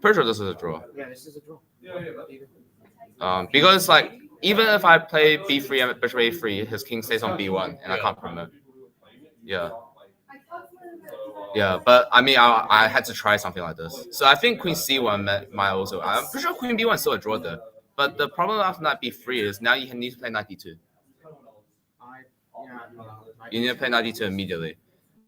pretty sure this is a draw. Yeah, this is a draw. Because like even if I play b3 and bishop a3, his king stays on b1 and I can't promote. Yeah. Yeah, but I mean, I had to try something like this. So I think queen c1 might also. I'm pretty sure queen b1 is still a draw though. But the problem after knight b3 is now you need to play knight d2. You need to play knight d2 immediately.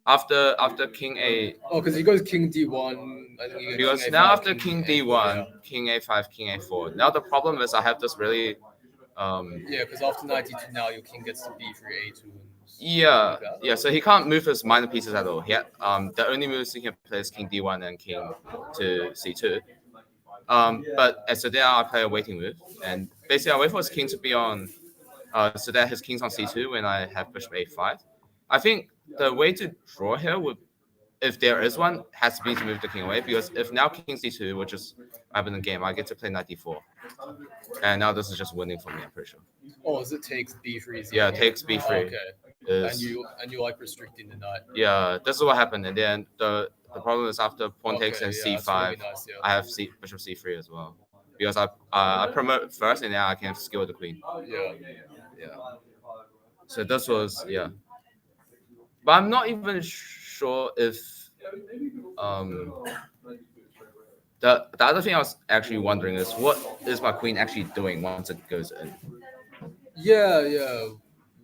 After king a. Oh, because he goes king d1. I think because king now A5, after king d1, king a5, king a4. Now the problem is I have this really. Yeah, because after knight d2 now your king gets to b3 a2. Yeah, yeah. So he can't move his minor pieces at all. Yeah. The only moves he can play is king d1 and king to c2. But so then I play a waiting move, and basically I wait for his king to be on. So that his king's on c2 when I have bishop a5. I think the way to draw here would, if there is one, has to be to move the king away, because if now king c2, which is happened in the game, I get to play knight d4, and now this is just winning for me. I'm pretty sure. Oh, is it takes b3? Yeah, it takes b3. Okay. Is, and you like restricting the knight. Yeah, this is what happened, and then the problem is after pawn takes and yeah, c5, really nice, yeah. I have bishop c3 as well, because I promote first and now I can skill the queen. Yeah. So this was but I'm not even sure if the other thing I was actually wondering is what is my queen actually doing once it goes in? Yeah.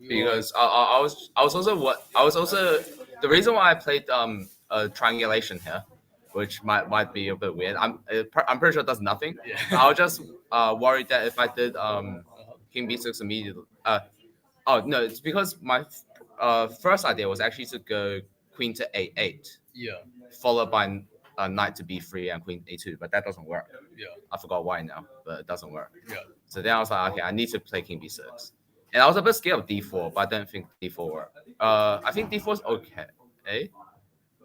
Because I was also the reason why I played triangulation here, which might be a bit weird. I'm pretty sure it does nothing. Yeah. I was just worried that if I did king b6 immediately. Oh no, it's because my first idea was actually to go queen to a8. Yeah. Followed by knight to b3 and queen a2, but that doesn't work. Yeah. I forgot why now, but it doesn't work. Yeah. So then I was like, okay, I need to play king b6. And I was a bit scared of d4, but I don't think d4 worked. I think d4 is okay.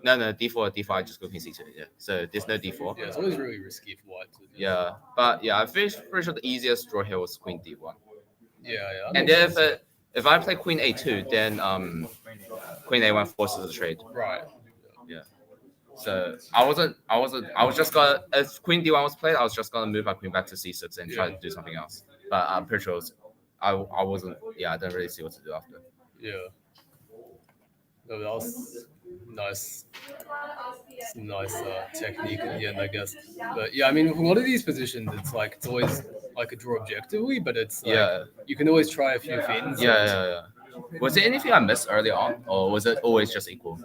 No, d4, I just go king c2. Yeah. So there's no d4. Yeah, it's always really risky for white to do. Yeah, but yeah, I'm pretty sure the easiest draw here was queen d1. Yeah. And then if I play queen a2, then queen a1 forces the trade. Right. Yeah. So I was just gonna, if queen d1 was played, I was just gonna move my queen back to c6 and try to do something else. But I'm pretty sure I wasn't. Yeah, I didn't really see what to do after. Yeah. No, that was nice. Some nice technique in the end, I guess. But yeah, I mean, with a lot of these positions, it's always like a draw objectively, but it's like, you can always try a few things. Yeah. Was there anything I missed early on, or was it always just equal?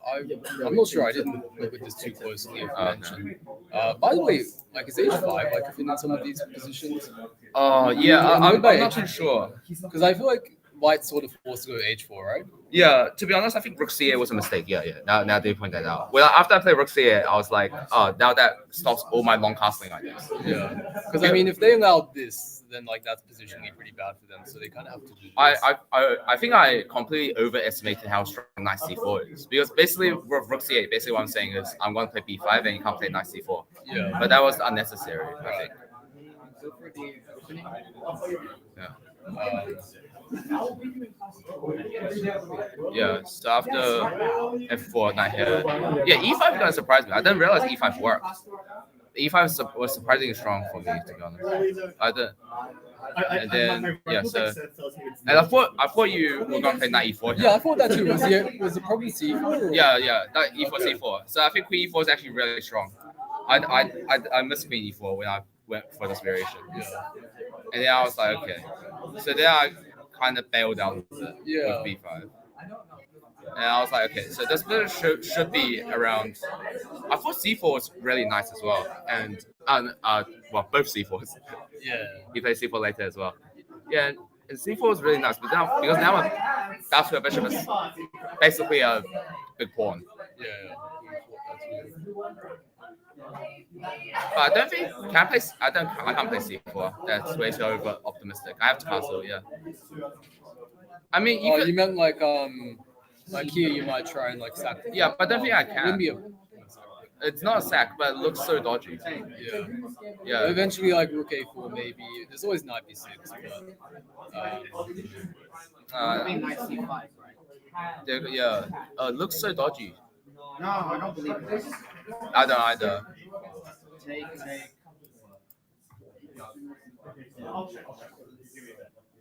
I'm not sure. I didn't look at this too closely. By the way, is h5 like a thing in some of these positions? I'm not too sure. Because I feel like white's sort of forced to go h4, right? Yeah, to be honest, I think rook c8 was a mistake. Yeah. Now they point that out. Well, after I played rook c8, I was like, oh, now that stops all my long castling ideas. Yeah, because I mean, if they allowed this, then that's positionally pretty bad for them. So they kind of have to do this. I think I completely overestimated how strong knight c4 is, because basically with rook c8, basically what I'm saying is I'm going to play b5 and you can't play knight c4. Yeah, but that was unnecessary, I think. Yeah. Yeah, so after f4 knight here, e5 kind of surprised me. I didn't realize e5 worked. E5 was surprisingly strong for me, to be honest. And then and I thought you were gonna play knight e4 here. Yeah, I thought that too. Was it probably c4? Yeah, knight e4 c4. So I think queen e4 is actually really strong. I missed queen e4 when I went for this variation. Yeah. And then I was like, okay. So then I kind of bailed out with b5. And I was like, okay, so this should be around. I thought c4 was really nice as well, and both c4s. Yeah. He played c4 later as well. Yeah, and c4 was really nice, but now because now back to a bishop is basically a big pawn. Yeah. But I don't think I can't play c4. That's way too over optimistic. I have to castle. Yeah. I mean, you meant like here you might try and sack. Yeah, but I don't think I can. It's not a sack, but it looks so dodgy. Yeah. Eventually, rook a4 maybe. There's always knight b6, but knight c5, right? It looks so dodgy. No, I don't believe it. I don't either.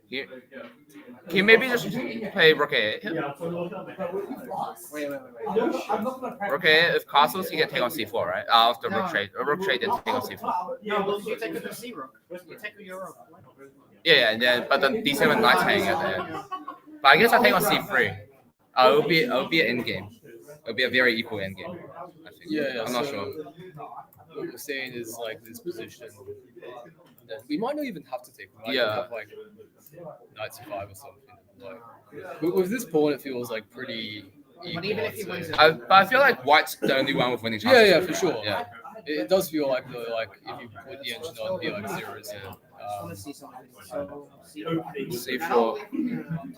Here, can you maybe just play rook a8? Wait. Rook a8, if castles, he can take on c4, right? After rook trade, then take on c4. No, but you take the C rook. You take your rook. Yeah, and then but the d7 knight's hanging at the end. But I guess I take on c3. It'll be an end game. It'll be a very equal end game. I think. Yeah, I'm not so sure. What you're saying is like this position that we might not even have to take. We might Yeah. have like knight c5 or something. Like with this pawn, it feels like pretty. But even if he wins it, But I feel like white's the only one with winning Yeah, chances. yeah, for sure. Yeah. It does feel like if you put the engine on, it'd be like 0-0. I want to see something. So c4.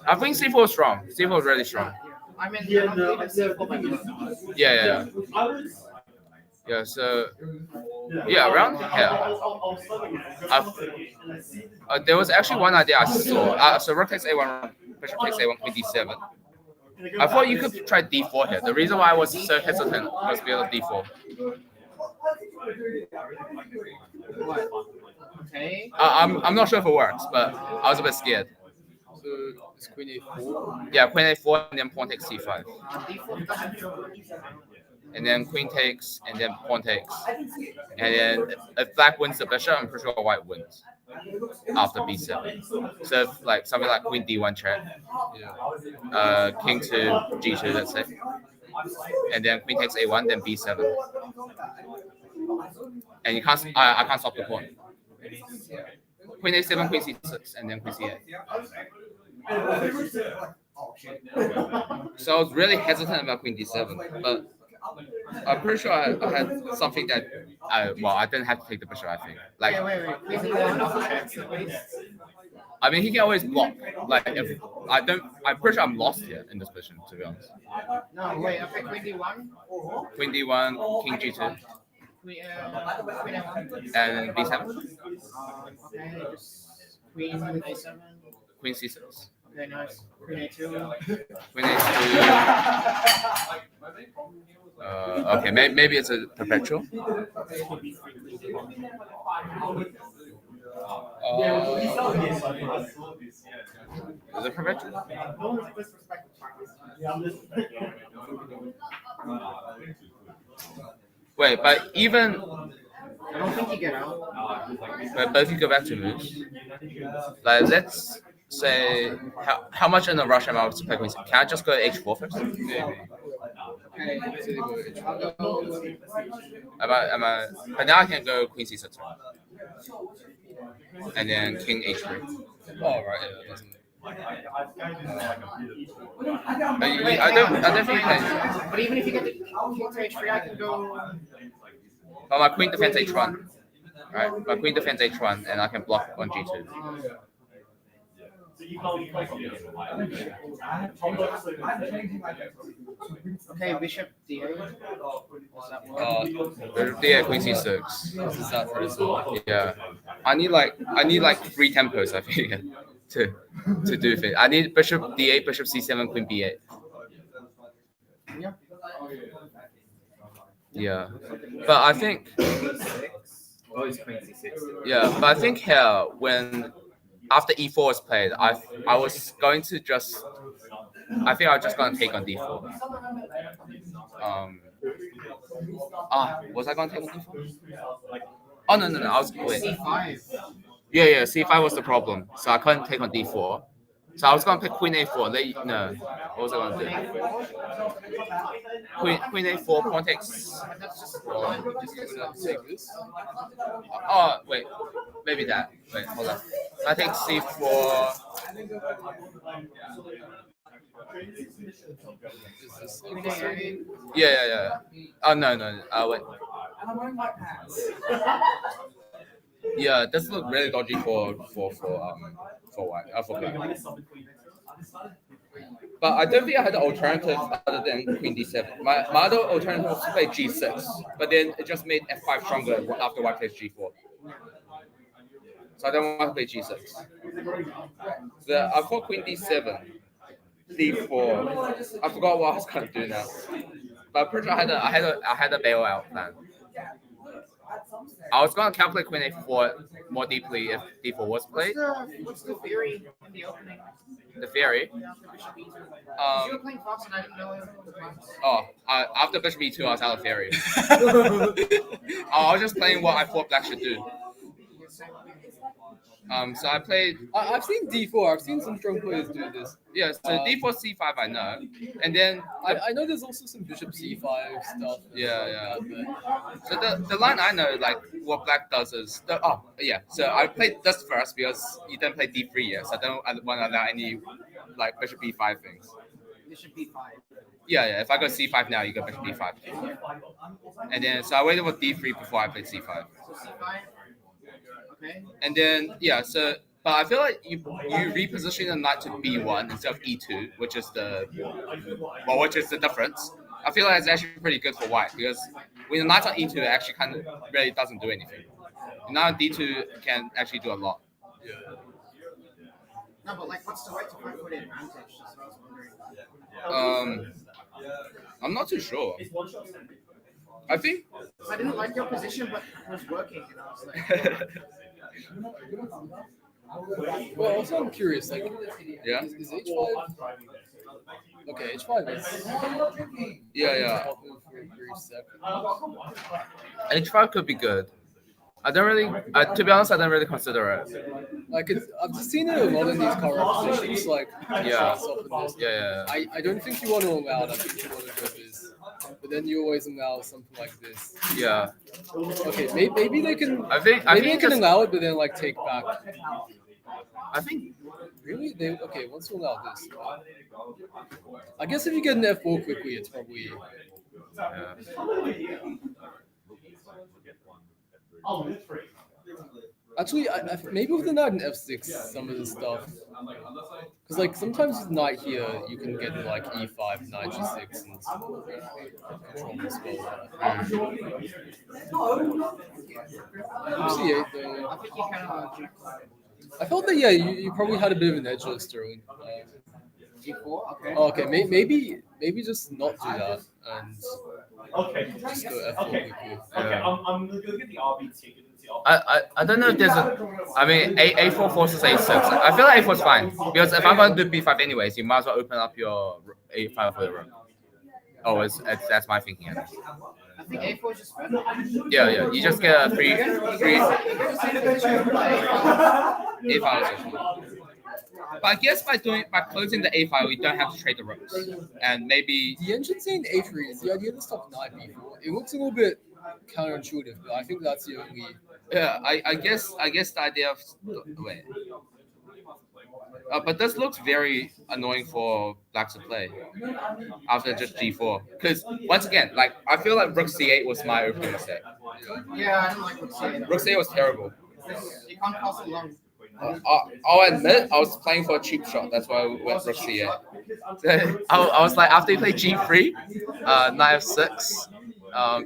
I think c4 is strong. C4 is really strong. I mean, I don't believe it's C4 by now. Yeah. Yeah, so yeah, around here, there was actually one idea I saw. So rook takes a1, bishop takes a1, queen d7. I thought you could try d4 here. The reason why I was so hesitant was because of d4. Okay. I'm not sure if it works, but I was a bit scared. So it's queen a4. Yeah, queen a4 and then pawn takes c5. D4 doesn't. And then queen takes, and then pawn takes. And then if black wins the bishop, I'm pretty sure white wins after b7. So if, like something like queen d1 check, king to g2, let's say. And then queen takes a1, then b7. And you can't, I can't stop the pawn. Queen a7, queen c6, and then queen c8. So I was really hesitant about queen d7, but I'm pretty sure I had something that I didn't have to take the bishop. I think I mean he can always block. Like if I'm pretty sure I'm lost here in this position, to be honest. No, wait. Okay, queen d1. Queen d1, king g2, Queen a1. and b7. Okay, just queen a7. Queen c6. Okay, nice. Queen a2. Queen a2. Okay, maybe it's a perpetual. Is it perpetual? Wait, but even I don't think you get out. but if you go back to moves, like let's say how much in a rush am I to play queen? Can I just go h4 first? Maybe. Am I? But now I can go queen c6, and then king h3. Oh right, yeah, that doesn't. I don't think that. But even if you get the king to h3, I can go. Oh, my queen defends h1. Right, my queen defends h1, and I can block on g2. Okay, bishop d8. Bishop d8, queen c6. This is that for as well. Yeah, I need like 3 tempos, I think, to do things. I need bishop d8, bishop c7, queen b8. Yeah, but I think. Yeah, but I think here when after e4 is played, I was going to just. I think I was just gonna take on d4. Was I gonna take on d4? Oh no! I was wait. c5. Yeah. C5 was the problem, so I couldn't take on d4. So I was gonna pick queen a4. No, what was I gonna do? Queen a4, pawn takes. Just gonna take this. Oh wait, maybe that. Wait, hold on. I take c4. Is this Yeah. Oh no. Wait. Yeah, this looks really dodgy for white. For black. But I don't think I had an alternative other than queen d7. My other alternative was to play g6, but then it just made f5 stronger after white plays g4. So I don't want to play g6. So I thought queen d7, d4. I forgot what I was gonna do now. But I'm pretty sure I had a bailout plan. I was gonna calculate queen a4 more deeply if d4 was played. What's the theory in the opening? The theory. You were playing Fox and I didn't know it. After bishop e2, I was out of theory. I was just playing what I thought black should do. So I played. I've seen d4. I've seen some strong players do this. Yeah, so d4 c5 I know, and then I know there's also some bishop c5 stuff. Yeah. So the line I know, like what black does is So I played this first because you didn't play d3 yet, so I don't want to allow any like bishop b5 things. Bishop b5. Yeah. If I go c5 now, you go bishop b5. And then so I waited for d3 before I played c5. So c5. Okay. And then but I feel like you reposition the knight to b1 instead of e2, which is the difference. I feel like it's actually pretty good for white because when the knight's on e2, it actually kind of really doesn't do anything. Now d2 can actually do a lot. No, but like, what's the right to front foot advantage? That's what I was wondering. I'm not too sure. I think I didn't like your position, but it was working, and I was like. Well, also I'm curious, like, is h5? Okay, h5 is. Yeah. H5 could be good. I don't really, to be honest, I don't really consider it. Like, I've just seen it a lot in these current positions, like. Yeah. Yeah. I don't think you want to allow that. I think you want to go this. But then you always allow something like this. Yeah. Okay, maybe they can. I think they can allow it, but then like take back. I think. Really? Once you allow this. I guess if you get an f4 quickly, it's probably. Yeah. Actually, maybe with the knight and f6, some of the stuff. Because like sometimes with knight here, you can get like e5, knight g6, and control as well. c8 though. I think you kind of. I felt that you probably had a bit of an edge on Sterling. G4. Okay. Okay, maybe just not do that and just go f4 quickly. I'm gonna get the RB ticket. I don't know if there's a4 forces a6. I feel like a4 is fine because if I'm going to do b5 anyways, you might as well open up your a5 for the rook. That's my thinking. I think a4 is just better. Yeah. You just get a free a5. But I guess by closing the a file, we don't have to trade the rooks, and maybe the engine saying a3 is the idea to stop knight b4. It looks a little bit counterintuitive, but I think that's the only. Yeah, I guess the idea of wait. But this looks very annoying for black to play after just g4. Because once again, like I feel like rook c8 was my opening mistake. Yeah, I didn't like rook c8. Rook c8 was terrible. You can't pass it long. I'll admit I was playing for a cheap shot. That's why I went rook c8. I was like after you play g3, knight f6,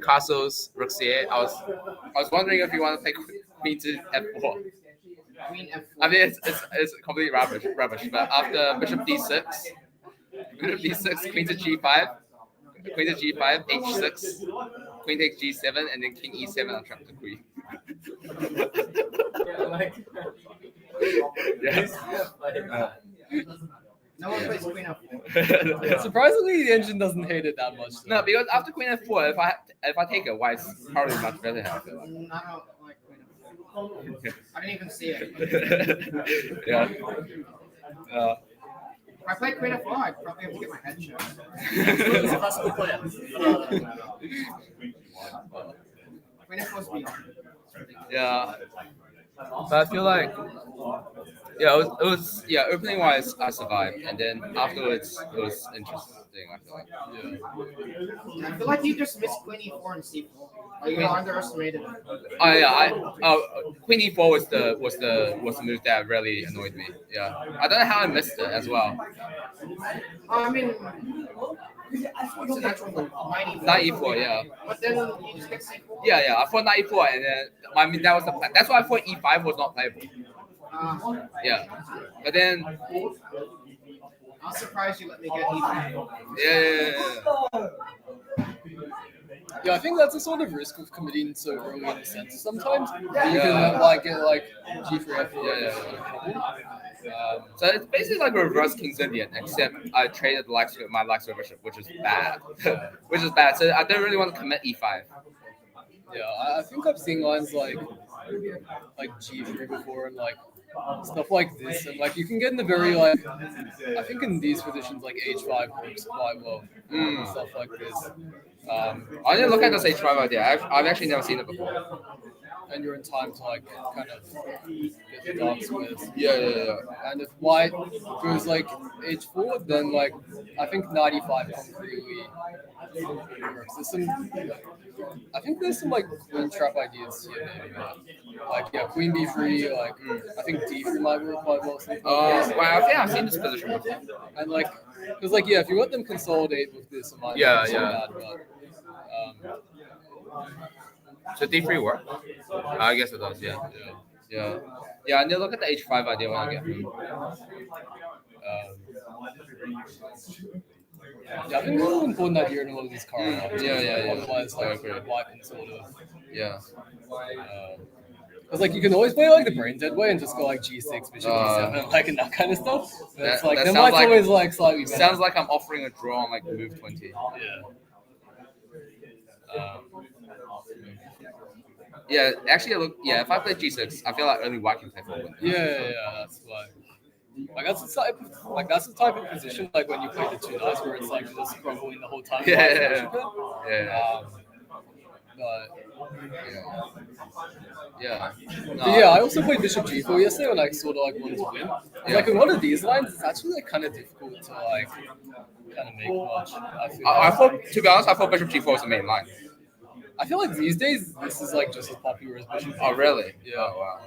castles, rook c8. I was wondering if you want to play queen to f4. Queen f4. I mean it's completely rubbish. But after bishop d6, queen to g5, h6, queen takes g7, and then king e7 on trap the queen. Yes. No one plays queen f4. Surprisingly, the engine doesn't hate it that much. No, because after queen f4, if I take it, white's probably much better. I don't like queen f4. I didn't even see it. Yeah. If I played queen f4, I'd probably have to get my head checked. It's a classical player. Queen f4 is beyond. Yeah. But I feel like it was opening wise I survived, and then afterwards it was interesting. I feel like I feel like you just missed queen e4 and c4. Like you underestimated it. Queen e4 was the move that really annoyed me. Yeah, I don't know how I missed it as well. I mean, it's a natural move. Knight e4, yeah. But then you just get c4. Yeah. I thought knight e4, and then that was the plan. That's why I thought e5 was not playable. Yeah, but then I'm surprised you let me get e5. Yeah. Yeah, I think that's a sort of risk of committing so early in the sentence sometimes. You can like get like G3 F4. So it's basically like a reverse King's Indian, except I traded my Laxo Bishop, which is bad. Which is bad. So I don't really want to commit E5. Yeah, I think I've seen lines like G3 before and like stuff like this, and like you can get in the very like I think in these positions like H5 works quite well. Stuff like this. I need to look at this H5 idea. I've actually never seen it before. And you're in time to like kind of get the dark squares. Yeah. And if white goes like H4, then like I think 95 concretely works. I think there's some like queen trap ideas here maybe. Like queen B3, like I think D3 might work quite well. Wow, I think I've seen this position before. And like, because like if you let them consolidate with this, it might be so bad, but, so D3 work? I guess it does, yeah. I need to look at the H5 idea when I get home. I think it's really important that you're in a lot of these cards. Otherwise, like, white can sort of. Because like you can always play like the brain dead way and just go like G6, Bishop D7, like and that kind of stuff. It's like then white's always like slightly better. Sounds like I'm offering a draw on like move 20. Yeah, actually, if I play G6, I feel like only white can play forward. Yeah, that's why. Like that's the type of position like when you play the 2 knights where it's like just crumbling the whole time. I also played Bishop G4 yesterday when I sort of like wanted to win. Like in one of these lines, it's actually like kind of difficult to like kind of make much. I thought, to be honest, I thought Bishop G4 was the main line. I feel like these days this is like just as popular as Bishop G4. Oh really? Yeah. Oh, wow.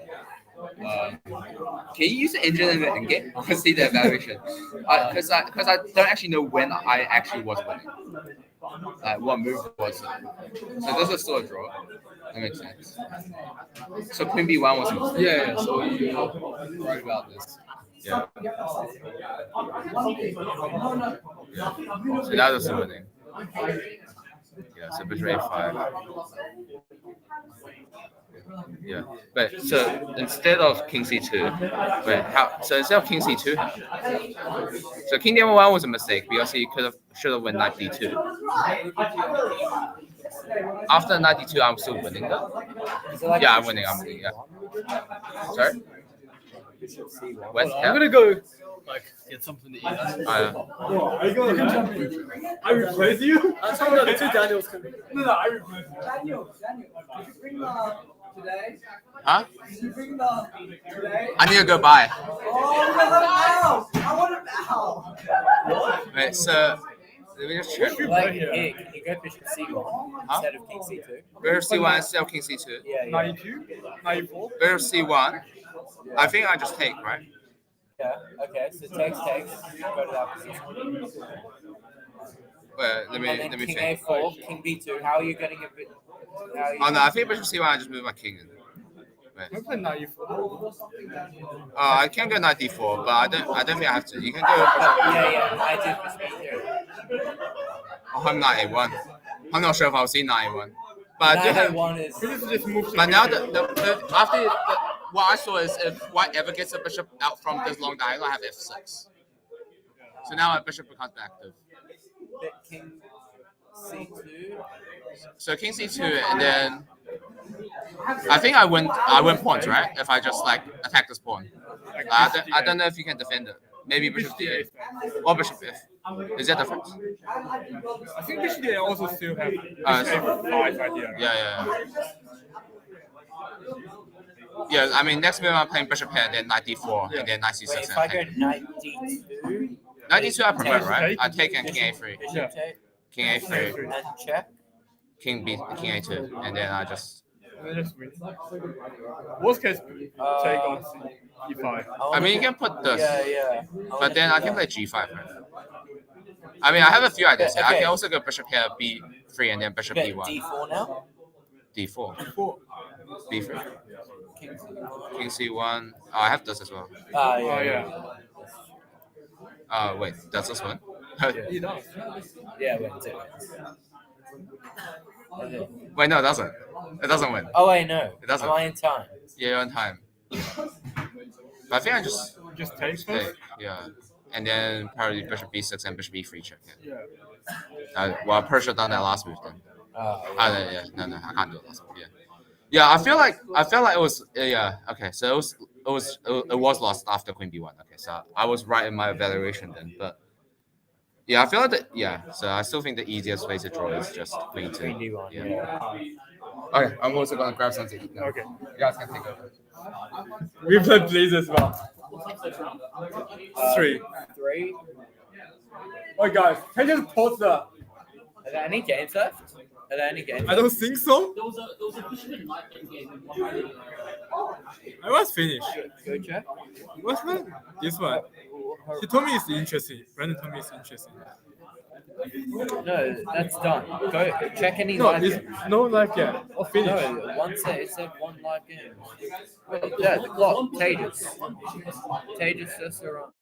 Can you use the engine in the endgame? I want to see the evaluation. Because I don't actually know when I actually was winning. Like what move was it? So this is still a draw. That makes sense. So Queen B1 was a mistake. Yeah. So you're right about this. Yeah. So that was the winning. Yeah, so Bishop A5. Yeah, but so instead of King C2, so instead of King C2, so King D1 was a mistake because he should have went Knight D2. After Knight D2, I'm still winning though. Yeah, I'm winning. Yeah. Sorry. West, I'm gonna go like get something to eat. Are you going to I replace you? I'm talking about the 2 Daniels coming. No, I replace you. Daniel, did you bring the today? Huh? Did you bring the today? I need to go buy. Oh, I want it now. Wait, so let me just check. Like, hey, can you go Bishop C1 instead of King C2? Bishop C1 instead of King C2. Yeah. 92, 94. Bishop C1. I think I just take, right? Yeah. Okay. So takes. Go to that position. Wait, let me King think. A4, King B2. How are you getting a bit? Oh no, I think Bishop C1. I just move my king in. I play 94. I can go Knight D4, but I don't think I have to. You can go. Yeah. Knight D4. Oh, I'm Knight A1. I'm not sure if I'll see Knight A1, but I do have. But now after what I saw is if white ever gets a bishop out from this long diagonal, I have F6. So now my bishop becomes active. King C2. So King C2, and then I think I win pawns, right? If I just like attack this pawn. I don't know if you can defend it. Maybe Bishop D8 or Bishop F. Is that different? I think Bishop D8 also still have F5 idea. Yeah, I mean next move I'm playing Bishop here, then Knight D4, and then Knight C6. Wait, if I go Knight D2. Knight D2 I prefer, right? I take and King A3. Yeah. King A3. And check. King A2, and then I just. Win. Worst case, take on E5. I mean, you can put this. Yeah. But then I can play G5, right? I mean, I have a few ideas here. I can also go Bishop here, B3, and then Bishop B1. D4 now? D4. B3. King C1. Oh, I have this as well. Wait, that's this one? Yeah, wait, Okay. Wait, no, it doesn't. It doesn't win. Oh wait, no. It doesn't. Am I in time? Yeah, you're on time. But I think I just takes take, yeah, and then probably bishop b6 and bishop e3 check. Yeah. Well, Persia done that last move then. Oh. Yeah, no, I can't do it last move. Yeah, yeah. I feel like it was yeah. Okay, so it was lost after queen b1. Okay, so I was right in my evaluation then, but yeah, I feel like yeah. So I still think the easiest way to draw is just queen 2. Queen d1. Yeah. Okay, I'm also gonna grab something to eat now. Okay. You guys can take over. We played please as well. 3. 3. Oh guys, can you just pause the? Are there any games left? Are there any games? I don't think so. There was a bishop and knight game. I was finished. Go check. What's that? This one. He told me it's interesting. Brandon told me it's interesting. No, that's done. Go check any No, live it's games. no live game. Or finish. No, it said one live game. Yeah, the clock. Tejas. Tejas just around.